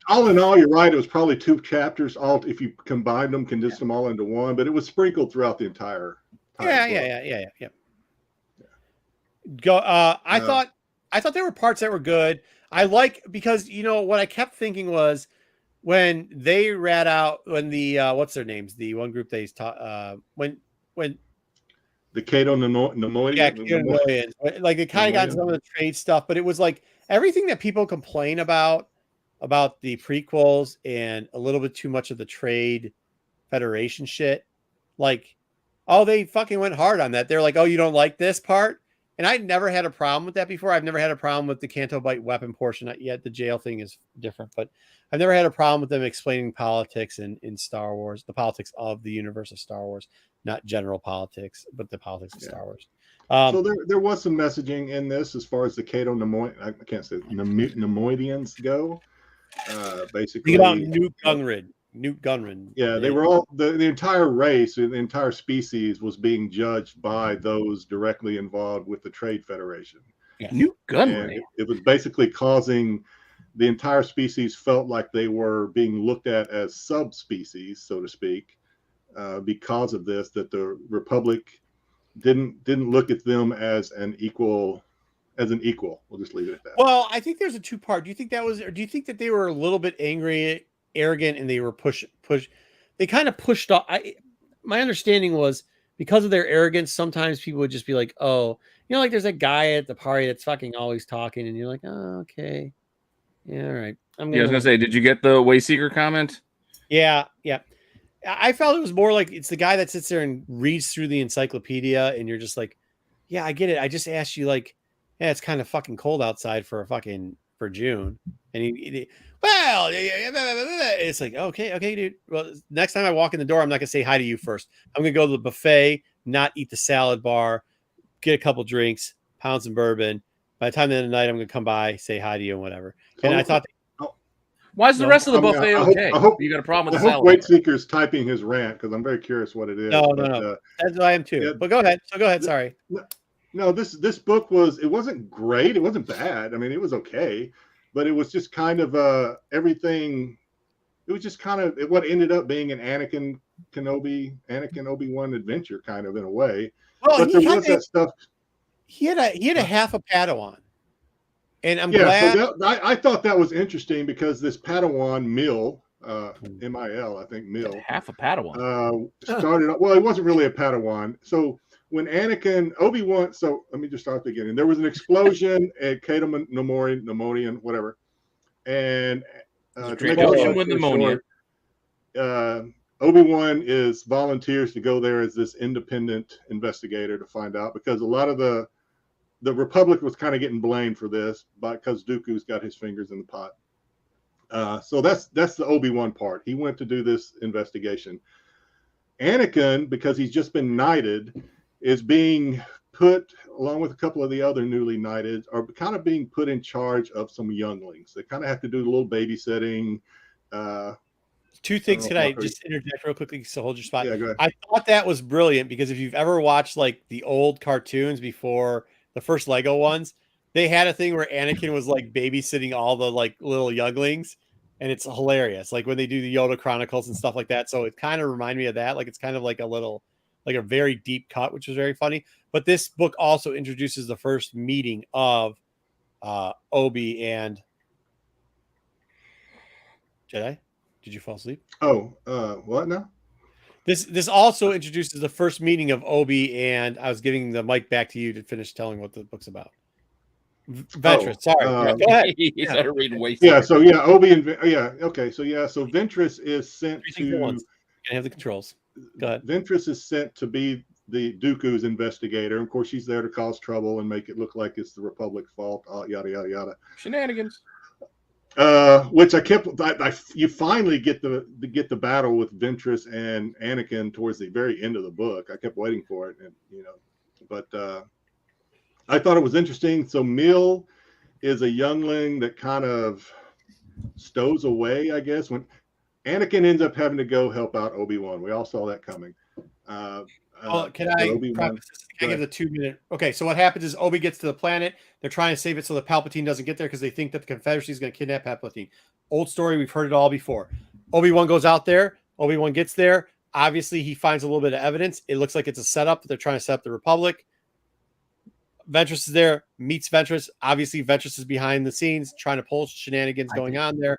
all in all, you're right. It was probably 2 chapters. All if you combined them, condensed them all into one, but it was sprinkled throughout the entire time. Yeah. Go. I thought there were parts that were good. I like because what I kept thinking was when they rat out when the what's their names, the one group they taught when The Cato Nemoidian. yeah, like they kind of got into some of the trade stuff, but it was like everything that people complain about the prequels and a little bit too much of the trade federation shit. Like, oh, they fucking went hard on that. They're like, oh, you don't like this part? And I never had a problem with that before. I've never had a problem with the Canto Bite weapon portion yet. The jail thing is different, but I've never had a problem with them explaining politics in Star Wars, the politics of the universe of Star Wars, not general politics, but the politics of Star Wars. So there was some messaging in this as far as the Cato I can't say Nemoidians go. Basically, think about Newt Gunrid. Yeah, they were all the entire race, the entire species was being judged by those directly involved with the Trade Federation. Yeah. Newt Gunrid. It was basically causing the entire species felt like they were being looked at as subspecies, so to speak, because of this. That the Republic didn't look at them as an equal. We'll just leave it at that. Well, I think there's a two-part. Do you think that was, or do you think that they were a little bit angry, arrogant, and they were push? They kind of pushed off. My understanding was because of their arrogance, sometimes people would just be like, "Oh, like there's that guy at the party that's fucking always talking," and you're like, "Oh, okay, yeah, all right." I was gonna say, did you get the Wayseeker comment? Yeah. I felt it was more like it's the guy that sits there and reads through the encyclopedia, and you're just like, "Yeah, I get it. I just asked you like." Yeah, it's kind of fucking cold outside for June. And it's like, okay, dude. Well, next time I walk in the door, I'm not gonna say hi to you first. I'm gonna go to the buffet, not eat the salad bar, get a couple drinks, pound some bourbon. By the time the end of the night, I'm gonna come by, say hi to you and whatever. And I thought, why is the rest of the buffet okay? I hope you got a problem with the salad. Waitseeker's typing his rant because I'm very curious what it is. No. That's what I am too. Yeah, but go ahead. Sorry. No, this book wasn't great. It wasn't bad. I mean, it was okay, but it was just kind of everything. It was just kind of what ended up being an Anakin Obi Wan adventure, kind of in a way. Well, but there was that stuff. He had a half a Padawan, and I'm glad. So I thought that was interesting because this Padawan Mil, M-I-L, I think Mil, half a Padawan started. Well, it wasn't really a Padawan, so. When Obi-Wan, so let me just start at the beginning. There was an explosion at Cato Pneumonian, whatever. And with pneumonia. Obi-Wan volunteers to go there as this independent investigator to find out because a lot of the Republic was kind of getting blamed for this because Dooku's got his fingers in the pot. So that's the Obi-Wan part. He went to do this investigation. Anakin, because he's just been knighted, is being put, along with a couple of the other newly knighted, are kind of being put in charge of some younglings. They kind of have to do a little babysitting. Two things. Can I just interject real quickly? So hold your spot. Yeah, go ahead. I thought that was brilliant because if you've ever watched like the old cartoons before the first Lego ones, they had a thing where Anakin was like babysitting all the like little younglings. And it's hilarious. Like when they do the Yoda Chronicles and stuff like that. So it kind of reminded me of that. Like it's kind of like a very deep cut, which was very funny. But this book also introduces the first meeting of Obi and Jedi. Did you fall asleep? Oh, what now? This also introduces the first meeting of Obi and I was giving the mic back to you to finish telling what the book's about. Ventress, sorry. Go ahead. He started reading way. Obi and okay. So Ventress is sent to. You have the controls. Go ahead. Ventress is sent to be the Dooku's investigator. Of course, she's there to cause trouble and make it look like it's the Republic's fault. Yada yada yada. Shenanigans. Which you finally get the battle with Ventress and Anakin towards the very end of the book. I kept waiting for it, and but I thought it was interesting. So Mil is a youngling that kind of stows away, I guess, when Anakin ends up having to go help out Obi-Wan. We all saw that coming. Can I give the 2 minute? Okay, so what happens is Obi gets to the planet. They're trying to save it so the Palpatine doesn't get there because they think that the Confederacy is going to kidnap Palpatine. Old story, we've heard it all before. Obi-Wan goes out there. Obi-Wan gets there. Obviously, he finds a little bit of evidence. It looks like it's a setup. They're trying to set up the Republic. Ventress is there, meets Ventress. Obviously, Ventress is behind the scenes trying to pull shenanigans going on there.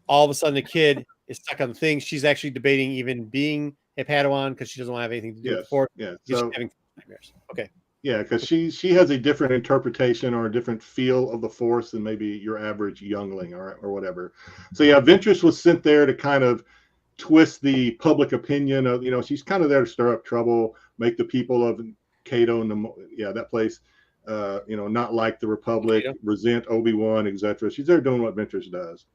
All of a sudden, the kid is stuck on the thing. She's actually debating even being a Padawan because she doesn't want to have anything to do with the Force. Yeah, so having nightmares. Okay. Yeah, because she has a different interpretation or a different feel of the Force than maybe your average youngling or whatever. So Ventress was sent there to kind of twist the public opinion of she's kind of there to stir up trouble, make the people of Cato, that place not like the Republic, resent Obi-Wan, etc. She's there doing what Ventress does.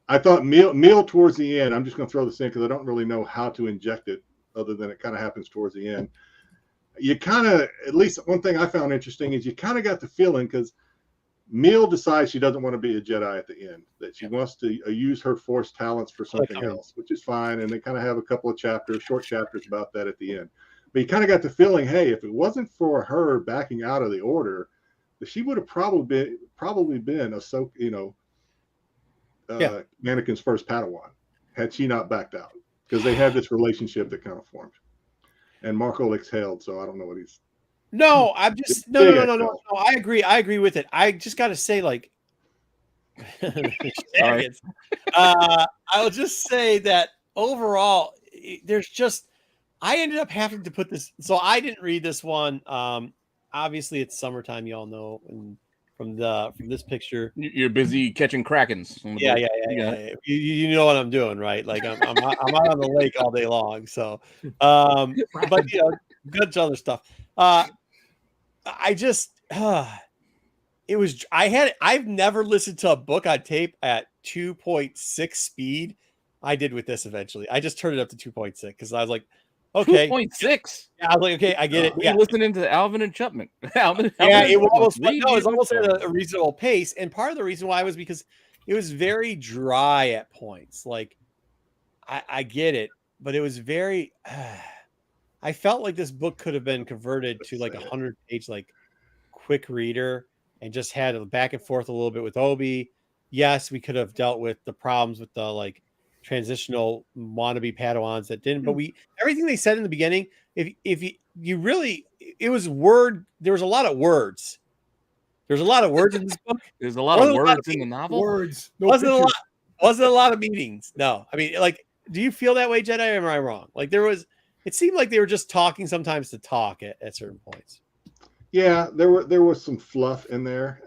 I thought Meal towards the end, I'm just going to throw this in because I don't really know how to inject it other than it kind of happens towards the end. You kind of, at least one thing I found interesting is you kind of got the feeling, because Meal decides she doesn't want to be a Jedi at the end, that she wants to use her Force talents for something else, which is fine. And they kind of have a couple of short chapters about that at the end. But you kind of got the feeling, hey, if it wasn't for her backing out of the Order, she would have probably been Ahsoka, Anakin's first Padawan, had she not backed out, because they had this relationship that kind of formed. And Marco exhaled, so I don't know what he's. No, I'm just no. I agree with it. I just got to say, like, I'll just say that overall, there's just, I ended up having to put this. So I didn't read this one. Obviously, it's summertime, y'all know, and from this picture, you're busy catching krakens. Yeah. You know what I'm doing, right? Like I'm out on the lake all day long. So, but good other stuff. I've never listened to a book on tape at 2.6 speed. I did with this eventually. I just turned it up to 2.6 because I was like, okay, 2.6. Yeah, I was like, okay, I get it. Yeah, listening to Alvin and Chapman. It was almost at a reasonable pace, and part of the reason why was because it was very dry at points. Like, I get it, but it was very. I felt like this book could have been converted to like 100-page, like, quick reader, and just had a back and forth a little bit with Obi. Yes, we could have dealt with the problems with the like transitional wannabe Padawans that didn't, but everything they said in the beginning, if you really, it was there was a lot of words. There's a lot of words in this book. There's a lot of words in the novel. Words. Wasn't a lot of meetings. No, I mean, like, do you feel that way, Jedi? Or am I wrong? Like, it seemed like they were just talking sometimes to talk at certain points. Yeah, there was some fluff in there,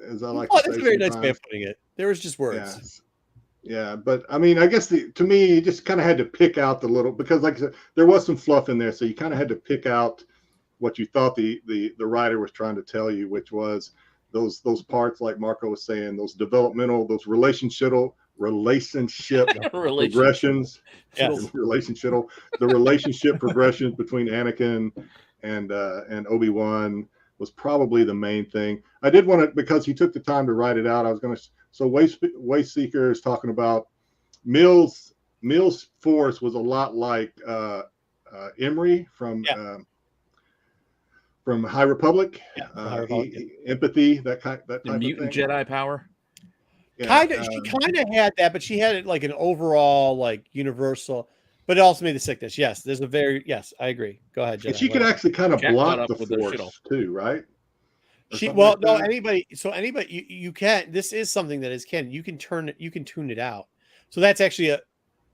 as I like to say. That's a very nice way of putting it. There was just words. Yeah, but I mean, I guess to me, you just kind of had to pick out the little, because like I said, there was some fluff in there, so you kind of had to pick out what you thought the writer was trying to tell you, which was those parts, like Marco was saying, those developmental, those relationship progressions. Yes. The relationship progressions between Anakin and Obi-Wan was probably the main thing. I did want to, because he took the time to write it out, I was going to. So Wayseeker is talking about Mills' force was a lot like Emery from High Republic. Empathy, that type of thing. Mutant Jedi power. Yeah, she kind of had that, but she had it like an overall, like, universal. But it also made the sickness. Yes, yes, I agree. Go ahead, Jedi. And she could actually kind of block the force too, right? Anybody you can. This is something that is canon. You can tune it out. So that's actually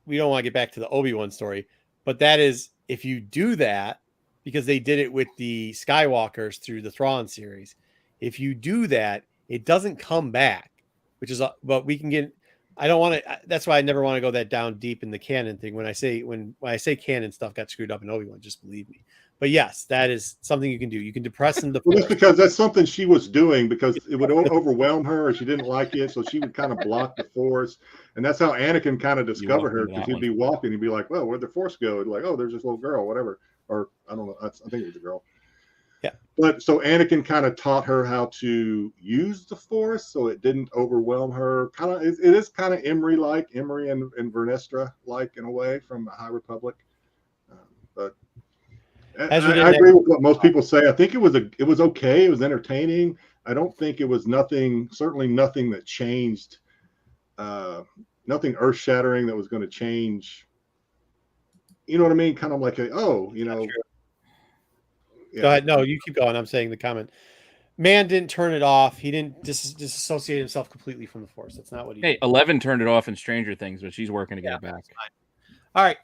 we don't want to get back to the Obi-Wan story, but that is, if you do that, because they did it with the Skywalkers through the Thrawn series. If you do that, it doesn't come back, which is, but we can get. I don't want to. That's why I never want to go that down deep in the canon thing. When I say canon stuff got screwed up in Obi-Wan, just believe me. But yes, that is something you can do. You can depress the force. Just because that's something she was doing, because it would overwhelm her, or she didn't like it, so she would kind of block the force. And that's how Anakin kind of discovered her, because he'd be walking, he'd be like, "Well, where'd the force go?" Like, "Oh, there's this little girl, whatever." Or I don't know. I think it was a girl. Yeah. But so Anakin kind of taught her how to use the force, so it didn't overwhelm her. It is kind of Emery-like, Emery and Vernestra-like in a way from the High Republic. But I agree with what most people say. I think it was okay. It was entertaining. I don't think it was certainly nothing that changed, nothing earth-shattering that was going to change. You know what I mean? Kind of like Yeah. Go ahead. No, you keep going. I'm saying the comment. Man didn't turn it off. He didn't disassociate himself completely from the force. That's not what he did. 11 turned it off in Stranger Things, but she's working to get it back. All right.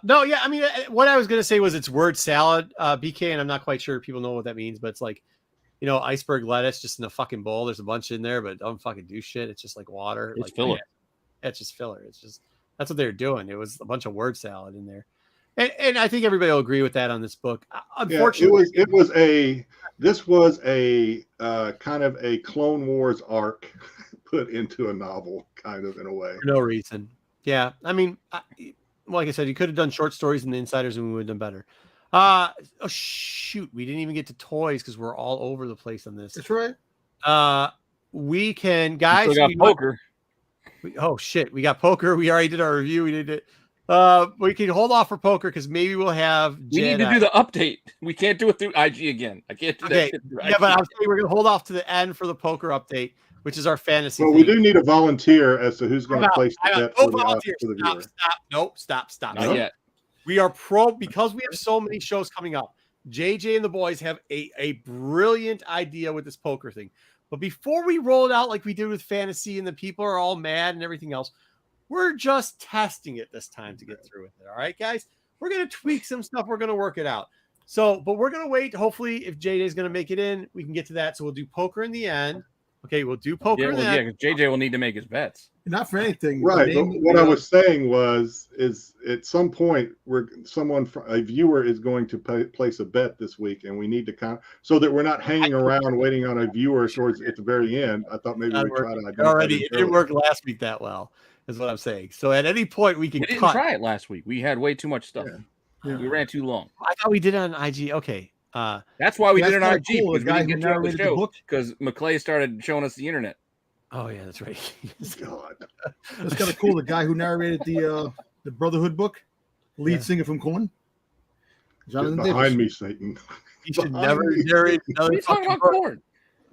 No, yeah. I mean, what I was going to say was it's word salad, BK, and I'm not quite sure people know what that means, but it's like, iceberg lettuce just in a fucking bowl. There's a bunch in there, but don't fucking do shit. It's just like water. It's filler. Yeah, it's just filler. It's just, that's what they were doing. It was a bunch of word salad in there. And I think everybody will agree with that on this book. Unfortunately, it was This was a kind of a Clone Wars arc put into a novel, kind of in a way. For no reason. Yeah, I mean, like I said, you could have done short stories in the Insiders, and we would have done better. Oh shoot, we didn't even get to toys because we're all over the place on this. That's right. We can, guys. We got poker. Oh shit, we got poker. We already did our review. We did it. We can hold off for poker because maybe we'll have. We need to do the update. We can't do it through IG again. I can't do that. Yeah, but I'm saying we're gonna hold off to the end for the poker update, which is our fantasy. Well, we do need a volunteer as to who's going to place the bet for the viewer. Stop. Not yet. We are because we have so many shows coming up. JJ and the boys have a brilliant idea with this poker thing. But before we roll it out like we did with fantasy and the people are all mad and everything else, we're just testing it this time to get through with it. All right, guys? We're going to tweak some stuff. We're going to work it out. So, but we're going to wait. Hopefully, if JJ is going to make it in, we can get to that. So we'll do poker in the end. Okay, we'll do poker in the end. Yeah, JJ will need to make his bets. Not for anything. Right. But what I was saying is at some point a viewer is going to place a bet this week, and we need to so that we're not hanging around waiting on a viewer towards at the very end. I thought maybe we'd try to identify already. It didn't work last week that well, is what I'm saying. So at any point we can. We didn't try it last week. We had way too much stuff. Yeah. We ran too long. I thought we did it on IG. Okay. That's why we did it on IG. Cool. Because we didn't get to the show because McClay started showing us the internet. Oh yeah, that's right. God. That's kind of cool. The guy who narrated the Brotherhood book, lead singer from Korn, Jonathan Get behind Davis. me, Satan. You should never narrate What are you talking about Korn?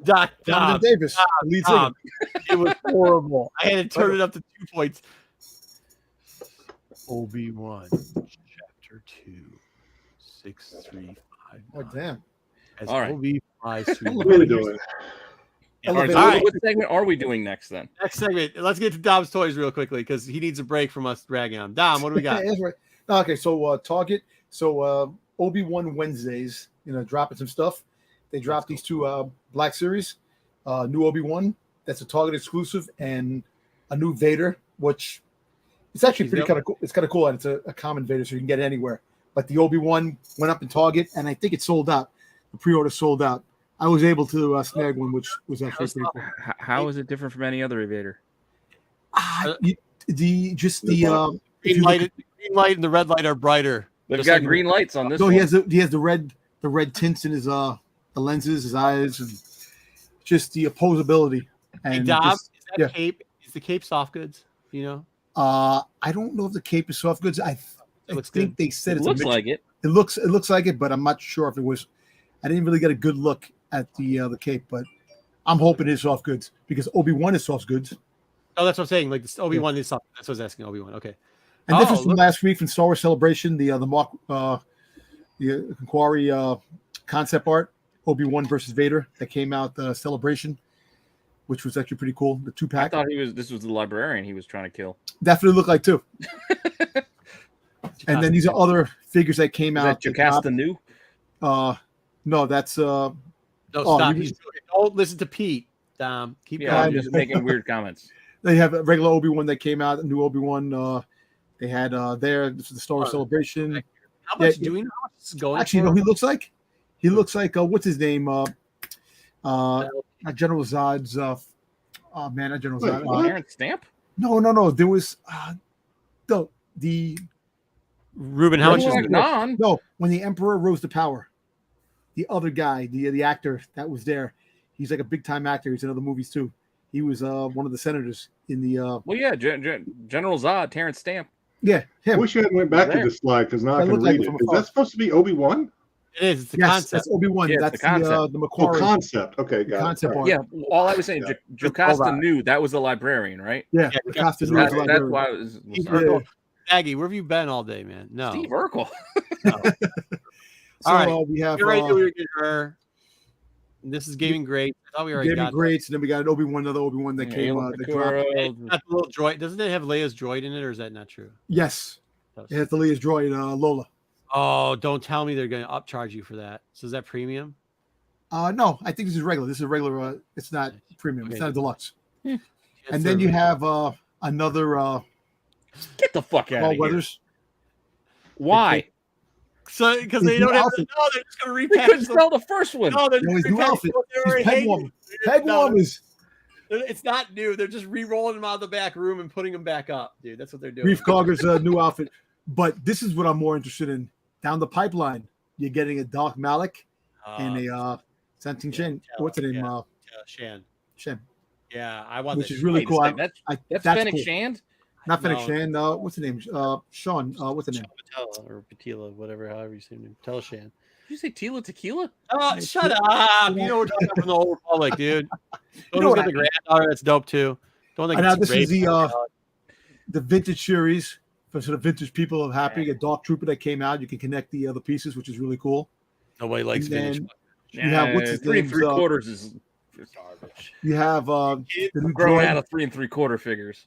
Jonathan Davis, lead singer. It was horrible. I had to turn it up to 2 points. Obi Wan, Chapter 2, 635. Oh damn! As all right. Obi flies through. What are we doing? All right, what segment are we doing next then? Next segment. Let's get to Dom's toys real quickly because he needs a break from us dragging on. Dom, what do we got? That's right. Okay, so Target. So Obi-Wan Wednesdays, dropping some stuff. They dropped these two Black Series, new Obi-Wan. That's a Target exclusive, and a new Vader, which it's actually pretty kind of cool. It's kind of cool, and it's a common Vader, so you can get it anywhere. But the Obi-Wan went up in Target, and I think it sold out. The pre-order sold out. I was able to snag one, which was actually pretty cool. How is it different from any other Vader? Green light and the red light are brighter. They've got green lights on this. So one. he has the red tints in his the lenses, his eyes, and just the opposability. And hey, Dom, cape? Is the cape soft goods? I don't know if the cape is soft goods. I think they said it looks like it. It looks like it, but I'm not sure if it was. I didn't really get a good look at the cape, but I'm hoping it's soft goods because Obi-Wan is soft goods. Oh, that's what I'm saying. Like this Obi-Wan is soft. That's what I was asking. Obi-Wan. Okay. And this was from last week from Star Wars Celebration, the Mark the Conquari concept art, Obi-Wan versus Vader that came out Celebration, which was actually pretty cool. The 2-pack. I thought this was the librarian he was trying to kill. Definitely looked like too. And then these are other figures that came out. Jocasta new? No, that's no, stop. Don't listen to Pete. Keep going. I'm just making weird comments. They have a regular Obi-Wan that came out, a new Obi-Wan. They had this is the Star Wars Celebration. How much do we know how this is going? Actually, he looks like what's his name? Not General Zod's. Not General Zod. Terrence Stamp? No. There was the Ruben. How much is it? No, when the Emperor rose to power, the other guy, the actor that was there, he's like a big time actor. He's in other movies too. He was one of the senators in the. General Zod, Terrence Stamp. Yeah, him. I wish you hadn't went back to this slide because now I can read it. Is that supposed to be Obi-Wan? It is. It's the yes, concept. That's Obi-Wan. Yeah, that's the concept. The Macquarie. Concept. Okay, got concept it. art. Yeah, all I was saying, Jocasta knew that was the librarian, right? Yeah, that's why it was. Aggie, where have you been all day, man? No, Steve Urkel. No. All right, we have. Her. This is Gaming Great. I thought we already got Greats, and then we got another Obi-Wan that came. Got the little droid. Doesn't it have Leia's droid in it, or is that not true? Yes, it has the Leia's droid, Lola. Oh, don't tell me they're going to upcharge you for that. So is that premium? No, I think this is regular. This is regular. It's not premium. Okay. It's not a deluxe. Yeah. And then you have another. Get the fuck out of here. Weathers. Why? So because His they new don't have outfit. no, they're just gonna They couldn't repackage them. sell the first one. No, they're No, his just new repackaging outfit. what they His already peg hated. warmers. Peg No, warmers. it's not new. They're just re-rolling them out of the back room and putting them back up, dude. That's what they're doing. Reef Cogger's new outfit. But this is what I'm more interested in. Down the pipeline, you're getting a Dark Malik and a Santing Shen. What's the name? Shan. Shen. Yeah, I want Which that. is really Wait a cool. second, that's Fennec cool. Shand? Not Fennec No. Shan. What's the name? Sean. What's the name? Patella or Patila, whatever, however you say him. Telashan. Did you say Tila Tequila? Oh, shut up! You know we're talking from the Old Republic, dude. You know what got the granddaughter that's dope too. Don't think Now it's this is great. the vintage series for sort of vintage people of happy. A Dark Trooper that came out. You can connect the other pieces, which is really cool. Nobody likes And then vintage. You have what's his 3 name? 3/4 is garbage. You have the new Growing droid, out of 3 3/4 figures.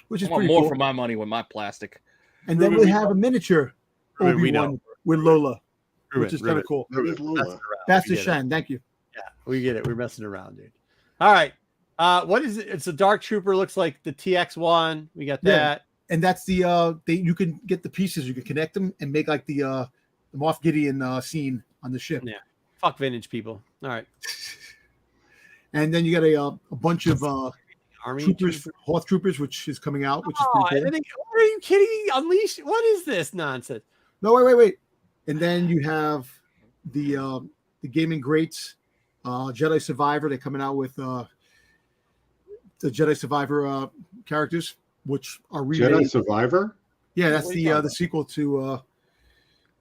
which is I want pretty more cool. for my money with my plastic. And then we have a miniature Ruben, we Obi-Wan know. with Lola, Ruben, which is kind of cool. That is Ruben, Lola. That's we the get it. Shan. Thank you. Yeah, we get it. We're messing around, dude. All right. What is it? It's a Dark Trooper. Looks like the TX1. We got Yeah. that. And that's the you can get the pieces, you can connect them and make like the Moff Gideon scene on the ship. Yeah. Fuck vintage people. All right. And then you got a bunch of Army troopers, Hoth troopers, which is coming out, which is Oh, pretty and cool. then are you kidding me? Unleash. What is this nonsense? No, wait. And then you have the gaming greats, Jedi Survivor. They're coming out with the Jedi Survivor characters, which are remade. Jedi Survivor? Yeah, that's What are you the sequel to Jedi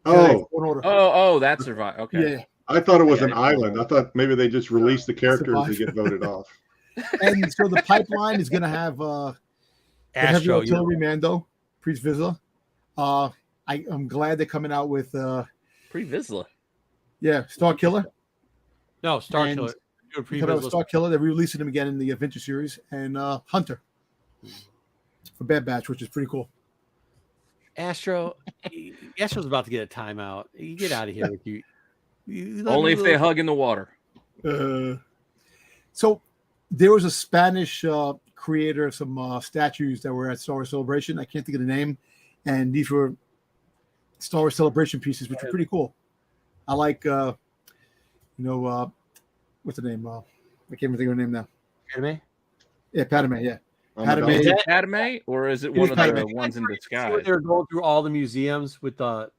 Oh, Fallen Order. Oh, that's Survive. Okay. Yeah. I thought it was Yeah, an I didn't know. island. I thought maybe they just released the characters Survivor. that get voted off. And so the pipeline is going to have the heavy Astro. artillery Mando, Priest Vizsla. I'm glad they're coming out with Pre-Vizsla. Star Killer. No, Star And Killer. Do a They're coming out with pre-business. Star Killer. They're releasing him again in the Adventure series, and Hunter for Bad Batch, which is pretty cool. Astro's about to get a timeout. You get out of here with you. Only if they hug in the water. So there was a Spanish creator of some statues that were at Star Wars Celebration. I can't think of the name, and these were Star Wars Celebration pieces, which were pretty cool. I like, what's the name? I can't even think of her name now. Anime? Yeah, Padme. Yeah, Oh my Padme. God. Is it Padme or is it one of the Padme. ones in See disguise? when they were going through all the museums with the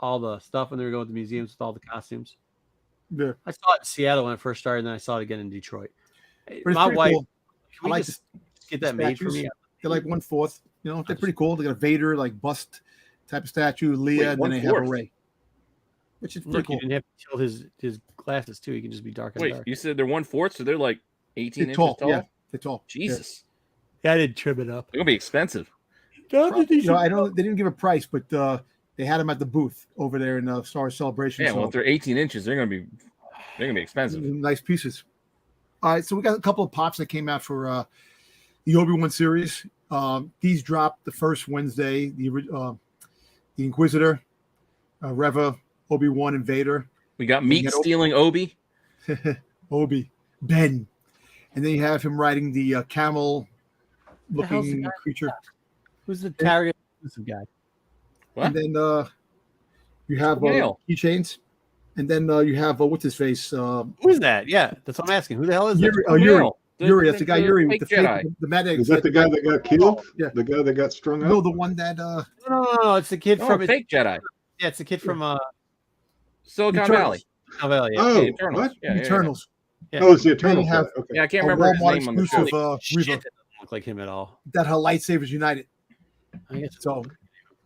all the stuff when they were going to the museums with all the costumes. Yeah. I saw it in Seattle when it first started, and then I saw it again in Detroit. But it's My pretty wife, cool. can we I like just get that made for statues. me? They're like 1/4. They're pretty cool. They got a Vader like bust type of statue, Leia, Wait, and then they have a 1/4? Rey, which is pretty Look, cool. you didn't have to tilt his glasses too. He can just be dark and Wait, dark. you said they're 1/4, so they're like 18 They're inches tall. tall? Yeah, they're tall. Jesus. Yeah, I didn't trim it up. They're going to be expensive. Yeah. I don't. They didn't give a price, but they had them at the booth over there in Star Wars Celebration. Yeah, so well, if they're 18 inches, they're going to be expensive. nice pieces. All right, so we got a couple of pops that came out for the Obi Wan series. These dropped the first Wednesday. The Inquisitor, Reva, Obi Wan, and Vader. We got meat stealing Obi. Obi, Ben, and then you have him riding the camel-looking creature. Who's the target exclusive guy? What? And then you have Male. keychains, and then you have what's his face? Who's that? Yeah, that's what I'm asking. Who the hell is that? Yuri. The- Yuri, that's the guy. Yuri with fake the Jedi. fake, the mad egg. Is that the guy that got killed? Yeah. The guy that got strung No, up? the one that No. It's the kid Oh, from fake Jedi. Yeah, it's the kid from Silicon Eternals. Valley. Valley. Yeah. Oh, Eternals. what? Yeah, yeah, Eternals. Yeah. Oh, it's the Eternal. They have- guy. Okay. Yeah, I can't A remember his Walmart name on the show. exclusive Shit, Reva that doesn't look like him at all. that her lightsabers united. I guess So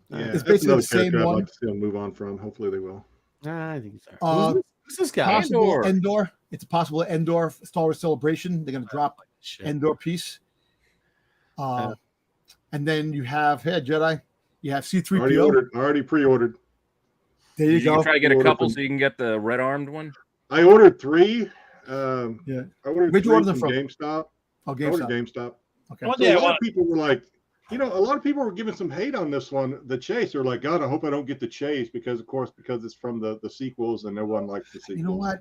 Yeah, It's that's basically another the same character I'd one. like to see them move on from. Hopefully they will. I think he's all right. Uh, Who's this guy? possible Endor. Endor. It's a possible Endor Star Wars Celebration. They're going to drop Shit. Endor piece. And then you have Jedi. You have Already C-3PO. ordered. Already pre-ordered. There you You can go. try to get a Order couple from- so you can get the red armed one. I ordered 3. Yeah. I ordered Where'd you 3 order them from from? GameStop. Oh, I ordered GameStop. GameStop. Okay. One So day a I lot want of people were like, a lot of people were giving some hate on this one, the chase. They're like, God, I hope I don't get the chase because it's from the sequels and no one likes the sequels. You know what?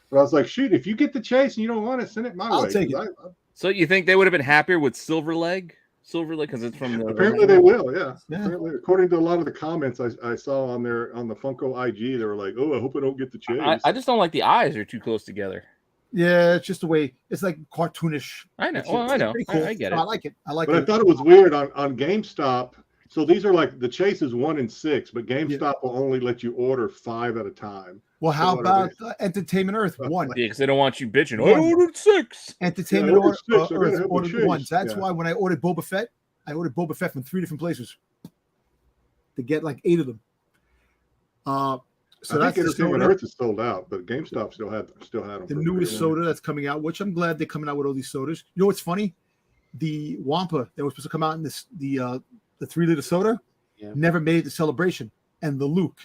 But I was like, shoot, if you get the chase and you don't want it, send it my I'll way. take 'cause it. So you think they would have been happier with Silver Leg? Silver Lake? Because it's from the Apparently they will, yeah. Yeah. Apparently, according to a lot of the comments I saw on the Funko IG, they were like, "Oh, I hope I don't get the chase." I just don't like the eyes are too close together. Yeah, it's just the way it's like cartoonish. I know. It's Well, I know. pretty cool. I get it. I like it. I like But it. I thought it was weird on GameStop. So these are like the chase is 1 in 6, but GameStop will only let you order 5 at a time. Well, how So what are about Entertainment Earth 1? Yeah, because they don't want you bitching. One. I ordered 6. Entertainment Yeah, I ordered 6, I gotta Earth have the ordered chase. 1. So that's Yeah. why when I ordered Boba Fett, I ordered Boba Fett from 3 different places to get like 8 of them. So I that's think the Entertainment soda, Earth is sold out, but GameStop still had them. the for newest $3.99. soda that's coming out, which I'm glad they're coming out with all these sodas. You know what's funny? The Wampa that was supposed to come out in the 3-liter soda never made it to Celebration, and the Luke,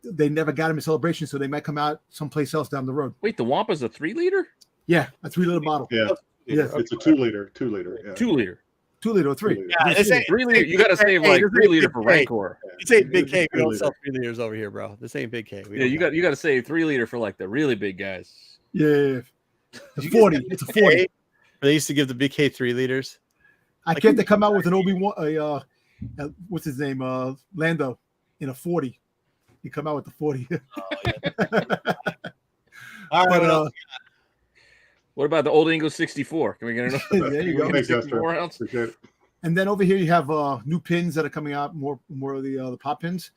they never got him in Celebration, so they might come out someplace else down the road. Wait, the Wampa's a 3-liter? Yeah, a 3-liter bottle. Yeah, Yeah, it's a 2-liter. Yeah. 2-liter. 2-liter or 3. 2 liter. Yeah, this ain't 3-liter. You got to save like 3-liter for Rancor. This ain't Big K. We Two don't sell liter. 3 liters over here, bro. This ain't Big K. Yeah, you got to save 3-liter for like the really big guys. Yeah, it's 40. It's a 40. They used to give the Big K 3 liters. I can't. They come out with an Obi Wan. What's his name? Lando in a 40. You come out with the 40. All right. But, What about the old English 64? Can we get another? There you go. Thanks, Esther. 64 ounce? Appreciate it. and then over here you have new pins that are coming out. More of the pop pins.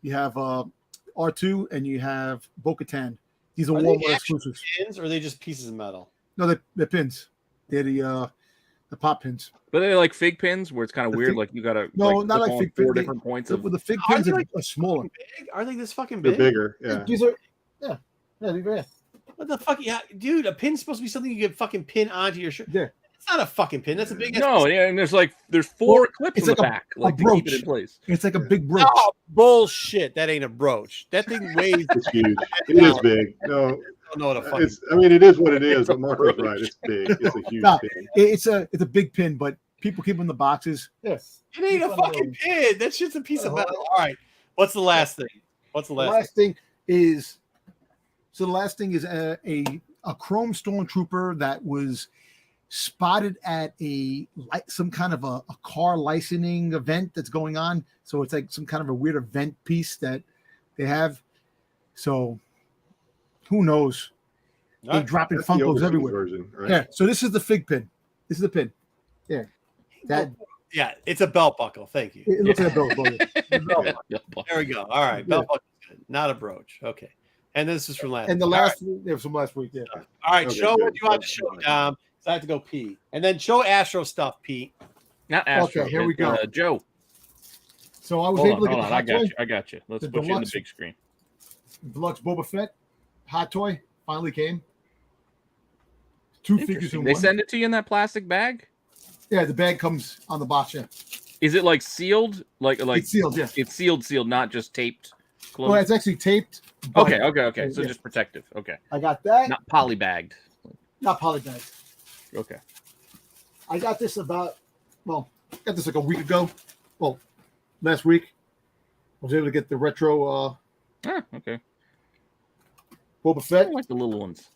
You have R2 and you have Bo-Katan. These are Are they Walmart actual exclusives. pins or are they just pieces of metal? No, they're pins. They're the pop pins. But they're like fig pins where it's kind of The weird. fig- Like you got to No, not clip like on fig 4 pins. different points of. The fig Are pins they are, like smaller. Big? Are they this fucking They're big? bigger. Yeah. These are yeah, they're What the fuck? Yeah, dude, a pin's supposed to be something you can fucking pin onto your shirt. Yeah. It's not a fucking pin. That's a big. No, yeah, and there's 4 Well, clips it's in like the a- back, a like to keep it brooch. in place. It's like a big brooch. Oh, bullshit! That ain't a brooch. That thing weighs. It's huge. It is big. No, I don't know what a fucking. it is what it is. It's a But Marco's brooch. right. It's big. It's a huge No, thing. It's a big pin, but people keep them in the boxes. Yes. It ain't a fucking pin. That's just a piece of metal. All right. What's the last thing? What's the The last? last thing is a chrome stormtrooper that was spotted at some kind of a car licensing event that's going on. So it's like some kind of a weird event piece that they have. So who knows? All They're right. dropping That's the Funkos overseas everywhere. version, right? Yeah. So this is the fig pin. This is the pin. Yeah. That Yeah, it's a belt buckle. Thank you. it looks like a belt buckle. There we go. All right, belt buckle, good. Not a brooch. Okay, and this is from last. And the week. last there was some last week. Yeah. All right, Okay, show good. what you want to show, Dom. So I have to go pee, and then show Astro stuff, Pete. Not Astro. Okay, here we go. Joe. So I was Hold able to on. get the I hot got toy. you. I got you. Let's The put you in the deluxe. big screen. Deluxe Boba Fett hot toy finally came. 2 figures Interesting. in They one. send it to you in that plastic bag. Yeah, the bag comes on the box. Yeah, Is it like sealed? Like it's sealed. Yeah. it's sealed, not just taped. Closed? Well, it's actually taped. but Okay. So Yeah. just protective. Okay, I got that. not polybagged. Not polybagged. Okay. I got this got this like a week ago. Well, last week. I was able to get the retro Okay. Boba I Fett. like the little ones.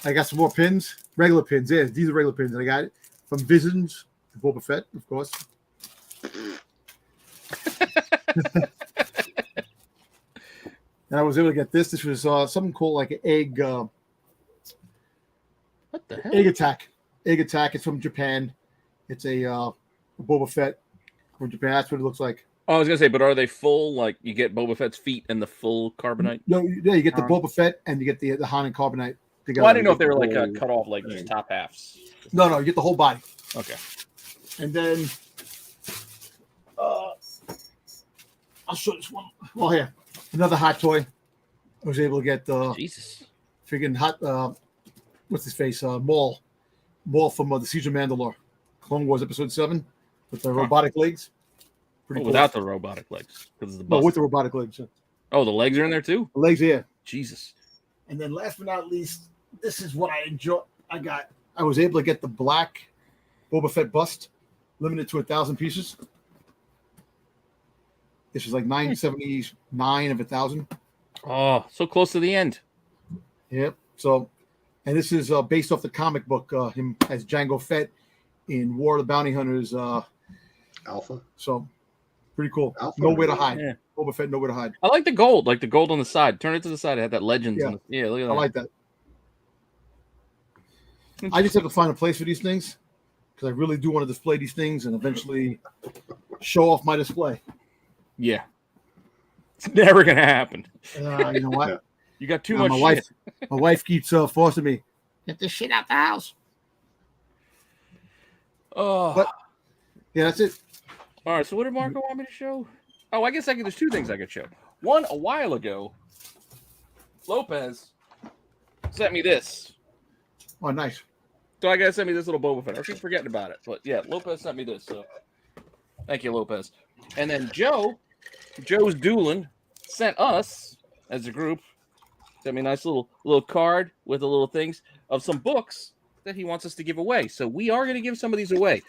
I got some more pins, regular pins. Yeah, these are regular pins. And I got it from Visions to Boba Fett, of course. And I was able to get this. This was something called like an egg What the hell? egg attack. Egg attack. It's from Japan. It's a Boba Fett from Japan. That's what it looks like. Oh, I was gonna say, but are they full? Like you get Boba Fett's feet and the full carbonite? No, yeah, you get the Boba Fett and you get the Han and Carbonite together. Well, I didn't know if they were like cut off, like just top halves. No, you get the whole body. Okay. And then I'll show this one. Well, here, another hot toy. I was able to get Jesus. friggin' hot. What's his face? Maul from the Siege of Mandalore, Clone Wars Episode 7, with the robotic legs. Pretty cool. Without the robotic legs, because the No, bust. with the robotic legs. The Oh, the legs are in there too. legs here. Jesus. And then last but not least, this is what I enjoy. I was able to get the black Boba Fett bust, limited to 1,000 pieces. This was like 979 of 1,000. Oh, so close to the end. Yep. So, and this is based off the comic book, him as Jango Fett in War of the Bounty Hunters. Alpha. So pretty cool. Alpha. Nowhere to hide. Yeah. Boba Fett, nowhere to hide. I like the gold on the side. Turn it to the side. It had that Legends. Yeah. On the, yeah, look at that. I like that. I just have to find a place for these things because I really do want to display these things and eventually show off my display. Yeah. It's never going to happen. You know what? Yeah. You got too much my shit. My wife keeps forcing me, get this shit out the house. Oh. But, yeah, that's it. All right, so what did Marco want me to show? Oh, I guess there's two things I could show. One, a while ago, Lopez sent me this. Oh, nice. So I guess sent me this little Boba Fett. I keep forgetting about it. But yeah, Lopez sent me this. So thank you, Lopez. And then Joe's Doolin sent us as a group, sent me a nice little card with the little things of some books that he wants us to give away. So we are going to give some of these away.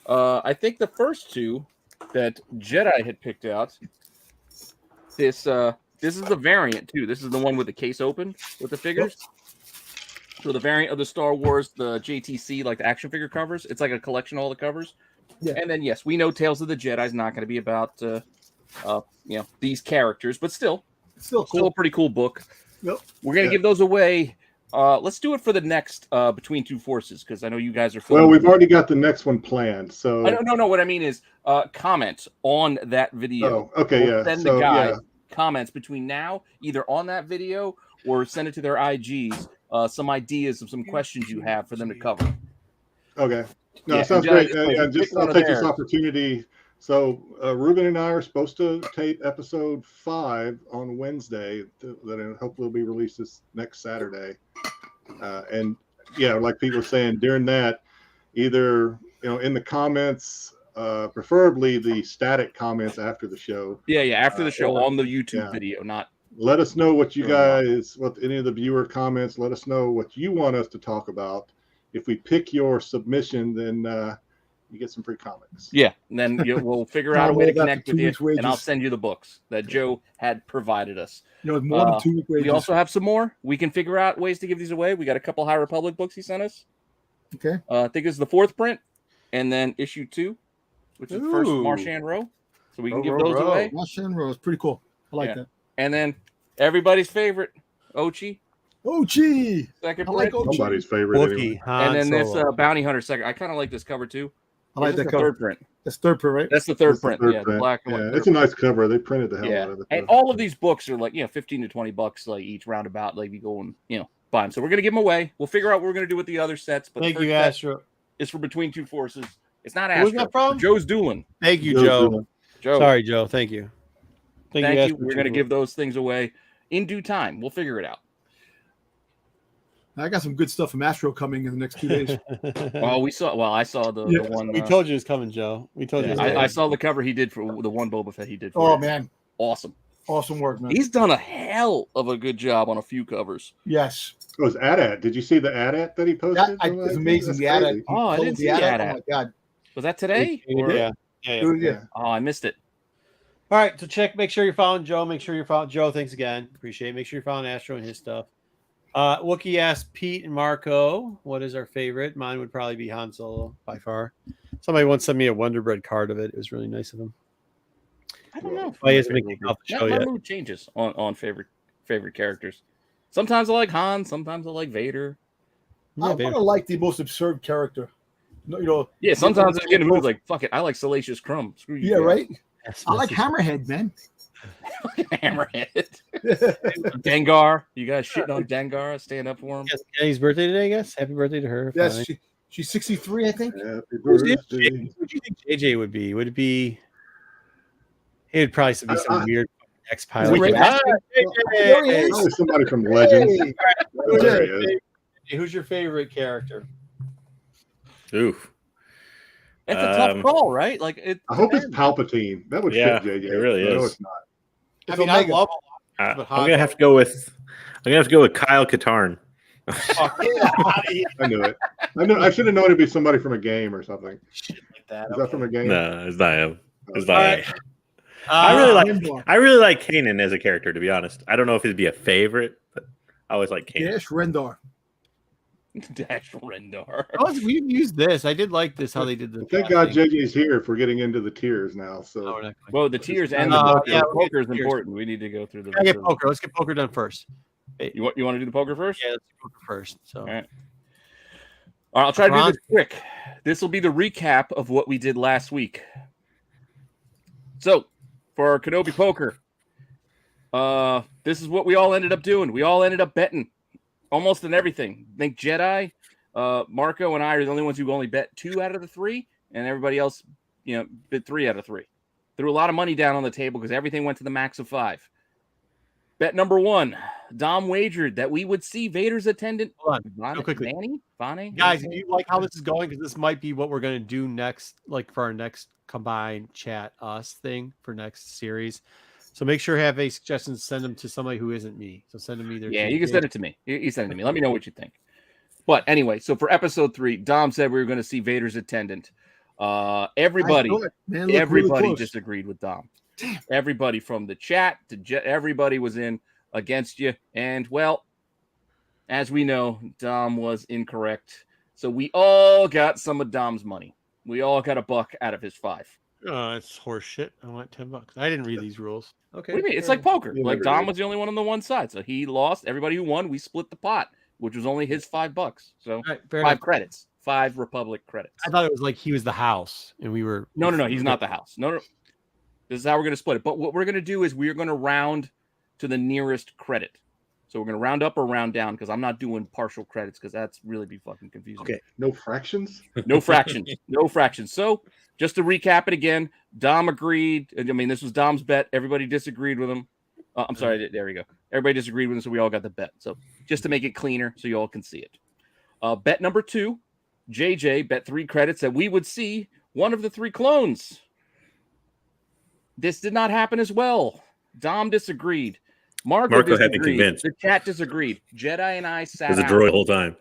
I think the first two that Jedi had picked out, this is the variant too. This is the one with the case open with the figures. So the variant of the Star Wars, the JTC, like the action figure covers. It's like a collection of all the covers. Yeah. And then yes, we know Tales of the Jedi is not going to be about these characters, but still cool. Still a pretty cool book. Yep. We're gonna give those away. Let's do it for the next Between Two Forces because I know you guys are. Well, we've already got the next one planned. So no. What I mean is comment on that video. Oh, okay, we'll send the guys comments between now, either on that video or send it to their IGs. Some ideas of some questions you have for them to cover. Okay. No, sounds great. I'll take this opportunity. So Ruben and I are supposed to tape episode 5 on Wednesday that hopefully will be released this next Saturday. And yeah, like people were saying during that, either in the comments, preferably the static comments after the show. Yeah, after the show on the YouTube video, not. Let us know what you guys, what any of the viewer comments. Let us know what you want us to talk about. If we pick your submission, then you get some free comics. Yeah, and then we'll figure out a way to connect with you, and I'll send you the books that Joe had provided us. More than 2 week wages. We also have some more. We can figure out ways to give these away. We got a couple High Republic books he sent us. Okay. I think it's the 4th print, and then issue 2, which is the first Marchand Row. So we can give those away. Marchand Row is pretty cool. I like that. And then everybody's favorite, Ochi. Second print. Somebody's favorite. Wookie, and then this Bounty Hunter second. I kind of like this cover too. I like that cover. Third print. That's third print, right? That's the third print. The black one. Yeah, it's a nice cover. They printed the hell out of it. And all of these books are like, $15 to $20 like each roundabout. Like you go and buy them. So we're gonna give them away. We'll figure out what we're gonna do with the other sets. But thank you, Astro. It's for Between Two Forces. It's not Astro. Where's that from? Joe's Doolin. Thank you, Joe. Sorry, Joe. Thank you. Thank you. We're gonna give those things away in due time. We'll figure it out. I got some good stuff from Astro coming in the next 2 days. I saw the one. We told you it's coming, Joe. We told you. I saw the cover he did for the one Boba Fett he did. Man, awesome work, man. He's done a hell of a good job on a few covers. Yes. It was AT-AT. Did you see the AT-AT that he posted? It's amazing. The AT-AT. Oh, I didn't see the AT-AT. Oh my god. Was that today? Yeah. Oh, I missed it. All right, so make sure you're following Joe. Make sure you're following Joe. Thanks again. Appreciate it. Make sure you're following Astro and his stuff. Wookie asked Pete and Marco, what is our favorite? Mine would probably be Han Solo by far. Somebody once sent me a Wonder Bread card of it. It was really nice of him. I don't know. He hasn't been off the show my yet. mood changes on favorite characters. Sometimes I like Han. Sometimes I like Vader. I want to like the most absurd character. Yeah, sometimes I get in a mood like, fuck it, I like Salacious Crumb. Screw you. Yeah, guys. right? I like Hammerhead, man. Hammerhead. Dengar. You guys shitting on Dengar? Stand up for him. Yes, Kenny's birthday today, I guess. Happy birthday to her. Yes, she's 63, I think. Happy What birthday. do you think JJ would be? Would it be? It would probably be some weird ex-pilot. Probably somebody from Legends. There he is. Who's your favorite character? Oof. It's a tough call, right? Like I hope it's Palpatine. That would fit JJ. It really is. No, it's not. I mean, I love. I'm gonna have to go with Kyle Katarn. I knew it. I should have known it'd be somebody from a game or something. Shit like that. Is that from a game? No, it's not him. It's All not right. him. I really like Kanan as a character, to be honest. I don't know if he'd be a favorite, but I always like Kanan. Yes, Rendar. Dash Rendar. We've used this. I did like this how they did the. Thank God thing. JJ's here if we're getting into the tiers now. So Oh, we're not going. Well, the tiers and the poker. yeah, The we'll get poker is the tiers. important. We need to go through the. I get poker. Let's get poker done first. You want to do the poker first? Yeah, let's do poker first. So. All right. I'll try to do this quick. This will be the recap of what we did last week. So, for our Kenobi poker, this is what we all ended up doing. We all ended up betting almost on everything. I think Jedi, Marco, and I are the only ones who only bet 2 out of the 3, and everybody else, bet 3 out of 3. Threw a lot of money down on the table because everything went to the max of 5. Bet number 1, Dom wagered that we would see Vader's attendant. Hold on, real quickly. Vane? Guys, if you like how this is going, because this might be what we're going to do next, like for our next combined chat us thing for next series. So make sure you have any suggestions, send them to somebody who isn't me. So send them either. Yeah, you can send it to me. You send it to me. Let me know what you think. But anyway, so for episode 3, Dom said we were going to see Vader's attendant. Everybody really disagreed with Dom. Damn. Everybody from the chat to everybody was in against you. And, well, as we know, Dom was incorrect. So we all got some of Dom's money. We all got $1 out of his 5. It's horse shit. I want $10. I didn't read these rules. Okay. What do you mean? It's like poker. Like Dom was the only one on the one side. So he lost. Everybody who won, we split the pot, which was only his $5. So right, 5 credits. 5 Republic credits. I thought it was like he was the house and we were. No. He's not the house. No. This is how we're going to split it. But what we're going to do is we're going to round to the nearest credit. So we're going to round up or round down because I'm not doing partial credits because that's really be fucking confusing. Okay. No fractions? No fractions. No fractions. So just to recap it again, Dom agreed. I mean, this was Dom's bet. Everybody disagreed with him. I'm sorry. There we go. Everybody disagreed with him, so we all got the bet. So just to make it cleaner so you all can see it. Bet number 2, JJ bet 3 credits that we would see one of the 3 clones. This did not happen as well. Dom disagreed. Marco disagreed. had me convinced. The chat disagreed. Jedi and I sat It was a out. droid the whole time.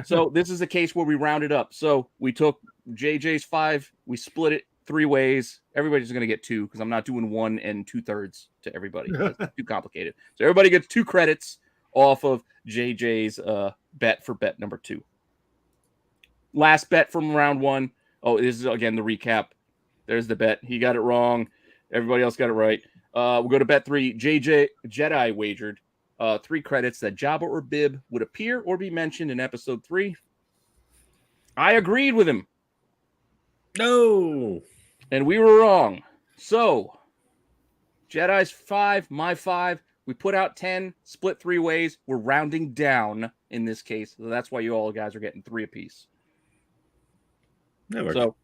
So this is a case where we rounded up. So we took JJ's 5. We split it 3 ways. Everybody's going to get 2 because I'm not doing 1 2/3 to everybody. That's too complicated. So everybody gets 2 credits off of JJ's bet for bet number 2. Last bet from round 1. Oh, this is, again, the recap. There's the bet. He got it wrong. Everybody else got it right. We'll go to bet 3. Jedi wagered 3 credits that Jabba or Bib would appear or be mentioned in episode 3. I agreed with him. No. And we were wrong. So, Jedi's 5, my 5. We put out 10, split 3 ways. We're rounding down in this case. So that's why you all guys are getting 3 apiece. So,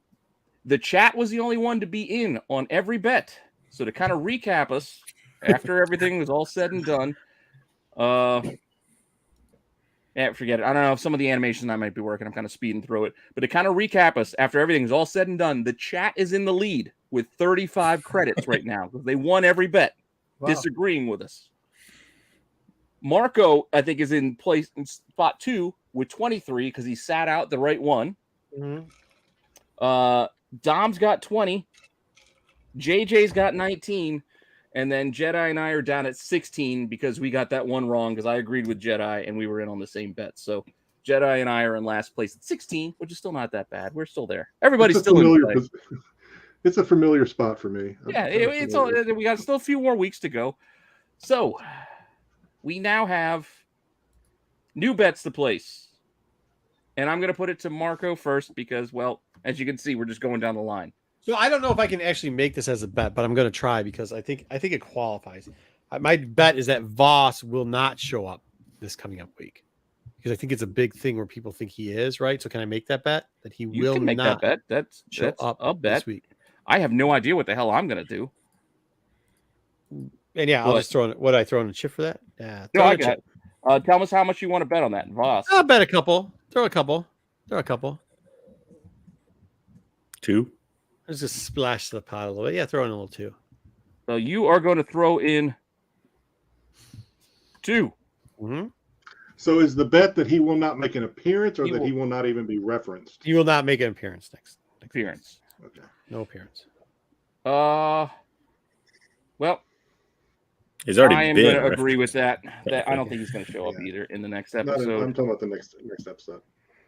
the chat was the only one to be in on every bet. So to kind of recap us, after everything was all said and done, forget it. I don't know if some of the animations I might be working. I'm kind of speeding through it. But to kind of recap us, after everything is all said and done, the chat is in the lead with 35 credits right now because they won every bet, disagreeing with us. Marco, I think, is in spot 2 with 23 because he sat out the right one. Mm-hmm. Dom's got 20. JJ's got 19. And then Jedi and I are down at 16 because we got that one wrong because I agreed with Jedi and we were in on the same bet. So Jedi and I are in last place at 16, which is still not that bad. We're still there. Everybody's still in play. It's a familiar spot for me. Yeah, it's all, we got still a few more weeks to go. So we now have new bets to place. And I'm going to put it to Marco first because, well, as you can see, we're just going down the line. So I don't know if I can actually make this as a bet, but I'm going to try because I think it qualifies. My bet is that Voss will not show up this coming up week because I think it's a big thing where people think he is, right? So can I make that bet that he will make not that bet? That's up a bet. this week? I have no idea what the hell I'm going to do. And yeah, I'll just throw in. What I throw in a chip for that? Yeah, no, I got it. Tell us how much you want to bet on that, Voss. I'll bet a couple. Throw a couple. 2. Let's just splash the pot a little bit. Yeah, throw in a little 2. So you are going to throw in 2. Mm-hmm. So is the bet that he will not make an appearance or that he will not even be referenced? He will not make an appearance next appearance. Okay. No appearance. Well, He's already I am been. going to agree with that. I don't think he's going to show up either in the next episode. I'm talking about the next episode.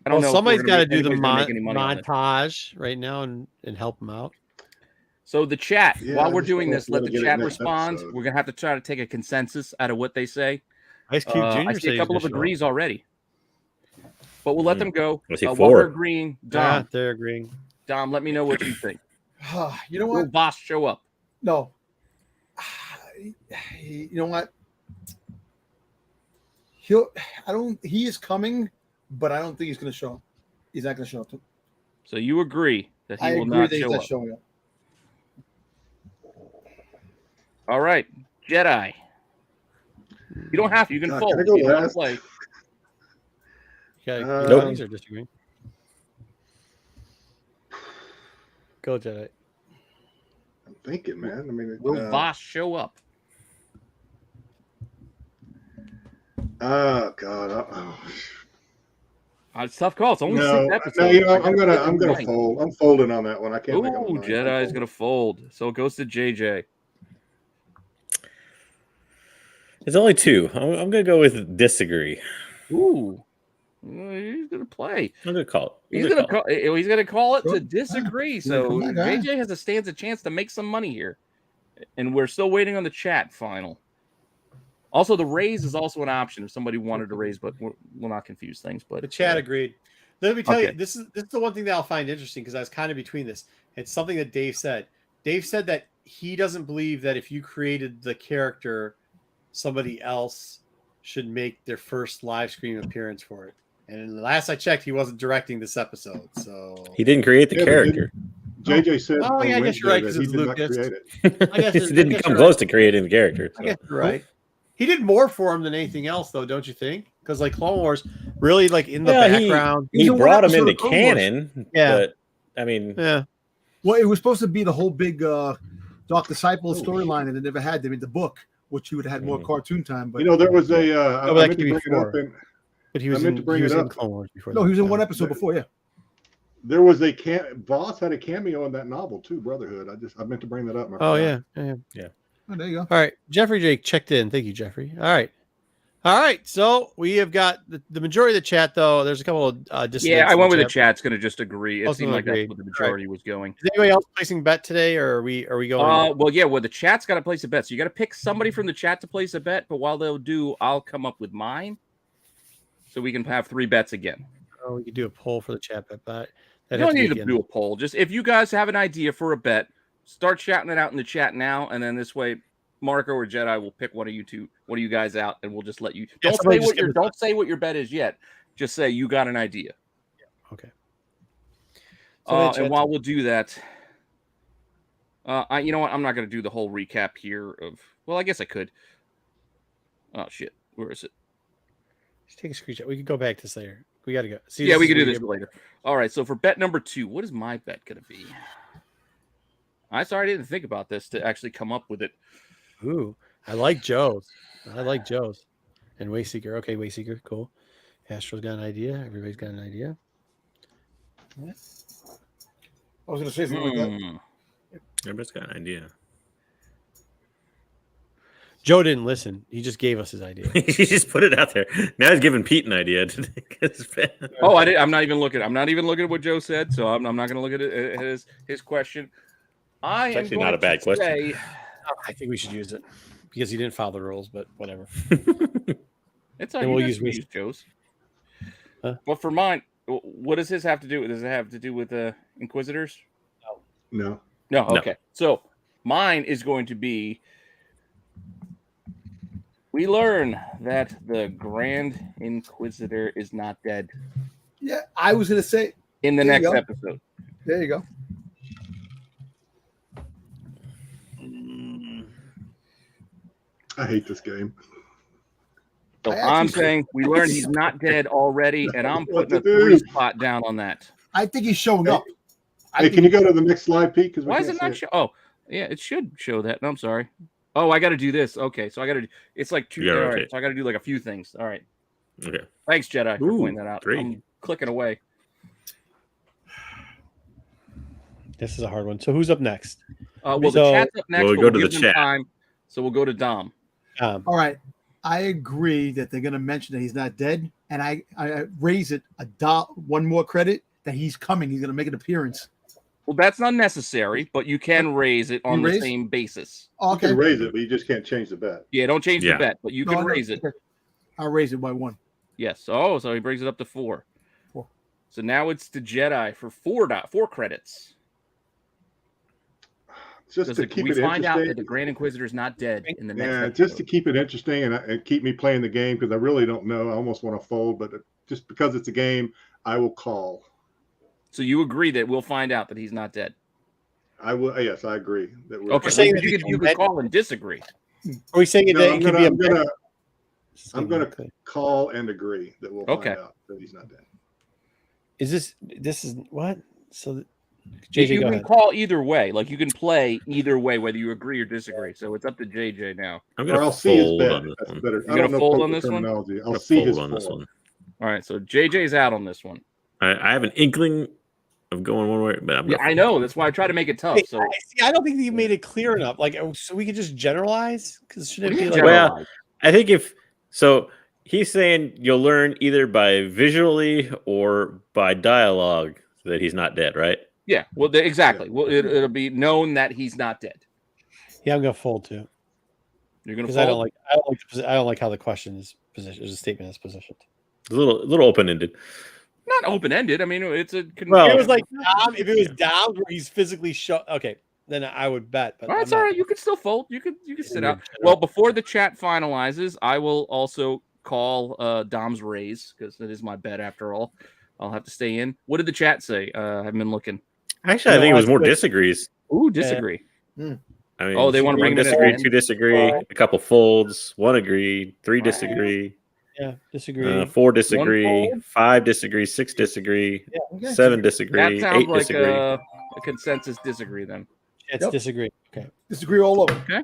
I don't know. if Somebody's got to do the anybody's gonna make any money on it. montage right now and help him out. So the chat, Yeah, while I we're just doing don't this, know let if the we're gonna chat get it next respond. episode. We're going to have to try to take a consensus out of what they say. Ice Cube Jr. I see a couple of agrees already. But we'll let them go. I see While 4. they're agreeing, Yeah, Dom, they're agreeing. let me know what you think. You know Will what? Voss show up? No. You know what? He is coming, but I don't think he's going to show up. He's not going to show up. So you agree that he I will agree not that he's show not up? showing up. All right, Jedi. You don't have to. You can God, fold. can I go You don't wanna last? play. Okay, Nope. agrees or disagreeing? Go Jedi. I'm thinking, man. I mean, Will Voss show up? oh God. It's a tough call. It's only 6 episodes. No, you know, I I'm gotta gonna pick one. fold. I'm folding on that one. I can't make up my Ooh, mind. Jedi's gonna fold. So it goes to JJ. It's only 2. I'm gonna go with disagree. Ooh, he's gonna play. I'm gonna call it. He's gonna call. He's gonna call it to Good. disagree. Yeah, So come on, guy. JJ stands a chance to make some money here, and we're still waiting on the chat final. Also, the raise is also an option if somebody wanted to raise, but we'll not confuse things. But The chat agreed. Let me tell you, Okay. this is the one thing that I'll find interesting because I was kind of between this. It's something that Dave said. Dave said that he doesn't believe that if you created the character, somebody else should make their first live stream appearance for it. And last I checked, he wasn't directing this episode. So He didn't create the Yeah, but character. JJ said Oh, on yeah, I guess you're right, Wednesday 'cause that he it's did not Lucas. create it. I guess He didn't come close to creating the character. I So. guess you're right. He did more for him than anything else, though, don't you think? Because like Clone Wars, really, like in the background. He He's in one brought him episode into of Clone Wars. canon. Yeah. But I mean, Yeah. Well, it was supposed to be the whole big Dark Disciple storyline, and they never had them in the book, which he would have had more cartoon time. But You know, there was a. Oh, I that meant came to bring it before. up, and But he was I meant in, to bring he was it in up. Clone Wars before. no, that. he was in Yeah. one episode before. Yeah. there was a Voss had a cameo in that novel too, Brotherhood. I meant to bring that up. I Oh forgot. yeah. Oh, there you go. All right, Jeffrey Jake checked in. Thank you, Jeffrey. All right. So we have got the majority of the chat, though. There's a couple of dissidents. yeah, I in went with the chat. chat's going to just agree. It Also seemed like agreed. that's what the majority was going. Is anybody else placing bet today, or are we going? Well, yeah. Well, the chat's got to place a bet, so you got to pick somebody from the chat to place a bet. But while they'll do, I'll come up with mine, so we can have 3 bets again. Oh, we could do a poll for the chat bet, but You don't need to do a poll. Just if you guys have an idea for a bet, start shouting it out in the chat now, and then this way, Marco or Jedi will pick one of you guys out, and we'll just let you. Yeah, Don't say what your bet is yet. Just say you got an idea. Okay. And while we'll do that, you know what? I'm not going to do the whole recap here of. Well, I guess I could. Oh shit! Where is it? Just take a screenshot. We could go back to this later. We got to go. See, Yeah, we is can do where this you- later. All right. So for bet number 2, what is my bet going to be? I didn't think about this to actually come up with it. Ooh, I like Joe's. And Wayseeker. Okay, Wayseeker. Cool. Astro's got an idea. Everybody's got an idea. I was going to say something like that. Hmm. everybody's got an idea. Joe didn't listen. He just gave us his idea. He just put it out there. Now he's giving Pete an idea to take his bet. Oh, I'm not even looking. I'm not even looking at what Joe said, so I'm not going to look at it, his question. It's actually not a bad question. I think we should use it because he didn't follow the rules, but whatever. It's all And right. we'll Use use Joe's. Huh? But for mine, what does his have to do with? Does it have to do with Inquisitors? No. No. No. Okay. So mine is going to be. We learn that the Grand Inquisitor is not dead Yeah, I was going to say. in the There you next go. episode. There you go. I hate this game. So I I'm actually- saying we learn he's not dead already, and I'm What putting a to 3 do? spot down on that. I think he's showing up. Hey, can you go to the next slide, Pete? Because Why is it not show? Oh, yeah, it should show that. No, I'm sorry. Oh, I got to do this. Okay, so I got to. It's like 2. You gotta All right, rotate. so I got to do like a few things. All right. Okay. Thanks, Jedi, for Ooh, pointing that out. 3. I'm clicking away. This is a hard one. So who's up next? Well, the So- chat's up next. Well, we but go to give the them chat. time, so we'll go to Dom. All right. I agree that they're going to mention that he's not dead, and I raise it one more credit that he's coming. He's going to make an appearance. Well, that's not necessary, but you can raise it on the raise? same basis. Oh, You can raise it, but you just can't change the bet. Yeah, don't change the bet, but you can raise it. Okay. I'll raise it by 1. Yes. Oh, so he brings it up to 4. 4. So now it's the Jedi for 4 credits. Just to keep we it find out interesting. that the Grand Inquisitor is not dead in the next episode. Just to keep it interesting and keep me playing the game because I really don't know. I almost want to fold, but just because it's a game, I will call. So you agree that we'll find out that he's not dead? I will. Yes, I agree. That we're Okay, saying you can call and disagree. Are we saying that it could be I'm gonna call and agree that we'll find out that he's not dead. Is this is what? So JJ, you can call either way. Like you can play either way, whether you agree or disagree. So it's up to JJ now. I'll see his bet. That's better. You're gonna fold on this one? I'll see his on this one. All right, so JJ's out on this one. I have an inkling of going one way, but I know. That's why I try to make it tough. Wait, So I don't think you made it clear enough. Like, so we could just generalize because shouldn't it be like? Well, I think so he's saying you'll learn either by visually or by dialogue that he's not dead, right? Yeah. Well, exactly. Well, it'll be known that he's not dead. Yeah, I'm gonna fold too. You're gonna because fold? I don't like how the question is positioned. The statement is positioned. A little open ended. Not open ended. I mean, it's a. Well, it was like Dom. If it was Dom where he's physically okay, then I would bet. But that's all right. You can still fold. You can sit out. Well, before the chat finalizes, I will also call Dom's raise because it is my bet after all. I'll have to stay in. What did the chat say? I've been looking. Actually, I think it was more disagrees. Ooh, disagree. I mean, they want to bring disagree, 2 disagree, a couple folds, 1 agreed, 3 disagree. Yeah, disagree. 4 disagree, 5 disagree, 6 disagree, 7 disagree, That sounds 8 like disagree. a consensus disagree then. It's disagree. Okay. Disagree all over. Okay.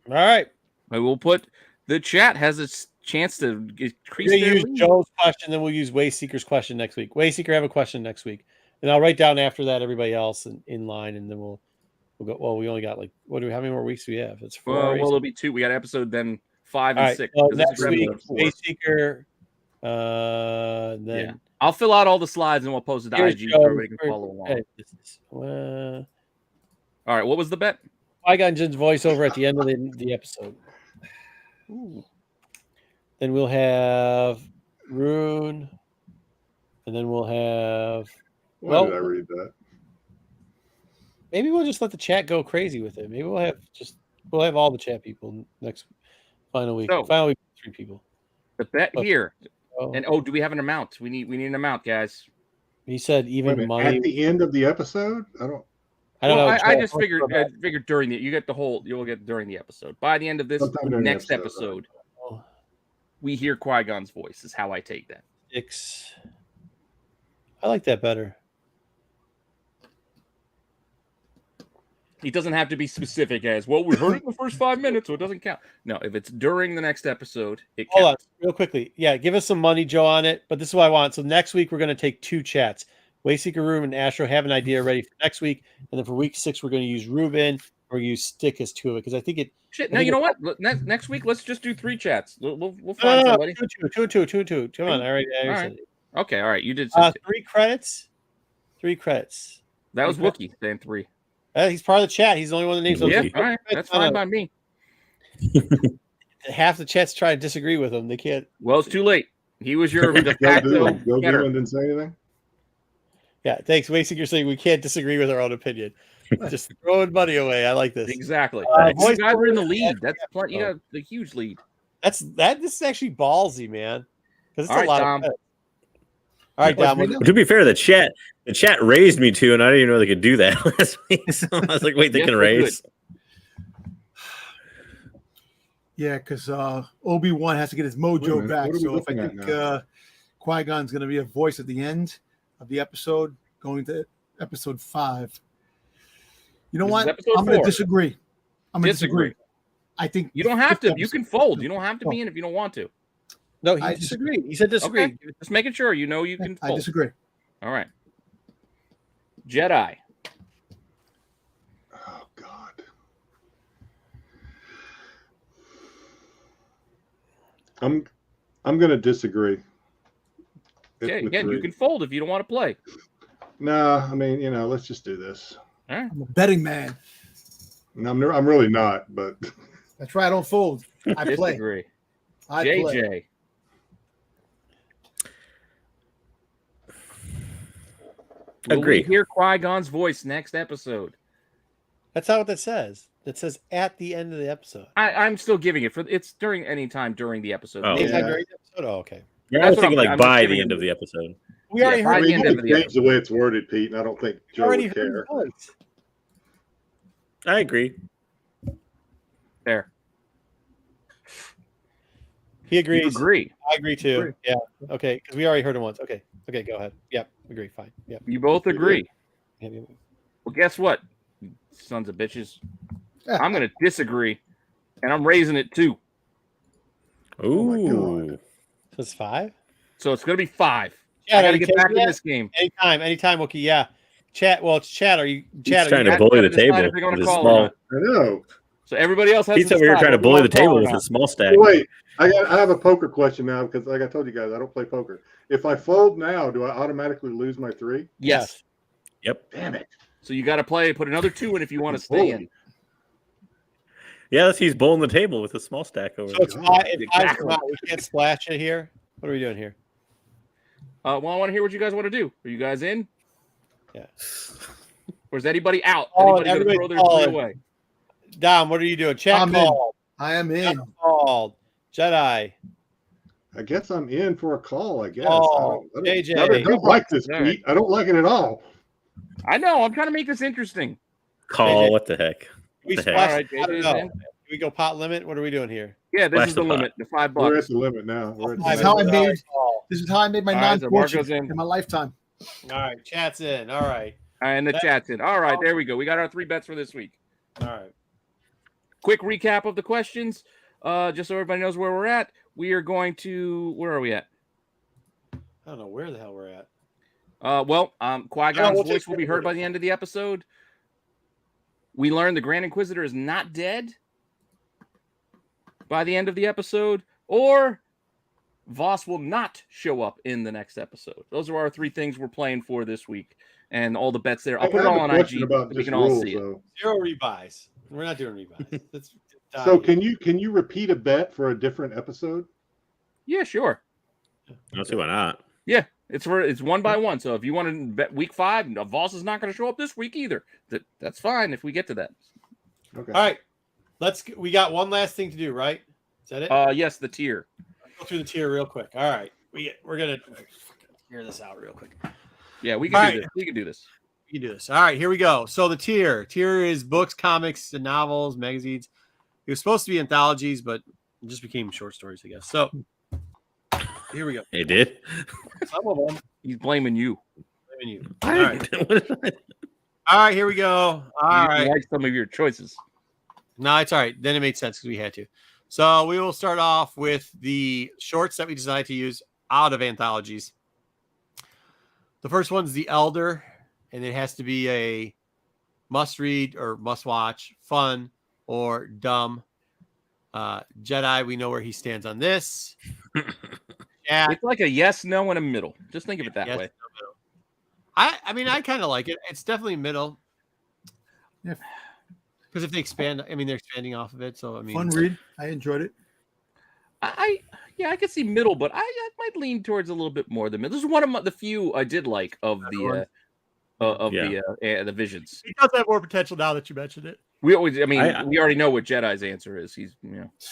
All right. I will put the chat has a chance to increase. We're gonna use Joe's question, then we'll use Wayseeker's question next week. Wayseeker, have a question next week, and I'll write down after that everybody else in line, and then we'll go. Well, we only got like how many more weeks do we have? It's 4. Well, it'll be 2. We got episode then 5 and 6. Well, next week, Wayseeker. Then I'll fill out all the slides and we'll post it to IG so everybody can follow along. All right, what was the bet? Qui-Gon Jinn's voiceover at the end of the episode. Ooh. Then we'll have Rune, and then we'll have. Why did I read that? Maybe we'll just let the chat go crazy with it. Maybe we'll have all the chat people next final week. So, Final week, 3 people. The bet here, and do we have an amount? We need an amount, guys. He said even money at the end of the episode. I don't know. I just figured during you'll get during the episode. By the end of this next episode, we hear Qui-Gon's voice. Is how I take that. 6. I like that better. He doesn't have to be specific as well. We heard it in the first 5 minutes, so it doesn't count. No, if it's during the next episode, it counts. Hold on, real quickly. Yeah, give us some money, Joe, on it. But this is what I want. So next week we're going to take 2 chats. Wayseeker Room and Astro have an idea ready for next week, and then for week 6 we're going to use Ruben or use Stick as 2 of it because I think it. Shit. No, you know what? Next week let's just do 3 chats. We'll find somebody. 2. Come on, all right. Okay, all right. You did 3 credits. 3 credits. That was Wookiee saying 3. He's part of the chat. He's the only one that names those. Yeah, all right. That's fine by me. Half the chat's trying to disagree with him. They can't. Well, it's too late. He was your de facto getter. Didn't say anything. Yeah, thanks. Wayseeker saying we can't disagree with our own opinion. Just throwing money away. I like this. Exactly. You guys are in the lead. That's plenty. You got the huge lead. This is actually ballsy, man. Because it's all a lot Dom. of. All right, Dom. To be fair, the chat raised me too, and I didn't even know they could do that last week. So I was like, wait, they can raise. Yeah, because Obi Wan has to get his mojo back. So if I think Qui-Gon's going to be a voice at the end of the episode, going to episode 5. You know what? I'm going to disagree. I'm going to disagree. I think you don't have to. You can fold. You don't have to be in if you don't want to. No, I disagree. He said disagree. Okay. Just making sure you can fold. I disagree. All right. Jedi. Oh God. I'm going to disagree. Okay, With again, you 3. can fold if you don't want to play. Nah, I mean, let's just do this. All right. I'm a betting man. No, I'm really not, but That's right. I don't fold. I play. Disagree. I JJ. play. Will Agree. we hear Qui-Gon's voice next episode? That's not what that says. That says at the end of the episode. I'm still giving it it's during any time during the episode. Oh. Anytime Yeah. during the episode? Oh, okay. Yeah, I That's was what thinking I'm like by giving the it end of to- the episode. We already by heard the it. end of the change the way it's worded, Pete, and I don't think We Joe already would heard care. the voice. I agree. There. He agrees. You agree. I agree too. Yeah. Okay. Because we already heard it once. Okay. Okay. Go ahead. Yep. Agree. Fine. Yep. You both agree. Yeah, yeah. Well, guess what, you sons of bitches? I'm going to disagree, and I'm raising it too. Ooh. So it's 5. So it's going to be 5. Chat, I got are to you get back taking in that? this game. Anytime. Okay. Yeah. Chat. Well, it's chat. Are you? Chat. He's trying Are to you, bully the gotta decide table if they're gonna with his call or small. not. I know. So everybody else has He's to over here decide trying to whether bully you the wanna call table or with not. his small stack. Wait, I have a poker question now because, like I told you guys, I don't play poker. If I fold now, do I automatically lose my 3? Yes. Yep. Damn it! So you got to put another 2 in if you want to stay in. Yeah, he's bowling the table with a small stack over. So it's God. 5. If five's Exactly. not, we can't splash it here. What are we doing here? Well, I want to hear what you guys want to do. Are you guys in? Yeah. Or is anybody out? Oh, Anybody going to throw everybody's their 3 calling. away? Dom, what are you doing? Chat I'm in. called. I am in. Chat called. Jedi. I guess I'm in for a call. I guess. Oh, I JJ. don't like this, All right. Pete. I don't like it at all. I know. I'm trying to make this interesting. Call. JJ. What the heck? We What the splash. All right, I don't JJ's know. in. Do we go pot limit? What are we doing here? Yeah, this Flash is the the pot. limit. The $5. We're at the limit now. We're at the This is limit. how I All made. right, call. This is how I made my All right, so non-fortune Marco's in. in my lifetime. All right, chat's in. All right. And the chat's in. All right, there we go. We got our 3 bets for this week. All right. Quick recap of the questions, just so everybody knows where we're at. We are going to. Where are we at? I don't know where the hell we're at. Qui-Gon's we'll voice take will be heard by the end of the episode. We learned the Grand Inquisitor is not dead by the end of the episode, or Voss will not show up in the next episode. Those are our 3 things we're playing for this week, and all the bets there. I'll put it have all a on question IG. about We this can all rule, see it. so. 0 rebuys. We're not doing rebuys. That's So can you repeat a bet for a different episode? Yeah, sure. I don't see why not. Yeah, it's 1 by 1. So if you want to bet week 5, Voss is not going to show up this week either. That's fine if we get to that. Okay. All right. We got one last thing to do, right? Is that it? Yes, the tier. Go through the tier real quick. All right. We're gonna hear this out real quick. Yeah, we All can do right. this. We can do this. You can do this. All right, here we go. So the tier is books, comics, and novels, magazines. It was supposed to be anthologies, but it just became short stories, I guess. So here we go. It did. Some of them. He's blaming you. Blaming you. All All right. All right, here we go. All You right. like some of your choices. No, it's all right. Then it made sense because we had to. So we will start off with the shorts that we decided to use out of anthologies. The first one's The Elder, and it has to be a must-read or must-watch, fun or dumb. Jedi, we know where he stands on this. Yeah, It's like a yes, no, and a middle. Just think of it that yes, way. no, middle. I mean, I kind of like it. It's definitely middle. Yeah. Because if they expand, I mean, they're expanding off of it. So I mean, Fun read. I enjoyed it. I could see middle, but I might lean towards a little bit more than middle. This is one of the few I did like of the the visions. He does have more potential now that you mentioned it. We always, we already know what Jedi's answer is. He's,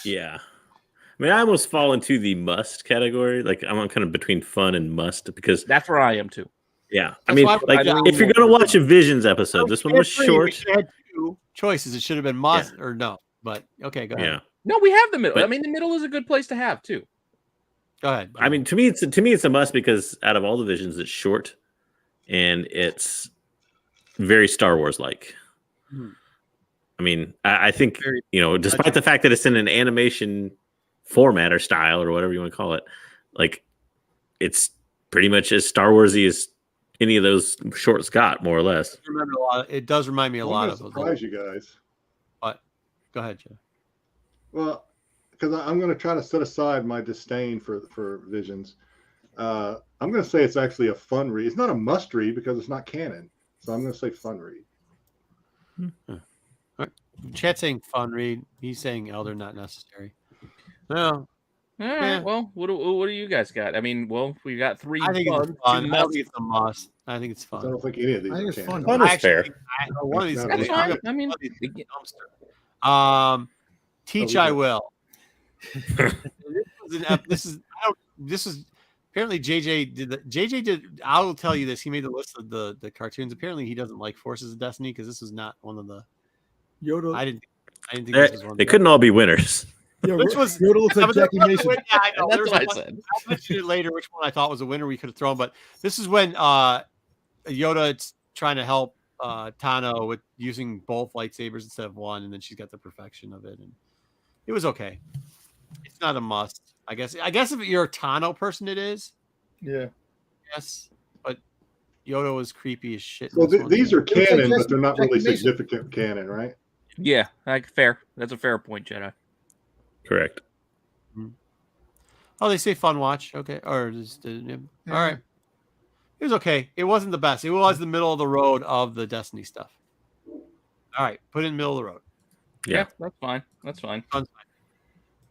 Yeah. I mean, I almost fall into the must category. Like, I'm kind of between fun and must because, that's where I am too. yeah. I That's mean, why like, I if you're going to watch a Visions episode, this one was short. We had 2 choices. It should have been must or no. But okay, go ahead. Yeah. No, we have the middle. But- I mean, the middle is a good place to have too. Go ahead. I mean, to me, it's a must because out of all the Visions, it's short and it's very Star Wars like. Hmm. I mean, I think, Very- despite the fact that it's in an animation format or style or whatever you want to call it, like it's pretty much as Star Warsy as any of those shorts got, more or less. remember a lot. It does remind me a I'm lot gonna of those. surprise you guys. But go ahead, Joe. Well, because I'm going to try to set aside my disdain for Visions. I'm going to say it's actually a fun read. It's not a must read because it's not canon. So I'm going to say fun read. Chat's saying fun read. He's saying Elder not necessary. No, All right. Well, what do you guys got? I mean, well, we got 3 I think fun. it's fun. 2 I don't think it's a must. I think it's I fun. don't think any of these I think are it's canon. fun. Fun is fair. One of these. That's That's fine. I mean, Teach Oh, I we will. This is apparently JJ did. I will tell you this. He made the list of the cartoons. Apparently, he doesn't like Forces of Destiny because this was not one of the. Yoda. I didn't think this was one. They couldn't all be winners. Yeah, Which was Yoda looks like Jackie Mason. Yeah, I know. That's what I said. I'll mention it later. Which one I thought was a winner we could have thrown, but this is when Yoda's trying to help Tano with using both lightsabers instead of one, and then she's got the perfection of it, and it was okay. It's not a must, I guess. I guess if you're a Tano person, it is. Yeah. Yes, but Yoda was creepy as shit. So in this one. these are like canon, but they're not Jackie really Mason. significant canon, right? yeah, fair. That's a fair point, Jedi. Correct. Oh, they say fun watch. Okay, or just all right. It was okay. It wasn't the best. It was the middle of the road of the Destiny stuff. All right, put it in the middle of the road. Yeah. That's fine. That's fine. Fun's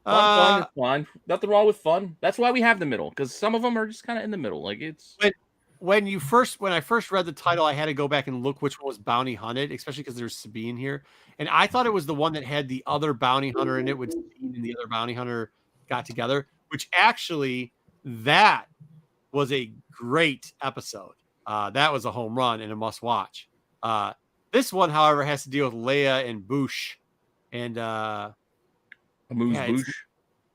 Fun is fine. Nothing wrong with fun. That's why we have the middle, because some of them are just kind of in the middle. Like it's when I first read the title, I had to go back and look which one was Bounty Hunted, especially because there's Sabine here, and I thought it was the one that had the other bounty hunter in it, with Sabine and the other bounty hunter got together. Which actually, that was a great episode. That was a home run and a must watch. This one, however, has to deal with Leia and Boosh, and Moose yeah,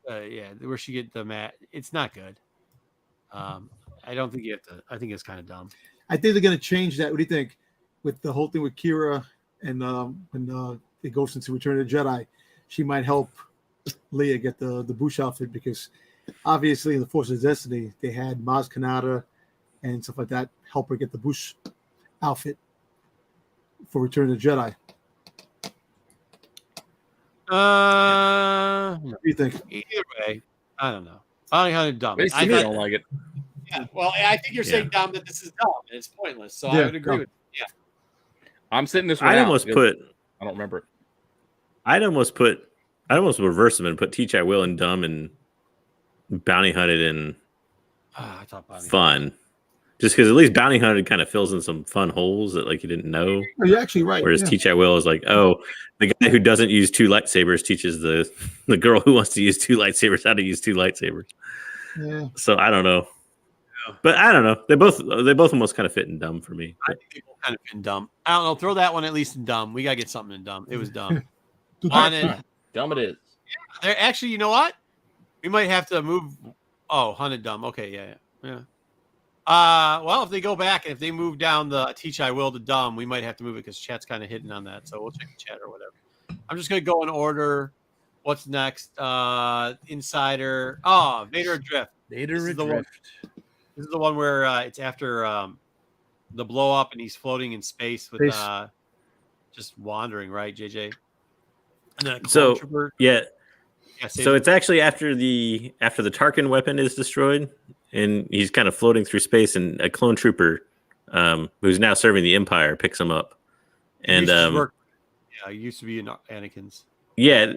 Boosh. where she get the mat. It's not good. I don't think you have to. I think it's kind of dumb. I think they're going to change that. What do you think? With the whole thing with Kira and when it goes into Return of the Jedi, she might help Leia get the Bush outfit, because obviously in the Forces of Destiny they had Maz Kanata and stuff like that help her get the Bush outfit for Return of the Jedi. What do you think? Either way, I don't know. Bounty Hunter dumb. Basically, I don't like it. Yeah, well, I think you're saying dumb that this is dumb and it's pointless. So I would agree with you. Yeah. I'm sitting this one I out almost because put. I don't remember it. I'd almost reverse them and put Teach I Will and Dumb and Bounty Hunted and I thought Bounty Fun. Just because at least Bounty Hunted kind of fills in some fun holes that like you didn't know. Oh, you're actually right. Whereas yeah. Teach I Will is like, oh, the guy who doesn't use 2 lightsabers teaches the girl who wants to use 2 lightsabers how to use 2 lightsabers. Yeah. So I don't know. Yeah. But I don't know. They both almost kind of fit in dumb for me. I think people kind of been dumb. I don't know. Throw that one at least in dumb. We gotta get something in dumb. It was dumb. On it. Dumb it is. There, actually, you know what? We might have to move. Oh, hunted dumb. Okay, yeah. Well, if they go back and if they move down the Teach I Will to dumb, we might have to move it because chat's kind of hidden on that. So we'll check the chat or whatever. I'm just gonna go in order. What's next? Insider. Oh, Vader Adrift. Vader This is the one where it's after the blow up and he's floating in space with just wandering, right, JJ? And then a clone trooper. Yeah. say So it's actually after the Tarkin weapon is destroyed, and he's kind of floating through space, and a clone trooper, who's now serving the Empire, picks him up, and he used to be in Anakin's. Yeah,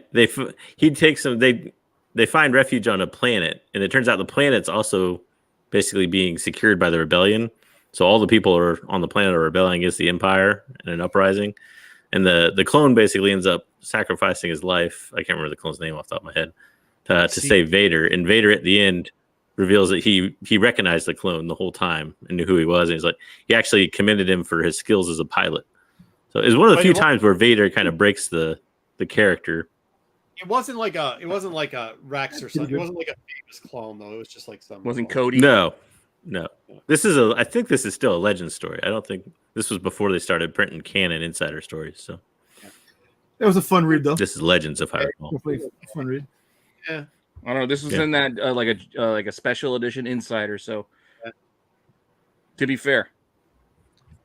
he takes them. They find refuge on a planet, and it turns out the planet's also basically being secured by the rebellion. So all the people are on the planet are rebelling against the Empire in an uprising, and the clone basically ends up sacrificing his life. I can't remember the clone's name off the top of my head to save Vader. And Vader at the end reveals that he recognized the clone the whole time and knew who he was. And he's like, he actually commended him for his skills as a pilot. So it's one of the few times where Vader kind of breaks the character. It wasn't like a Rex or something. It wasn't like a famous clone though. It was just like some. Wasn't Cody? No. I think this is still a legend story. I don't think this was before they started printing canon insider stories. So It was a fun read, though. this is Legends, if I recall. Definitely a fun read. Yeah. I don't know. This was in that like a special edition insider. So to be fair,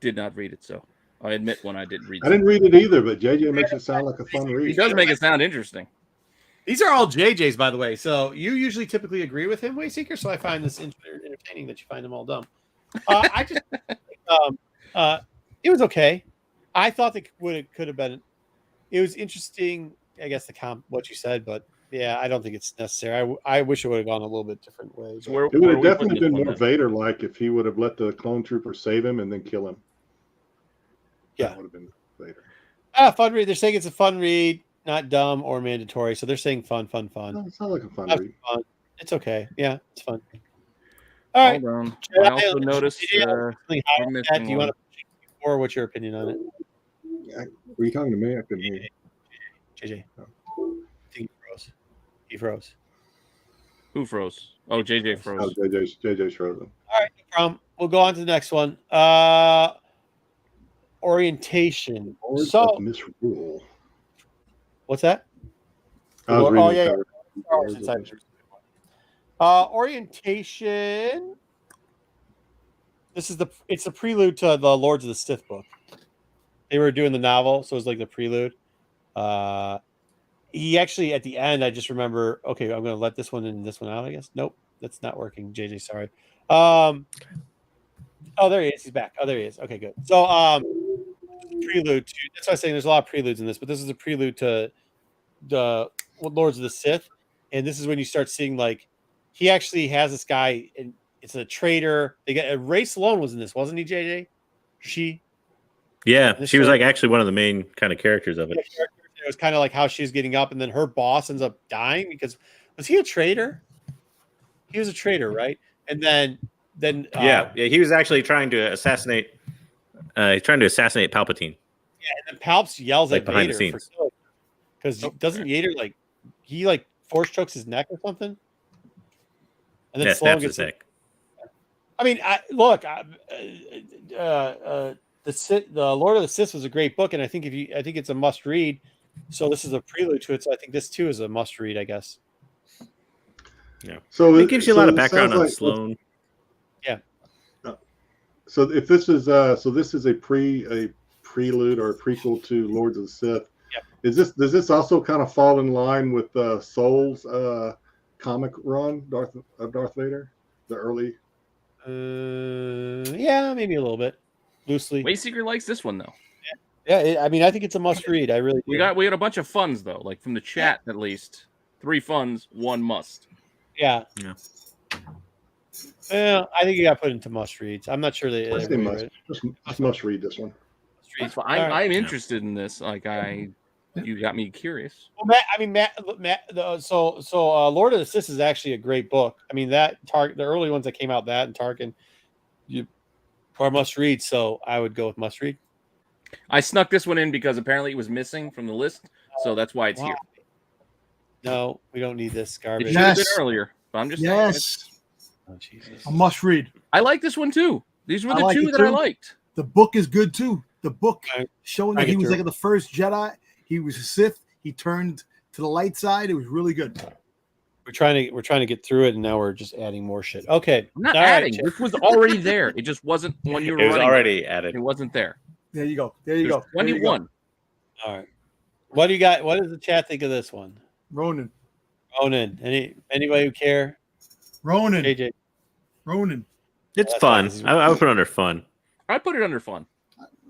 did not read it. So I admit when I didn't read it. I didn't read it either, but JJ makes it sound like a fun He read. does make it sound interesting. These are all JJ's, by the way. So you usually typically agree with him, Wayseeker. So I find this entertaining that you find them all dumb. I just, it was okay. I thought that could have been. It was interesting, I guess, what you said, but yeah, I don't think it's necessary. I wish it would have gone a little bit different way. So where, It would where have are we definitely putting been this more one then? Vader-like if he would have let the clone trooper save him and then kill him. Yeah. That would have been Vader. Fun read. They're saying it's a fun read, not dumb or mandatory. So they're saying fun. No, it sounds like a fun Have read. fun. It's okay. Yeah, it's fun. All right. Hold on. Jedi, I also noticed something high we're on missing that. Do you one. want to, or what's your opinion on it, Were you talking to me? I couldn't hear you. JJ? I think he froze. He froze. Who froze? Oh, JJ Oh, froze. JJ's frozen. All right, no problem. We'll go on to the next one. Orientation. Lords So, of Misrule. what's that? I was reading yeah, the cover. Star Wars Lords of Insider. Orientation. It's the prelude to the Lords of the Sith book. They were doing the novel, so it was like the prelude. He actually at the end, I just remember. Okay, I'm going to let this one in, this one out. I guess. Nope, that's not working. JJ, sorry. Oh, there he is. He's back. Oh, there he is. Okay, good. So, prelude to. That's why I was saying there's a lot of preludes in this, but this is a prelude to the Lords of the Sith, and this is when you start seeing like he actually has this guy, and it's a traitor. They got Ray Sloan was in this, wasn't he? JJ, Yeah, This she was show- like actually one of the main kind of characters of it. It was kind of like how she's getting up, and then her boss ends up dying because was he a traitor? He was a traitor, right? And then Yeah, he was actually trying to assassinate. Palpatine. and then Palps yells Like at behind the Vader scenes. because doesn't Vader he force chokes his neck or something? And then Yeah, Sloan snaps his gets neck. I mean, the Lord of the Sith was a great book, and I think it's a must read. So this is a prelude to it. So I think this too is a must read, I guess. Yeah. So It gives you a lot of it background sounds on like- Sloane. So if this is a prelude or a prequel to Lords of the Sith. Yep. Does this also kind of fall in line with Soul's comic run, Darth Vader, the early? Yeah, maybe a little bit loosely. Wayseeker likes this one though. Yeah, I mean, I think it's a must read. I really do. We got a bunch of funds though, like from the chat at least. 3 funds, 1 must. Yeah. Yeah. Well, I think you got put into must reads. I'm not sure they. I say must. Just must read this one. That's fine. All right. I'm interested in this. Like you got me curious. Well, Lord of the Sith is actually a great book. I mean, the early ones that came out, that and Tarkin, are must read. So I would go with must read. I snuck this one in because apparently it was missing from the list, so that's why it's Wow. here. No, we don't need this It garbage. should have been Yes. earlier, but I'm just saying. Yes, Oh, Jesus. a must read. I like this one too. These were I the like 2 it that I too. liked. The book is good too. The book Right. showing I that he get was through like the first Jedi. He was a Sith. He turned to the light side. It was really good. We're trying to get through it, and now we're just adding more shit. Okay, I'm not All right, adding. Chip. This was already there. It just wasn't when you were It was running. already added. It wasn't there. There you go. There you There's go. There you go. 21. All right. What do you got? What does the chat think of this one? Ronan. Ronan. Anybody who care? Ronan. JJ. Ronan. It's That's fun. fine. I would put it under fun. I put it under fun.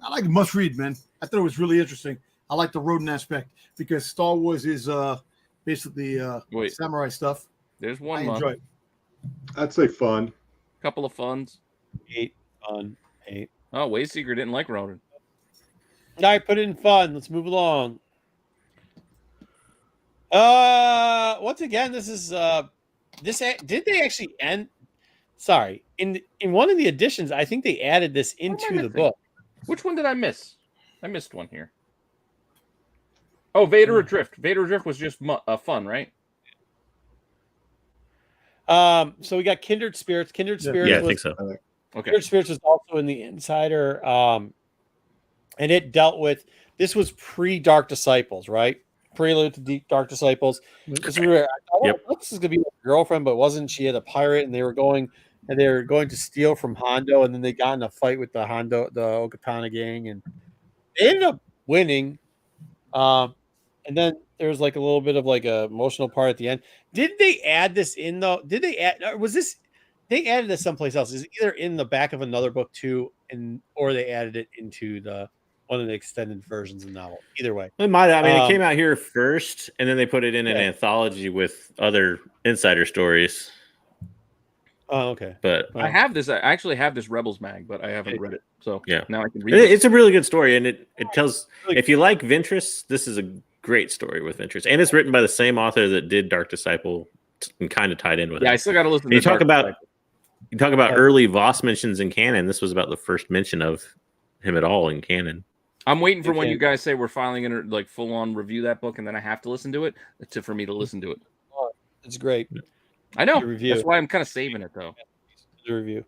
I like must read, man. I thought it was really interesting. I like the Ronan aspect because Star Wars is basically Wait. samurai stuff. There's I 1 month. enjoy it. I'd say fun. Couple of funds. 8 on 8. Oh, Wayseeker didn't like Ronan. All right, put it in fun. Let's move along. Once again, this is did they actually end? Sorry, in one of the editions, I think they added this am I into the missing? book. Which one did I miss? I missed one here. Oh, Vader Adrift. Vader Adrift was just fun, right? So we got Kindred Spirits. Kindred Yeah. Spirits Yeah, I was think so. Okay. Kindred Spirits was also in the Insider, and it dealt with this was pre-Dark Disciples, right? Prelude to Dark Disciples. This is where I thought, Yep. oh, this is gonna be my girlfriend, but it wasn't. She had a pirate, and they were going to steal from Hondo, and then they got in a fight with the Okatana gang, and they ended up winning. And then there's like a little bit of like a emotional part at the end. Did they add this in though? Did they add? Or was this? They added this someplace else. Is it either in the back of another book too, or they added it into one of the extended versions of the novel? Either way, It might. I mean, it came out here first, and then they put it in an anthology with other insider stories. Oh, okay. But I have this. I actually have this Rebels mag, but I haven't read it. So yeah, now I can read it. It's a really good story, and it tells. If you like Ventress, this is a great story with Ventress, and it's written by the same author that did Dark Disciple, and kind of tied in with it. Yeah, I still got to listen. You talk about early Voss mentions in canon. This was about the first mention of him at all in canon. I'm waiting for when you guys say we're finally gonna like full on review that book, and then I have to listen to it for me to listen to it. Oh, it's great. I know. Review. That's why I'm kind of saving it though. The review.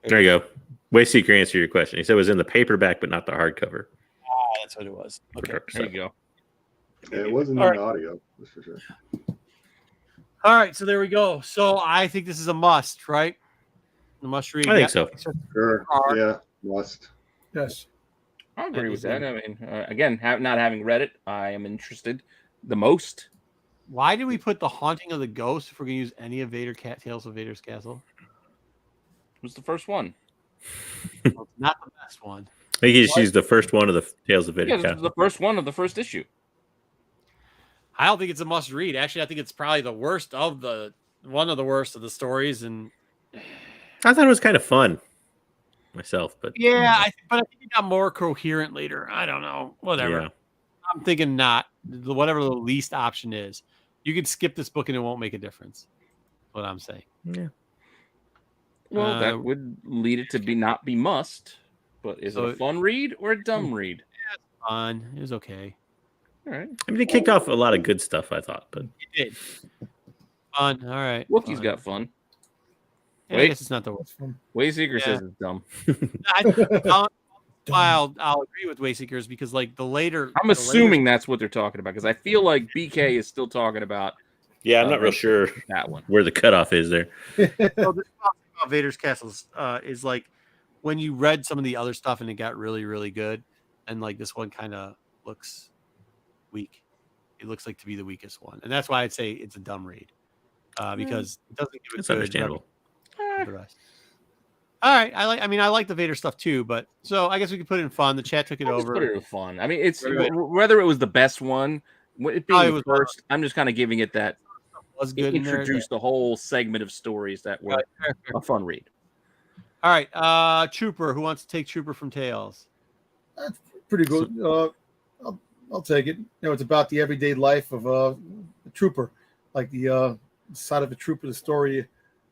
There you go. Wayseeker answered your question. He said it was in the paperback, but not the hardcover. Ah, that's what it was. Okay, there you go. Yeah, it wasn't in audio, that's for sure. All right, so there we go. So I think this is a must, right? A must read. I think so. Sure. Yeah, must. Yes. I agree with that. I mean, again, not having read it, I am interested the most. Why did we put The Haunting of the Ghost if we're going to use any of Tales of Vader's Castle? It was the first one. Well, it's not the best one. I think you just used the first one of the Tales of Vader. Yeah, this was the first one of the first issue. I don't think it's a must read. Actually, I think it's probably one of the worst of the stories. And I thought it was kind of fun myself, but yeah, but I think it got more coherent later. I don't know. Whatever. Yeah. I'm thinking not. Whatever the least option is, you could skip this book and it won't make a difference. What I'm saying. Yeah. Well, that would lead it to not be must. But is it a fun read or a dumb read? Yeah, it's fun. It was okay. All right. I mean, it kicked off a lot of good stuff, I thought, but It did. Fun. All right. Wookiee's got fun. Yeah, I guess it's not the worst. Wayseeker says it's dumb. I'll agree with Wayseekers because, like, the later. I'm assuming that's what they're talking about because I feel like BK is still talking about. yeah, I'm not real sure that one where the cutoff is there. So this about Vader's Castles is like when you read some of the other stuff and it got really, really good, and like this one kind of looks weak. It looks like to be the weakest one, and that's why I'd say it's a dumb read because it doesn't give it. It's understandable. The rest. All right, I like the Vader stuff too, but so I guess we could put it in fun. The chat took it over. Put it in fun. I mean, it's whether it was the best one, it being the first. I'm just kind of giving it that. Was good. Introduced a whole segment of stories that were a fun read. All right, Trooper. Who wants to take Trooper from Tales? That's pretty good. I'll take it. You know, it's about the everyday life of a trooper, like the side of a trooper, the story of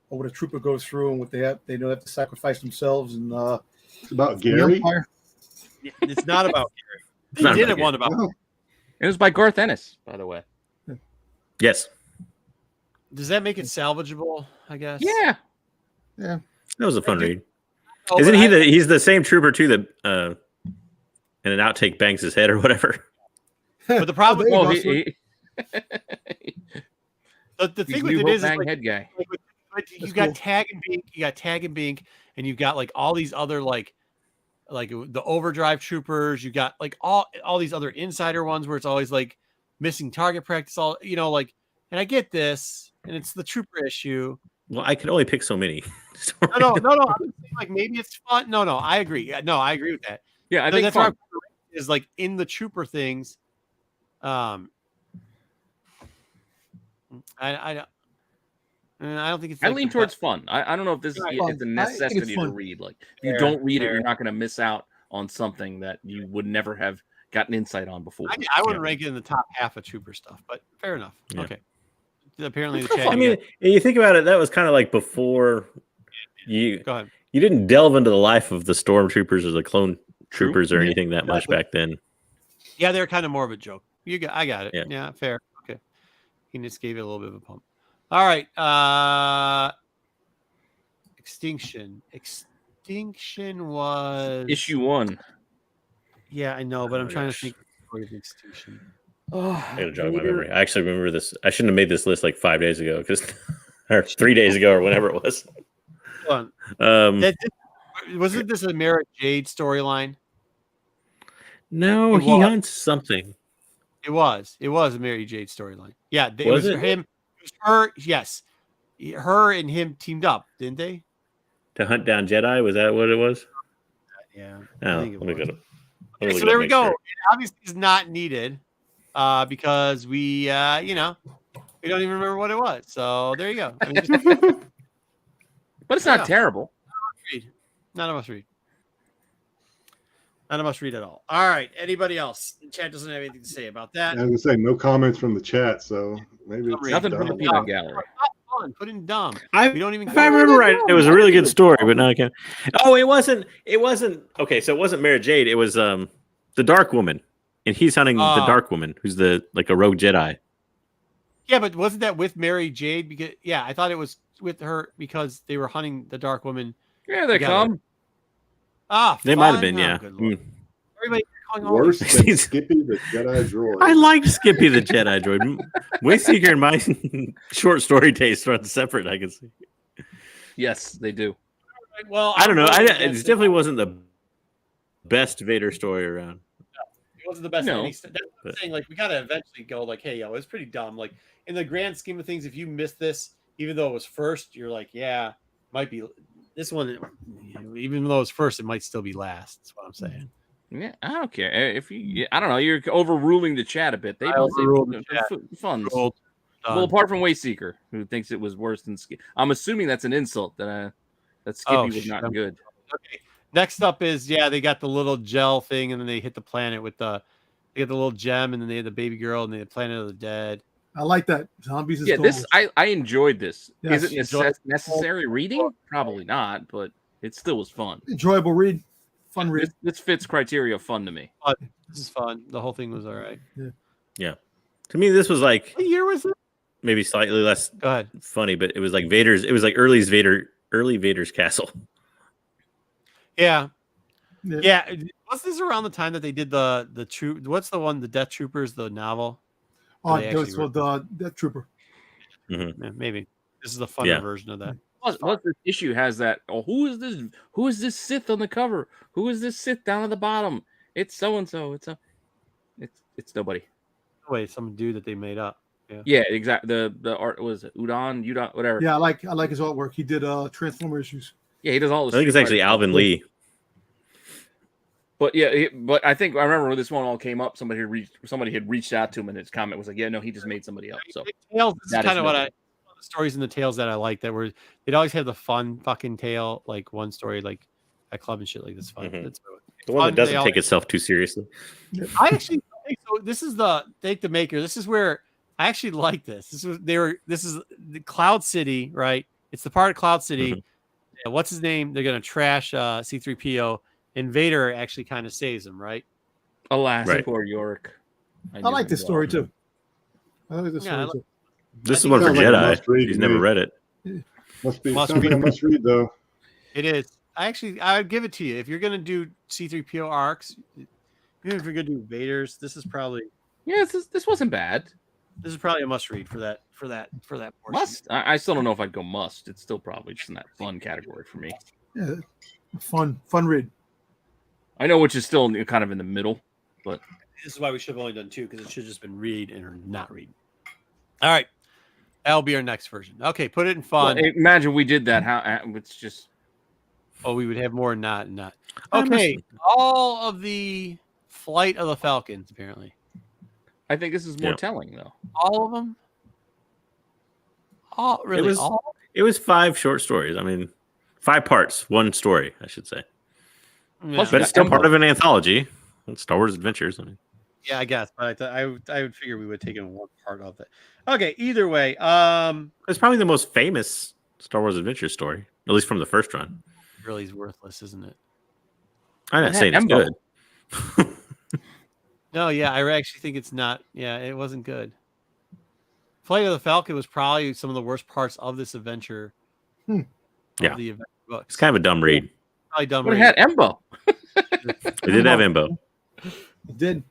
what a trooper goes through and what they have to sacrifice themselves. And it's about Gary. It's not about Gary. He did it one about. It was by Garth Ennis, by the way. Yes. Does that make it salvageable? I guess. Yeah. That was a fun read. Oh, Isn't he he's the same trooper too that in an outtake bangs his head or whatever? But the problem the thing with it is like, head guy. You got Tag and Bink, and you've got like all these other like the Overdrive Troopers. You got like all these other insider ones where it's always like missing target practice. All and I get this, and it's the trooper issue. Well, I can only pick so many. No. I'm saying, like maybe it's fun. No, I agree. No, I agree with that. Yeah, I think that's fun. Is like in the trooper things. I don't think it's. I like lean towards fun. I don't know if this is it's a necessity to read. Like if you don't read it, you're not going to miss out on something that you would never have gotten insight on before. I wouldn't rank it in the top half of trooper stuff, but fair enough. Yeah. Okay. Apparently, the chat. I mean, you think about it, that was kind of like before you. Go ahead. You didn't delve into the life of the stormtroopers or the clone troopers or anything that much back then. Yeah, they're kind of more of a joke. I got it. Yeah. Yeah, fair. Okay. He just gave it a little bit of a pump. All right. Extinction. Extinction was issue 1. Yeah, I know, but I'm trying to think of Extinction. I gotta jog my memory. I actually remember this. I shouldn't have made this list like 5 days ago or 3 days ago or whenever it was. Hold on. Wasn't this a Mara Jade storyline? No, he hunts something. It was a Mary Jade storyline. Yeah, it Was was it? him. It was her. Yes, her and him teamed up, didn't they? To hunt down Jedi? Was that what it was? Yeah, Oh, I think it let me was. go to. Okay, so there we go. It obviously is not needed because we, we don't even remember what it was. So there you go. I mean, But it's not terrible. Not a must read. Not a must read at all. All right. Anybody else? The chat doesn't have anything to say about that. I was gonna say no comments from the chat, so maybe it's Nothing from the dumb. peanut gallery. Put in dumb. We don't even. If I remember right, it was a really good story, but now I can't. Oh, it wasn't. Okay, so it wasn't Mara Jade. It was the Dark Woman, and he's hunting the Dark Woman, who's a rogue Jedi. Yeah, but wasn't that with Mary Jade? Because I thought it was with her because they were hunting the Dark Woman. Here they come. They might have been, yeah. Everybody calling all Worse these- than Skippy the Jedi droid. I liked Skippy the Jedi droid. Wayseeker and my short story taste run separate. I can see. Yes, they do. Well, I don't know. It It definitely wasn't the best Vader story around. wasn't the best. No. That's what I'm saying. Like, we gotta eventually go. Like, hey, it's pretty dumb. Like, in the grand scheme of things, if you missed this, even though it was first, you're like, might be this one. Even though it's first, it might still be last. That's what I'm saying. Yeah, I don't care if you. I don't know. You're overruling the chat a bit. They I both say overruled the chat. fun. Well, Well, apart from Wayseeker, who thinks it was worse than Skippy. I'm assuming that's an insult that Skippy was not good. Okay. Next up is they got the little gel thing, and then they hit the planet with they get the little gem, and then they had the baby girl, and they had Planet of the Dead. I like that. Zombies and Yeah, Star this Wars. I enjoyed this. Yes. Is it necessary reading? Probably not, but it still was fun. Enjoyable read. Fun read. This fits criteria of fun to me. This is fun. The whole thing was all right. Yeah. To me, this was like What year was it? maybe slightly less Go ahead. funny, but it was like Vader's. It was like early Vader's castle. Yeah. Was this around the time that they did the troop? What's the one? The Death Troopers, the novel. Oh, they that was actually the Death Trooper. Mm-hmm. Yeah, maybe this is the funner version of that. Plus, this issue has that. Oh, who is this? Who is this Sith on the cover? Who is this Sith down at the bottom? It's so and so. It's nobody. Wait, some dude that they made up. Yeah, exactly. The art was Udon, whatever. Yeah, I like his artwork. He did Transformer issues. Yeah, he does all. I think it's actually Alvin Lee. But but I think I remember when this one all came up. Somebody had reached out to him, and his comment was like, "Yeah, no, he just made somebody up." So Tales. This is that kind is of what nobody. the stories in the tales that I like that were they'd always have the fun fucking tale, like one story like at club and shit like this fun. Mhm. It's The one that fun, doesn't they take itself too seriously. I actually think so. This is the maker. This is where I actually like this. This is the Cloud City, right? It's the part of Cloud City. Mhm. Yeah, what's his name? They're gonna trash C-3PO. And Vader actually kind of saves him, right? Alas, Right. poor Yorick. I like this story too. I like this Yeah, I story too. This is think one for sounds like a Jedi. must-read He's to never me. read it. Must Must sounds like a must read though. It is. I would give it to you. If you're gonna do C-3PO arcs, even if you're gonna do Vader's, this is probably this wasn't bad. a must read for that portion. Must. I still don't know if I'd go must. It's still probably just in that fun category for me. Yeah, fun read. I know which is still kind of in the middle, but This is why we should have only done two, because it should have just been read and not read. All right. That'll be our next version. Okay, put it in fun. well, imagine we did that. How it's just We would have more not. Okay. All of the Flight of the Falcons, apparently. I think this is more Yeah. telling though. All of them? All? It was 5 short stories. I mean, 5 parts, 1 story, I should say. Yeah. But it's still part of an anthology. It's Star Wars Adventures. I mean, Yeah, I guess, but I would figure we would take in one part of it. Okay, either way, it's probably the most famous Star Wars Adventure story, at least from the first run. really is worthless, isn't it? I'm not It had saying it's Embo. good. No, yeah, I actually think it's not. Yeah, it wasn't good. Flight of the Falcon was probably some of the worst parts of this adventure. Hmm. Yeah. The adventure books. It's kind of a dumb read. Probably dumb. But it read. had Embo. It did have Embo. It did.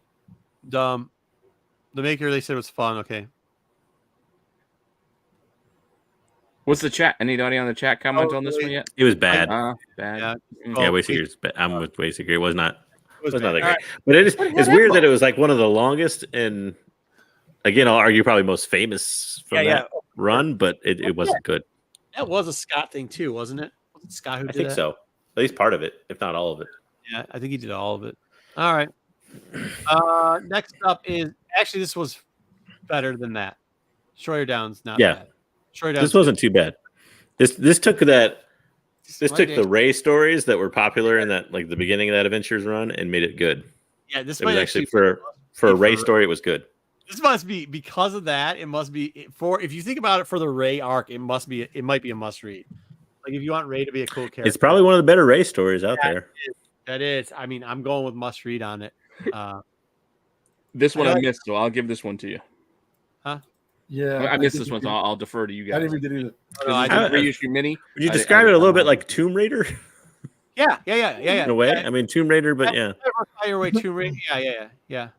Dumb. The maker they said was fun. Okay. What's the chat? Anybody on the chat comment on this one yet? It was bad. Bad. Yeah. Mm. Yeah, Wayseeker's. I'm with Wayseeker. It was not. It was not that great. All right. But it's weird Emma. that it was like one of the longest, and again, I'll argue probably most famous from that run, but it wasn't good. That was a Scott thing too, wasn't it? Was it Scott who I did think that? so. At least part of it, if not all of it. Yeah, I think he did all of it. All right. Next up is actually this was better than that. Schroyer Down's not bad. Schroyer Down's This wasn't too bad. This took that. This my took day. the Ray stories that were popular in that, like the beginning of that Adventures run, and made it good. Yeah, this It might was actually for a Ray story. It was good. This must be because of that. It must be for if you think about it for the Ray arc, it might be a must read. Like if you want Ray to be a cool character, It's probably one of the better Ray stories out there. That is. I mean, I'm going with must read on it. This one I I like- missed, so I'll give this one to you. Yeah, I missed think this one, you so did. I'll defer to you guys. I didn't even did either. Oh, no, I This is did- a reissue mini. Would you I- describe I- it a little I- bit like Tomb Raider yeah. in a way? I mean, Tomb Raider, but yeah. Fireway Tomb Raider. Yeah.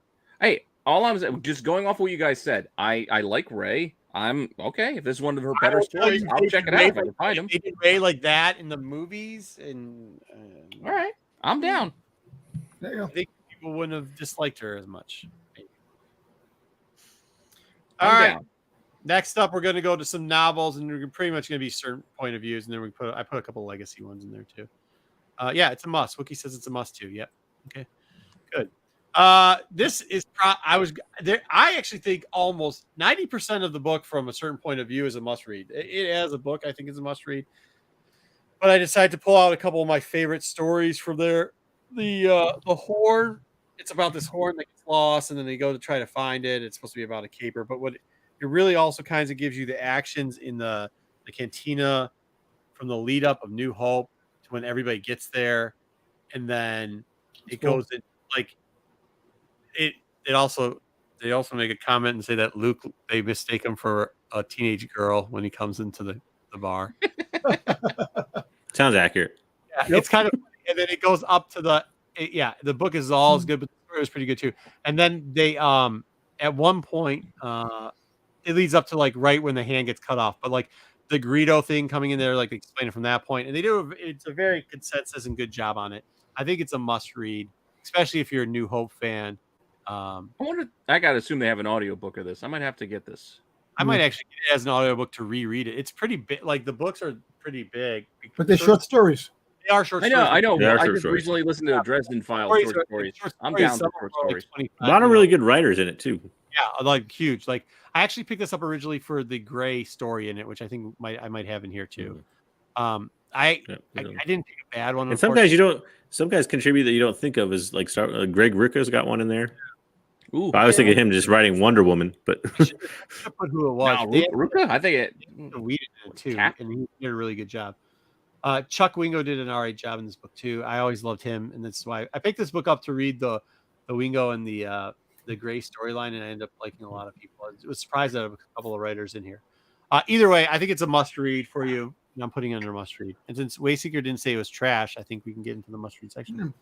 Hey, all I'm saying, just going off what you guys said, I like Ray. I'm okay. If this is one of her better stories, I'll check it out if I can find them. They did Ray like that in the movies, and All right, I'm down. There you go. I think people wouldn't have disliked her as much. Maybe. I'm All right. down. Next up, we're going to go to some novels, and we're pretty much going to be certain point of views, and then I put a couple legacy ones in there too. Yeah, it's a must. Wookie says it's a must too. Yep. Okay. Good. This is I was there. I actually think almost 90% of the book from a certain point of view is a must read. It as a book, I think is a must read. But I decided to pull out a couple of my favorite stories from there. The horn. It's about this horn that gets lost, and then they go to try to find it. It's supposed to be about a caper, but what it really also kind of gives you the actions in the cantina from the lead up of New Hope to when everybody gets there, and then it goes in like it. They also make a comment and say that Luke, they mistake him for a teenage girl when he comes into the bar. Sounds accurate. Yeah, it's kind of, and then it goes up to the book is all as good, but the story was pretty good too. And then they at one point it leads up to like right when the hand gets cut off, but like the Greedo thing coming in there, like they explain it from that point, and it's a very consensus and good job on it. I think it's a must read, especially if you're a New Hope fan. I gotta assume they have an audiobook of this. I might have to get this. I might actually get it as an audiobook to reread it. It's pretty big. Like the books are pretty big, But they're short stories. They are short. I know. They are I short just stories. recently listened to Dresden Files short stories. I'm down for short stories. A lot of really good writers in it too. Yeah, like huge. Like I actually picked this up originally for the Gray story in it, which I think I might have in here too. I didn't pick a bad one. And some guys some guys contribute that you don't think of as like Greg Rucka's got one in there. Ooh, I was thinking of him just writing Wonder Woman, but I should put who it was. no, Dan Ruka? I think it. Weedon did it too, Cat. and he did a really good job. Chuck Wingo did an alright job in this book too. I always loved him, and that's why I picked this book up to read the Wingo and the Gray storyline, and I ended up liking a lot of people. I was surprised that I have a couple of writers in here. Either way, I think it's a must read for you. And I'm putting it under must read. And since Wayseeker didn't say it was trash, I think we can get into the must read section.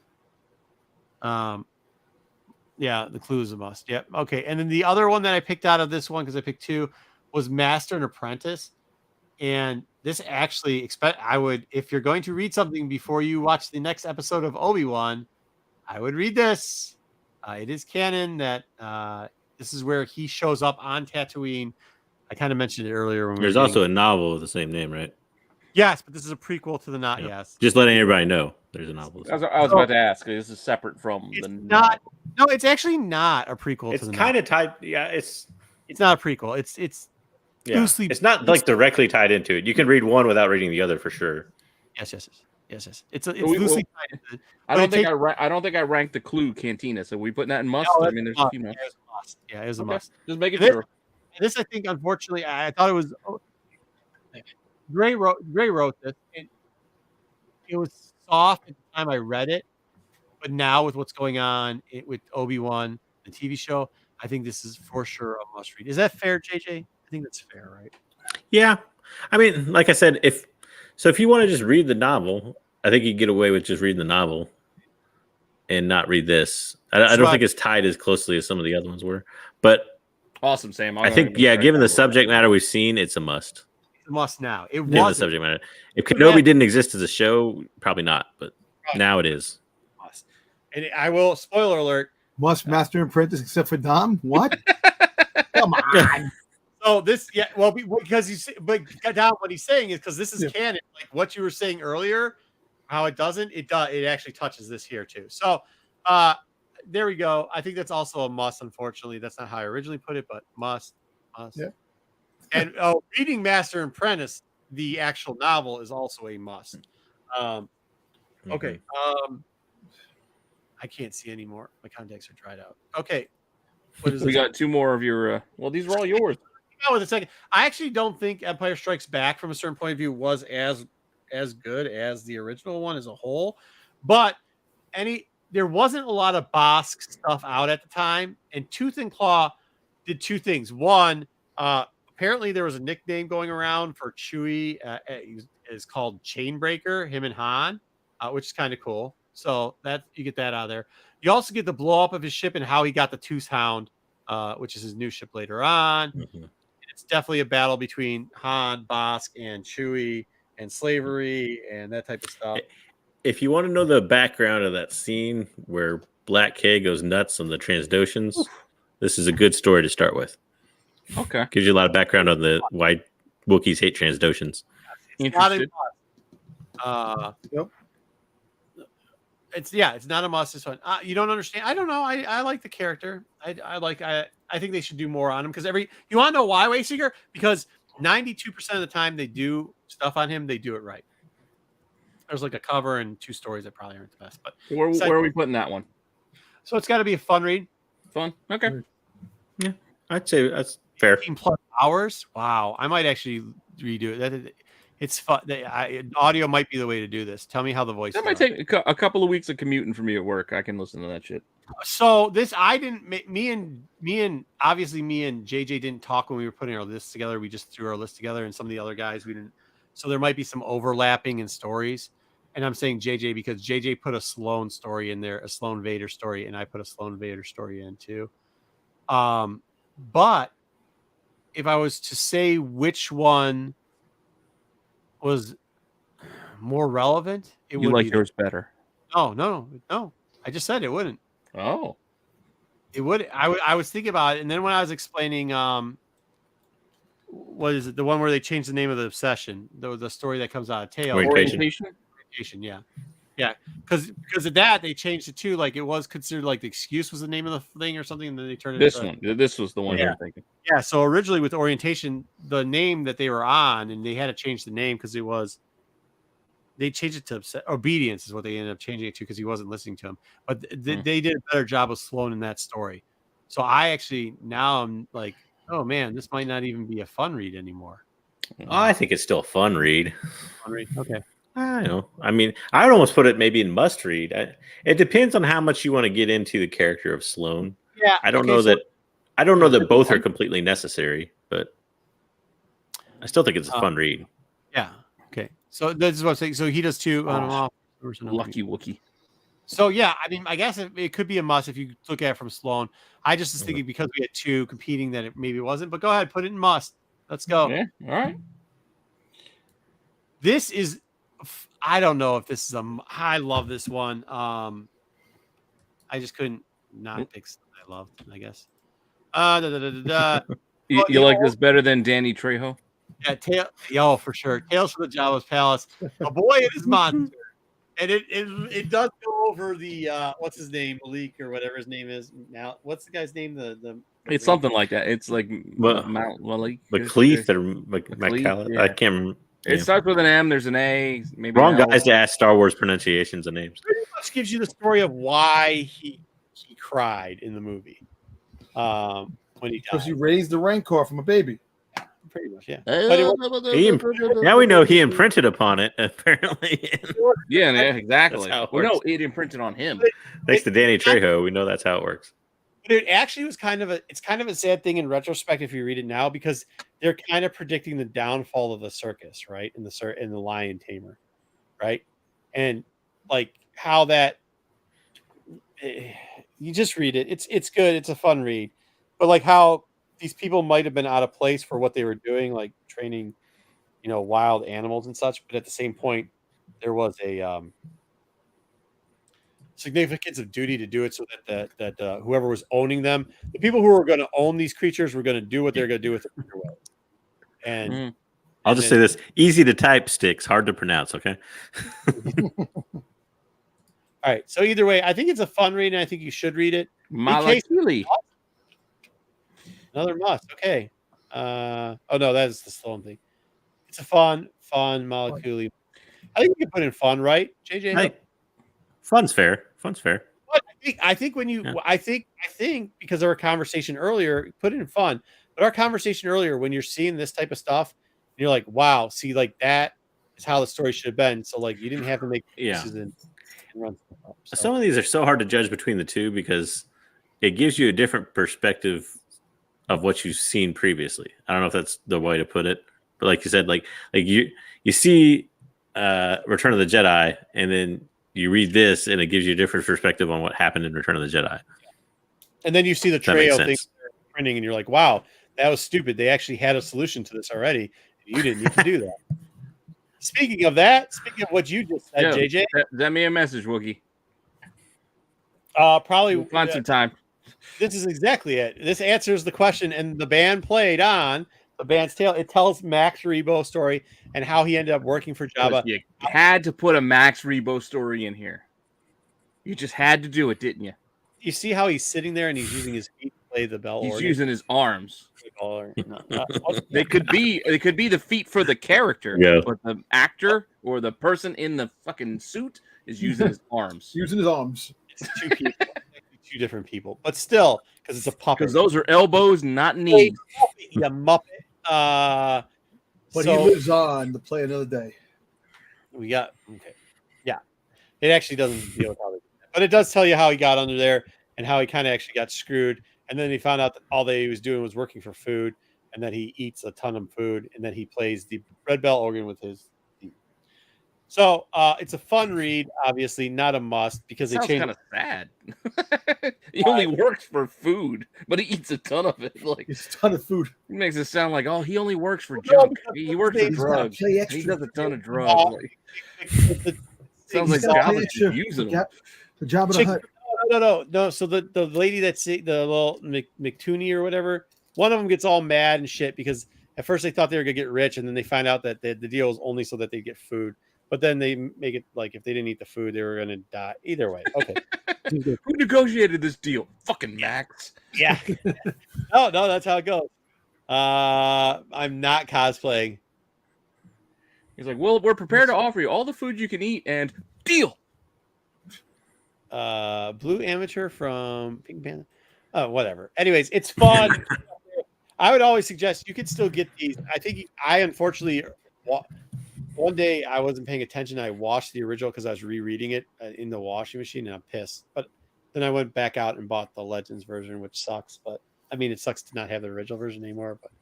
Yeah, the clue is a must. Yep. Okay. And then the other one that I picked out of this one, because I picked two, was Master and Apprentice. And this actually if you're going to read something before you watch the next episode of Obi Wan, I would read this. It is canon that this is where he shows up on Tatooine. I kind of mentioned it earlier. When there's also a novel with the same name, right? Yes, but this is a prequel to the not. Yeah. Yes, Just letting everybody know there's a novel. I was about to ask. This is separate from it's the. not. No, it's actually not a prequel. It's to the kind of tied. Yeah, it's not a prequel. It's loosely. It's not like directly tied into it. You can read one without reading the other for sure. Yes. It's loosely tied into it. I don't think I ranked the Clue Cantina. So we putting that in must. No, I mean, there's a few must. It was a must. Yeah, it was a Okay. must. Just making This- sure. This, I think, unfortunately, I thought it was. Gray wrote this. It was soft at the time I read it, but now with what's going on with Obi Wan, the TV show, I think this is for sure a must read. Is that fair, JJ? I think that's fair, right? Yeah, I mean, like I said, if you want to just read the novel, I think you get away with just reading the novel and not read this. I don't think it's tied as closely as some of the other ones were, but Awesome, Sam. I think given the subject matter we've seen, it's a must. It's a must now. It Given the was subject matter. If Kenobi didn't exist as a show, probably not, but now it is. must. And I will, spoiler alert. Must master and apprentice except for Dom. What? Come on. So this, because you see, but Dom, what he's saying is because this is canon. Like what you were saying earlier, how it doesn't, it actually touches this here too. So, there we go. I think that's also a must. Unfortunately, that's not how I originally put it, but must. Yeah. And reading Master and Apprentice, the actual novel, is also a must. Okay. I can't see anymore. My contacts are dried out. Okay. What is we got 2 more of your. Well, these are all yours. With a second, I actually don't think Empire Strikes Back, from a certain point of view, was as good as the original one as a whole, but there wasn't a lot of Bosk stuff out at the time, and Tooth and Claw did 2 things. One, apparently there was a nickname going around for Chewie. Is called Chainbreaker, him and Han, which is kind of cool. So that you get that out of there. You also get the blow up of his ship and how he got the Tooth Hound, which is his new ship later on. It's definitely a battle between Han, Bosk, and Chewie, and slavery and that type of stuff. If you want to know the background of that scene where Black K goes nuts on the Transdoshans, this is a good story to start with. Okay. Gives you a lot of background on why Wookiees hate Transdoshans. Interested. Yep. It's not a must. This one, you don't understand. I don't know. I like the character. I think they should do more on him because you want to know why, Wayseeker? Because 92% of the time they do stuff on him, they do it right. There's like a cover and 2 stories that probably aren't the best, but where are we putting that one? So it's got to be a fun read. Fun. Okay. Yeah, I'd say that's fair. 18+ hours. Wow. I might actually redo it. It's fun. Audio might be the way to do this. Tell me how the voice. That might take a couple of weeks of commuting for me at work. I can listen to that shit. So I didn't. Me and JJ didn't talk when we were putting our list together. We just threw our list together, and some of the other guys we didn't. So there might be some overlapping in stories. And I'm saying JJ because JJ put a Sloane story in there, a Sloane Vader story, and I put a Sloane Vader story in too. But if I was to say which one was more relevant, it would like be yours better. No. I just said it wouldn't. Oh, it would. I was thinking about it, and then when I was explaining, what is it? The one where they changed the name of the obsession, the story that comes out of Tales. Orientation, yeah. Because of that, they changed it too. Like it was considered like the excuse was the name of the thing or something, and then they turned it. This was the one you were thinking. Yeah. So originally with Orientation, the name that they were on, and they had to change the name because they changed it to Obedience is what they ended up changing it to because he wasn't listening to him. But they did a better job of Sloane in that story. So I'm like, oh man, this might not even be a fun read anymore. I think it's still a fun read. Okay. I know. I mean, I would almost put it maybe in must read. It depends on how much you want to get into the character of Sloane. Yeah. I don't know that both are completely necessary, but I still think it's a fun read. Yeah. Okay. So this is what I'm saying. So he does too. Lucky Wookiee. So yeah, I mean, I guess it could be a must if you look at it from Sloane. I just was thinking because we had 2 competing that it maybe wasn't. But go ahead, put it in must. Let's go. Yeah. All right. This is. I don't know if this is I love this one. I just couldn't not pick something I loved, I guess. You like this better than Danny Trejo? Yeah, for sure. Tales from the Jabba's Palace. A boy and his monster. And it does go over the what's his name, Malik or whatever his name is now. What's the guy's name? It's something like that. It's like Mount Malik. McLeith or McCallum. Yeah. I can't remember. It starts with an M. There's an A. Maybe wrong guys to ask Star Wars pronunciations of names. Pretty much gives you the story of why he cried in the movie when he died. Because he raised the Rancor from a baby. Pretty much, yeah. Now we know he imprinted upon it, apparently. Yeah, exactly. It imprinted on him. Thanks to Danny Trejo, we know that's how it works. But it actually was kind of a sad thing in retrospect if you read it now because they're kind of predicting the downfall of the circus, right? In the Lion Tamer, right? And like how that you just read it. It's good. It's a fun read, but like how these people might have been out of place for what they were doing, like training, wild animals and such. But at the same point, there was a significance of duty to do it, so that whoever was owning them, the people who were going to own these creatures, were going to do what they're going to do with them. And I'll just say this: easy to type, sticks, hard to pronounce. Okay. All right. So either way, I think it's a fun read, and I think you should read it. Malakili. Another must. Okay. Oh no, that is the Sloan thing. It's a fun Malakili. I think you can put in fun, right, JJ? Fun's fair. Fun's fair. But I think when you, I think because of our conversation earlier, put in fun. But our conversation earlier, when you're seeing this type of stuff, you're like, wow, see, like that is how the story should have been. So like you didn't have to make pieces and run stuff up. So. Some of these are so hard to judge between the two because it gives you a different perspective of what you've seen previously. I don't know if that's the way to put it, but like you said, like you see Return of the Jedi, and then you read this, and it gives you a different perspective on what happened in Return of the Jedi. And then you see the trail thing printing, and you're like, wow, that was stupid. They actually had a solution to this already. And you didn't need to do that. Speaking of what you just said, JJ. Send me a message, Wookie. Probably we'll find some time. This is exactly it. This answers the question, and the band played on the band's tale. It tells Max Rebo story and how he ended up working for Jabba. You had to put a Max Rebo story in here. You just had to do it, didn't you? You see how he's sitting there and he's using his feet to play the bell. He's using his arms. They could be the feet for the character, but the actor or the person in the fucking suit is using his arms. Using his arms. It's two people. Two different people, but still, because it's a puppet. Because those are elbows, not knees. You muppet. But he lives on to play another day. Yeah. It actually doesn't deal with how they do that, but it does tell you how he got under there and how he kind of actually got screwed. And then he found out that all that he was doing was working for food, and that he eats a ton of food, and then he plays the red bell organ with his. So it's a fun read, obviously not a must because they changed. Kind of sad. He only works for food, but he eats a ton of it. Like it's a ton of food. It makes it sound like he only works for junk. He works for drugs. He does a ton of drugs. Sounds like Jabba's using them. The Jabba the Hutt. No. So the lady that's the little McTooney or whatever, one of them gets all mad and shit because at first they thought they were gonna get rich, and then they find out that the deal is only so that they get food. But then they make it like if they didn't eat the food, they were going to die. Either way. Okay. Who negotiated this deal? Fucking Max. Yeah. No, that's how it goes. I'm not cosplaying. He's like, well, we're prepared to offer you all the food you can eat and deal. Blue Amateur from Pink Panther. Oh, whatever. Anyways, it's fun. I would always suggest you could still get these. I think I unfortunately... One day I wasn't paying attention. I watched the original because I was rereading it in the washing machine, and I'm pissed. But then I went back out and bought the Legends version, which sucks. But I mean, it sucks to not have the original version anymore. But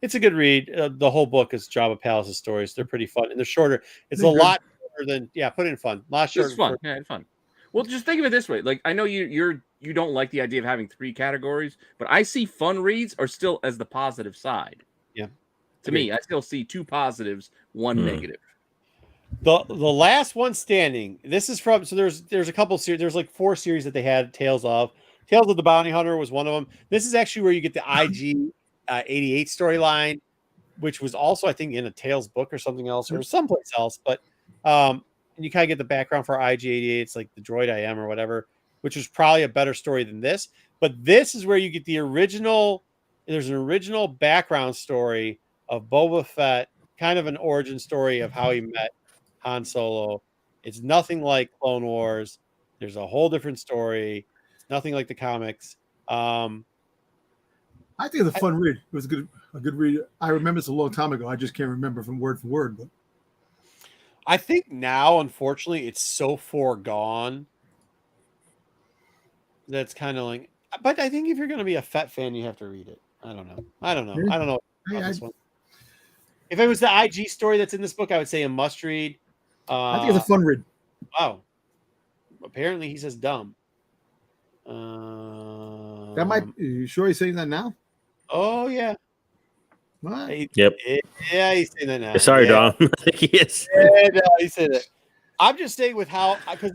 it's a good read. The whole book is Jabba Palace's stories. They're pretty fun, and they're shorter. It's a lot shorter than put it in fun. A lot shorter. It's fun. Yeah, it's fun. Well, just think of it this way. Like I know you don't like the idea of having 3 categories, but I see fun reads are still as the positive side. Yeah. To me, I still see 2 positives, 1 negative. The last one standing. This is from there's a couple series. There's like 4 series that they had. Tales of the Bounty Hunter was one of them. This is actually where you get the IG 88 storyline, which was also I think in a Tales book or something else or someplace else. But you kind of get the background for IG 88. It's like the droid I am or whatever, which was probably a better story than this. But this is where you get the original. There's an original background story of Boba Fett, kind of an origin story of how he met Han Solo. It's nothing like Clone Wars. There's a whole different story. It's nothing like the comics. I think it's a fun read. It was a good read. I remember it's a long time ago. I just can't remember from word for word. But I think now, unfortunately, it's so foregone. That's kind of like. But I think if you're going to be a Fett fan, you have to read it. I don't know. I don't know about this one. If it was the IG story that's in this book, I would say a must read. I think it's a fun read. Wow. Apparently, he says dumb. That might. Are you sure he's saying that now? Oh yeah. What? Yep. Yeah, he's saying that now. Sorry, Dom. I think he is. Yeah, no, he said it. I'm just saying with how because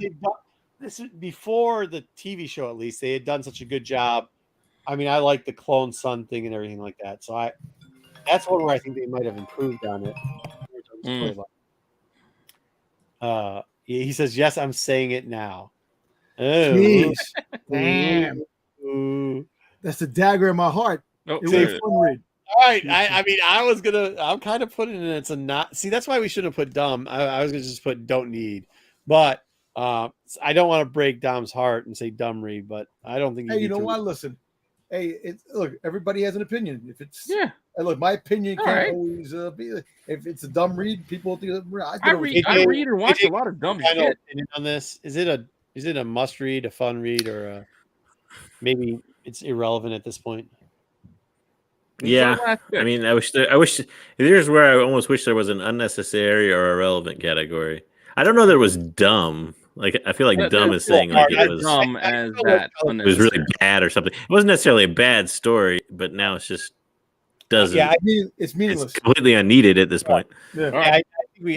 this is before the TV show. At least they had done such a good job. I mean, I like the clone son thing and everything like that. So that's one where I think they might have improved on it. He says, "Yes, I'm saying it now." Oh, Jeez. damn. That's the dagger in my heart. Oh, It was a fun read. All right. I mean, I'm kind of putting it in. It's a not. See, that's why we shouldn't have put dumb. I was going to just put don't need. But I don't want to break Dom's heart and say dumb read, but I don't think Hey, you know what? Listen. Hey, look, everybody has an opinion. If it's look, my opinion can't always be. If it's a dumb read, people think I read or watch a lot of dumb shit. On this, is it a must read, a fun read, or maybe it's irrelevant at this point? Yeah, I mean, I wish here's where I almost wish there was an unnecessary or irrelevant category. I don't know that it was dumb. Like, I feel like dumb is saying like it was dumb as that. It was really bad or something. It wasn't necessarily a bad story, but now it's just doesn't. Yeah, I mean, it's meaningless. It's completely unneeded at this point. Yeah, right.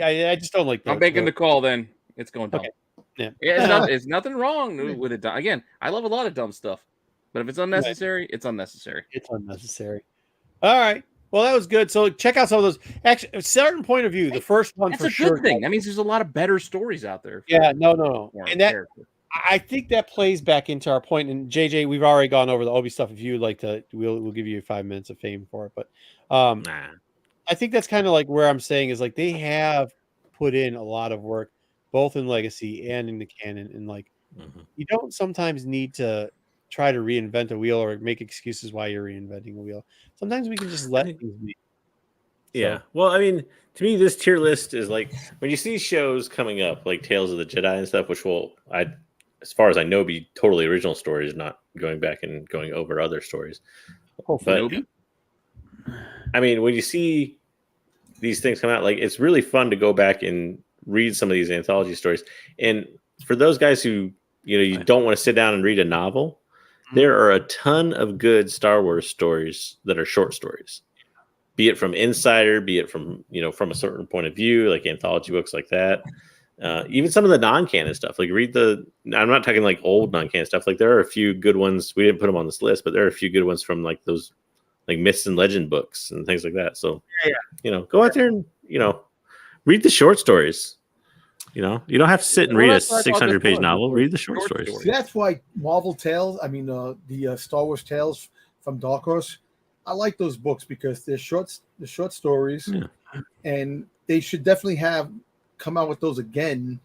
I just don't like that. I'm making the call. Then it's going dumb. Okay. Yeah, it's nothing wrong with it. Again, I love a lot of dumb stuff, but if it's unnecessary, it's unnecessary. It's unnecessary. All right. Well, that was good. So check out some of those. Actually, a certain point of view, the first one That's for a sure. good thing. That means there's a lot of better stories out there. Yeah, no. And that I think that plays back into our point. And JJ, we've already gone over the Obi stuff. If you'd like to, we'll give you 5 minutes of fame for it. But I think that's kind of like where I'm saying is like they have put in a lot of work, both in Legacy and in the canon. And like you don't sometimes need to try to reinvent a wheel or make excuses why you're reinventing a wheel. Sometimes we can just let things be. Yeah. Well, I mean, to me, this tier list is like when you see shows coming up like Tales of the Jedi and stuff, which will, as far as I know, be totally original stories, not going back and going over other stories. But I mean, when you see these things come out, like it's really fun to go back and read some of these anthology stories. And for those guys who, you don't want to sit down and read a novel, there are a ton of good Star Wars stories that are short stories, be it from Insider, be it from, from a certain point of view, like anthology books like that. Even some of the non-canon stuff, like I'm not talking like old non-canon stuff. Like there are a few good ones. We didn't put them on this list, but there are a few good ones from like those like myths and legend books and things like that. So, go out there and, read the short stories. You don't have to sit and read a 600-page novel. Read the short stories. See, that's why Marvel Tales, the Star Wars Tales from Dark Horse, I like those books because they're short stories, and they should definitely come out with those again.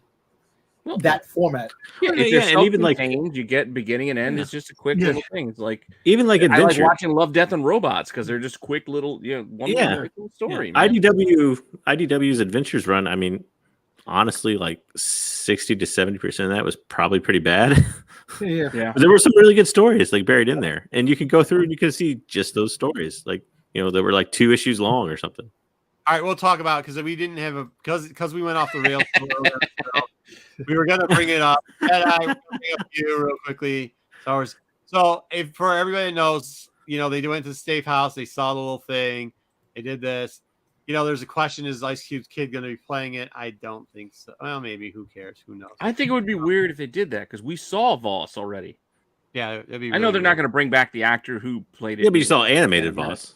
That format. And even like you get beginning and end. It's just a quick little thing. It's like even like adventure. I like watching Love, Death, and Robots because they're just quick little little story. Yeah. IDW's Adventures run. I mean, honestly, like 60 to 70% of that was probably pretty bad. Yeah. But there were some really good stories like buried in there, and you could go through and you could see just those stories. Like they were like 2 issues long or something. All right, we'll talk about it because we didn't have because we went off the rails. We were gonna bring it up. And I will bring up you real quickly. So if for everybody that knows, they went to the Safe House, they saw the little thing, they did this. There's a question: is Ice Cube's kid going to be playing it? I don't think so. Well, maybe. Who cares? Who knows? I think it would be weird if they did that because we saw Voss already. Yeah, it'd be. I know they're not going to bring back the actor who played it. Yeah, but you saw animated Voss.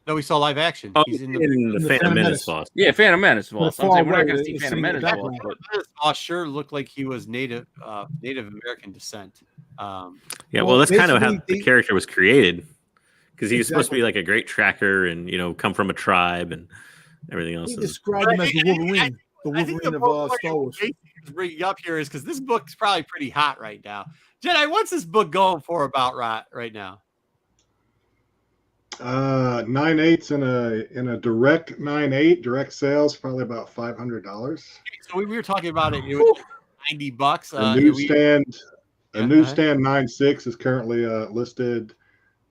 No, we saw live action. Oh, he's in the Phantom Menace Voss. Yeah, Phantom Menace Voss. I'm saying we're not going to see Phantom Menace Voss. Voss sure looked like he was Native American descent. Well, that's kind of how the character was created because he was supposed to be like a great tracker and come from a tribe and everything else. He described him as the Wolverine. The Wolverine of Star Wars. Bringing up here is because this book's probably pretty hot right now. Jedi, what's this book going for about right now? 9/8 in a direct 9/8 direct sales, probably about $500. So we were talking about it. It was $90. A newsstand 9/6 is currently listed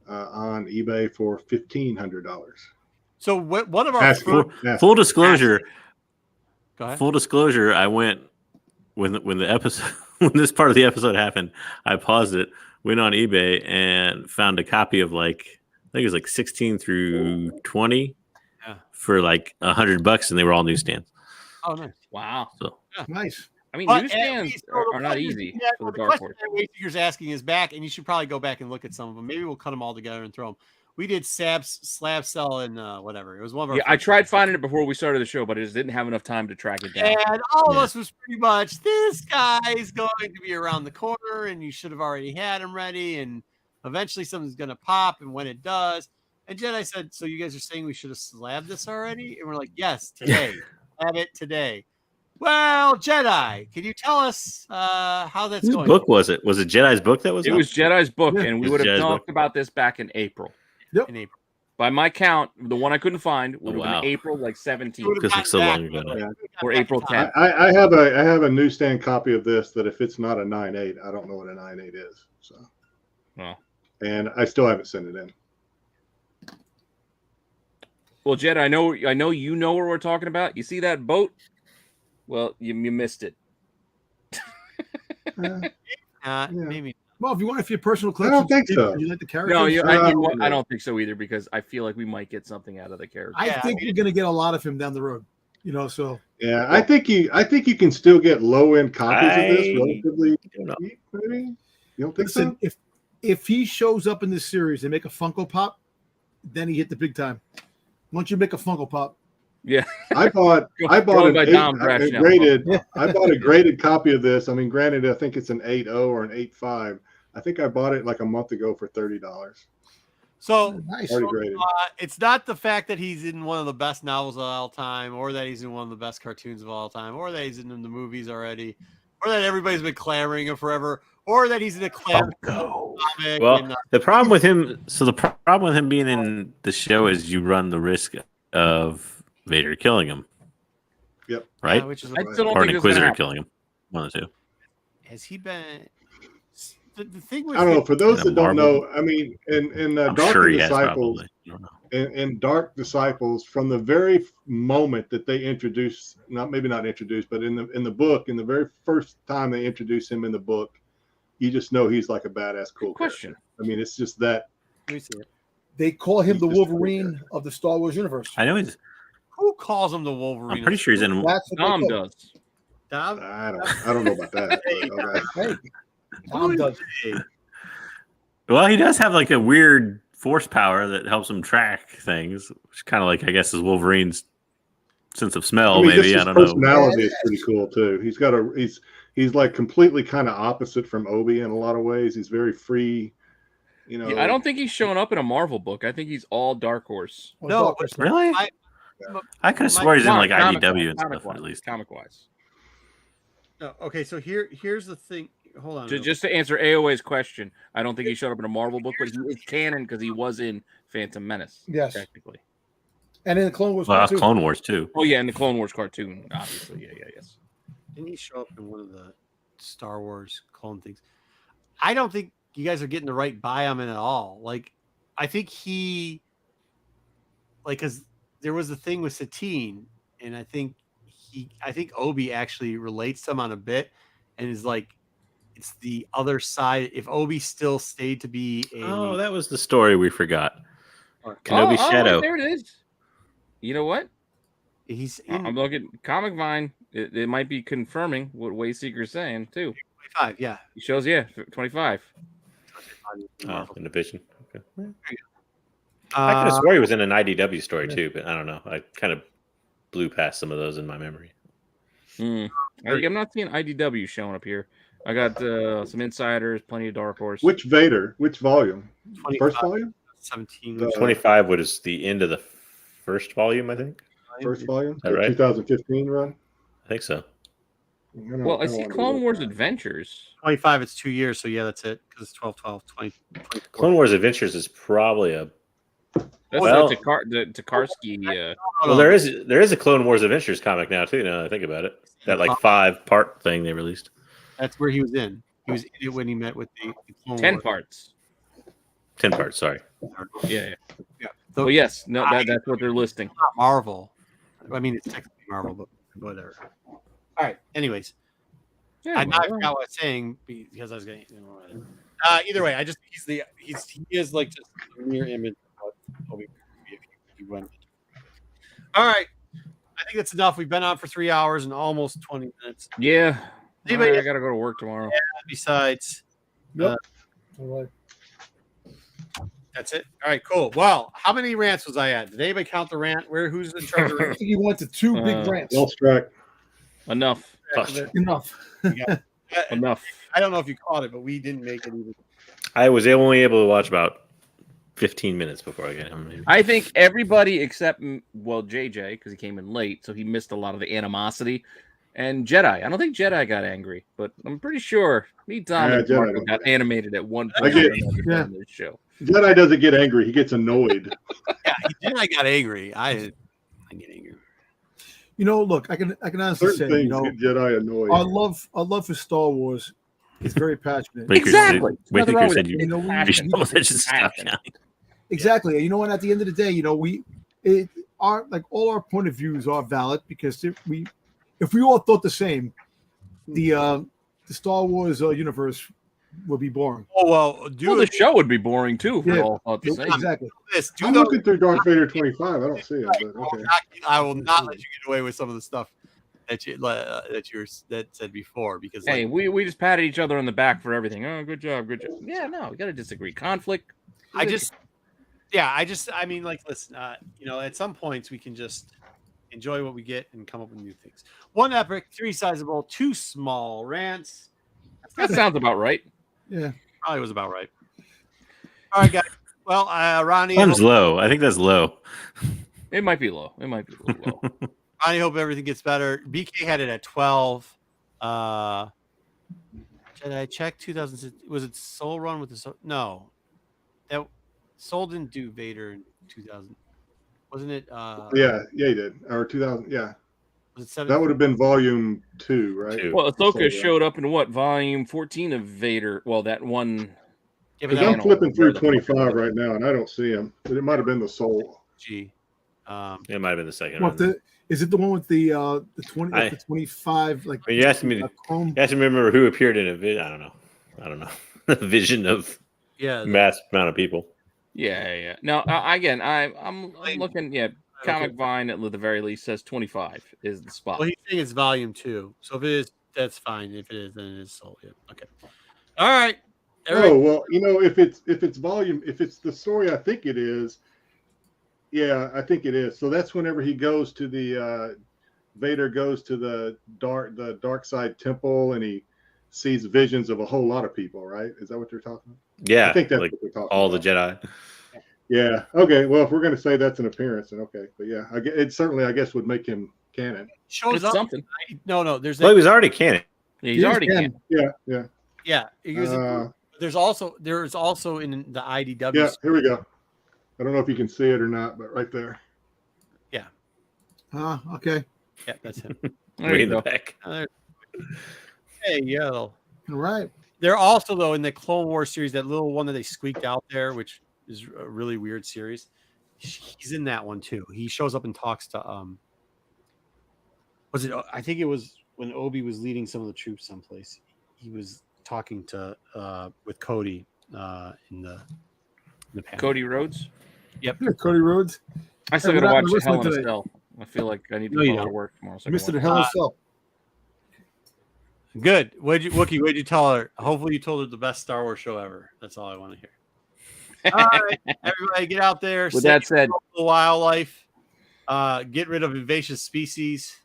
on eBay for $1,500. So one of our full disclosure. Go ahead. Full disclosure, I went when the episode when this part of the episode happened, I paused it, went on eBay and found a copy of I think it was like 16 through 20 for like $100, and they were all newsstands. Oh, nice! Wow, so nice. I mean, But newsstands are not easy for the Dark Horse. Wayseeker's asking is back, and you should probably go back and look at some of them. Maybe we'll cut them all together and throw them. We did slab cell and whatever. It was one of our. Yeah, I tried finding it before we started the show, but I just didn't have enough time to track it down. And all of us was pretty much, this guy's going to be around the corner, and you should have already had him ready, and eventually something's going to pop, and when it does. And Jedi said, so you guys are saying we should have slabbed this already? And we're like, yes, today. Slab it today. Well, Jedi, can you tell us how that's Whose going? book was it? Was it Jedi's book that was? It was Jedi's book, and we It would was have Jedi's talked book. about this back in April. In April. By my count, the one I couldn't find would have wow. been April like 17th Because it's so long ago. Yeah. or April 10th. I have a newsstand copy of this that if it's not a 9.8, I don't know what a 9.8 is. So, Well. And I still haven't sent it in. Well, Jed, I know you know what we're talking about. You see that boat? Well, you missed it. Yeah. Maybe. Well, if you want it for your personal I collection, don't think so. you like the character. No, Uh, I don't think so either because I feel like we might get something out of the character. I think you're going to get a lot of him down the road. You know, so Yeah, I think you can still get low end copies of this I relatively don't know. cheap, maybe. You don't think listen, so? if he shows up in this series and make a Funko Pop, then he hit the big time. Once you make a Funko Pop, Yeah. I bought Going by Dom a Brashnell. graded. I bought a graded copy of this. I mean, granted, I think it's an 8.0 or an 8.5. I think I bought it like a month ago for $30. So nice. Already graded. it's not the fact that he's in one of the best novels of all time, or that he's in one of the best cartoons of all time, or that he's in the movies already, or that everybody's been clamoring him forever, or that he's in a comic. Well, the problem with him, problem with him being in the show is you run the risk of Vader killing him. Yep. Right? which is I still don't Or an think it's gonna Inquisitor happen. killing him. One of the two. has he been? The thing with I don't know. him- For those In a that don't Marvel- know, I mean, in I'm Dark sure he has Disciples, probably. I don't know. in Dark Disciples, from the very moment that they introduce, maybe not introduced, but in the book, in the very first time they introduce him in the book, you just know he's like a badass, cool Question. character. I mean, it's just that. Let me see it. They call him He's the just a cool Wolverine character. of the Star Wars universe. I know he's. Who calls him the Wolverine? I'm pretty sure he's in. That's what Dom they call him. does. Dom? I don't know about that. But, okay. Hey, Dom does. Well, he does have like a weird force power that helps him track things, which kind of like I guess is Wolverine's sense of smell. I mean, Maybe just I his don't know. personality is pretty cool too. He's like completely kind of opposite from Obi in a lot of ways. He's very free. You know, Yeah, I don't think he's showing up in a Marvel book. I think he's all Dark Horse. Well, No, Dark Horse. Really? I could have swore he's in like IDW and stuff at least. Comic wise. No, okay, so here's the thing. Hold on. Just to answer AOA's question, I don't think he showed up in a Marvel book, but he is canon because he was in Phantom Menace. Yes. Technically. And in the Clone Wars. Well, that's too. Clone Wars too. Oh yeah, in the Clone Wars cartoon, obviously. Yes. Didn't he show up in one of the Star Wars clone things? I don't think you guys are getting the right biome in at all. Like, I think because there was a thing with Satine, and I think Obi actually relates to him on a bit, and is like, it's the other side. If Obi still stayed to be a Oh, that was the story we forgot. Kenobi Shadow. There it is. You know what? he's in I'm looking Comic Vine. It might be confirming what Wayseeker's saying too. 25. Yeah, He shows 25. Oh, in the Vision. Okay. I I could have swore he was in an IDW story too, but I don't know. I kind of blew past some of those in my memory. I'm not seeing IDW showing up here. I got some insiders, plenty of Dark Horse. which Vader? Which volume? 25, First volume? 17. The 25 was the end of the first volume, I think. First volume? Is that right? 2015 run? I think so. Well, I see Clone Wars Adventures. 25. It's 2 years, so yeah, that's it. Because it's 12, 20. 24. Clone Wars Adventures is probably a That's Well- the Takarsky. well. There is a Clone Wars Adventures comic now too. Now that I think about it, that like 5-part thing they released. That's where he was in. He was in it when he met with the Clone 10 Wars. parts. 10 parts. Sorry. Yeah. Yeah. Well, yes. No, that's what they're listing. Not Marvel. I mean, it's technically Marvel, but whatever. All right. Anyways, Yeah, I forgot what I was saying because I was getting. Either way, he is like just a mere image of what Obi Wan would be if he went. All right. I think that's enough. We've been on for 3 hours and almost 20 minutes. Yeah. Anybody I gotta go to work tomorrow. besides? Yep. All right. That's it. All right, cool. Well, how many rants was I at? Did anybody count the rant? Who's in charge of I think you went to two big rants. Well struck. Enough. Enough. Enough. I don't know if you caught it, but we didn't make it even. I was only able to watch about 15 minutes before I got home. Maybe. I think everybody except JJ, because he came in late, so he missed a lot of the animosity. And Jedi. I don't think Jedi got angry, but I'm pretty sure me, Tom, and Jedi Marco got animated at one I point get- on this show. Jedi doesn't get angry. He gets annoyed. Yeah, I got angry. I get angry. You know, look, I can honestly Certain say, things you know, get Jedi annoyed. our love for Star Wars is very passionate. Wait, Exactly. Wait, Nothing wrong with said it. you. You know, You should just stop now. Exactly. You know, and at the end of the day, you know, all our point of views are valid, because if we all thought the same, the Star Wars universe would be boring. Oh well, The show would be boring too. If we Yeah. all thought the same. Exactly. this. Do I'm the- looking through Darth Vader 25. I don't see it, but okay. I will not let you get away with some of the stuff that that said before, because Hey, we just patted each other on the back for everything. Oh, good job, good job. Yeah, no, we gotta disagree. Conflict. I mean, like, listen, you know, at some points we can just enjoy what we get and come up with new things. 1 epic, 3 sizable, 2 small rants. That sounds about right. Yeah. Probably was about right. All right, guys. Well, Ronnie, Time's low. I think that's low. It might be low. It might be a little low. Ronnie, hope everything gets better. BK had it at 12. Did I check 2000? Was it Soul Run with the Soul? No, that Soul didn't do Vader in 2000. Wasn't it? Yeah, he did. Or 2000. Yeah, Was it 7? that would have been volume 2, right? 2. Well, Ahsoka So, showed up in what, volume 14 of Vader? Well, that one. Yeah, but Because that I'm flipping through Where the fuck 25 right now, and I don't see him. But it might have been the Soul. G. It might have been the second What one. is it? The one with the 20, I- the 25? Like, you asked me to- Chrome? You have to remember who appeared in a vision. I don't know. A vision of Yeah. mass amount of people. Yeah. Now, again, I'm looking. Yeah, Comic Vine at the very least says 25 is the spot. Well, he's saying it's volume 2. So if it is, that's fine. If it is, then it is Soul. Yeah. Okay. All right. Oh well, you know, if it's the story I think it is, yeah, I think it is. So that's whenever he goes to the Vader goes to the dark side temple, and he sees visions of a whole lot of people, right? Is that what they're talking about? Yeah, I think that's like what they're talking all about. the Jedi. Yeah. Okay. Well, if we're going to say that's an appearance, then okay. But yeah, it certainly, I guess, would make him canon. Shows It's up. something. No. There's Well, that. he was already canon. Yeah, he's already canon. canon. Yeah. Yeah. There's also in the IDW. Yeah. Here we go. I don't know if you can see it or not, but right there. Okay. Yeah, that's him. There Way you in the go. back. Hey, yo. All right. They're also, though, in the Clone Wars series, that little one that they squeaked out there, which is a really weird series. He's in that one too. He shows up and talks to I think it was when Obi was leading some of the troops someplace. He was talking to with Cody in the panel. Cody Rhodes. Cody Rhodes. I still Hey, got to we're not watch listening Hell in a today. Cell. I feel like I need to No, you go to don't. work tomorrow. So I can Mr. watch The it. Hell Himself. Good. Wookie, what'd you tell her? Hopefully you told her the best Star Wars show ever. That's all I want to hear. All right, everybody get out there. With that said, the wildlife. Get rid of invasive species.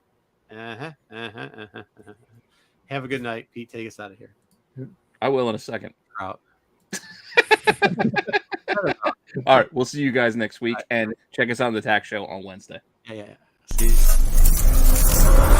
Have a good night. Pete, take us out of here. I will in a second. We're out. All right, we'll see you guys next week, and check us out on the Tax Show on Wednesday. Yeah. See you.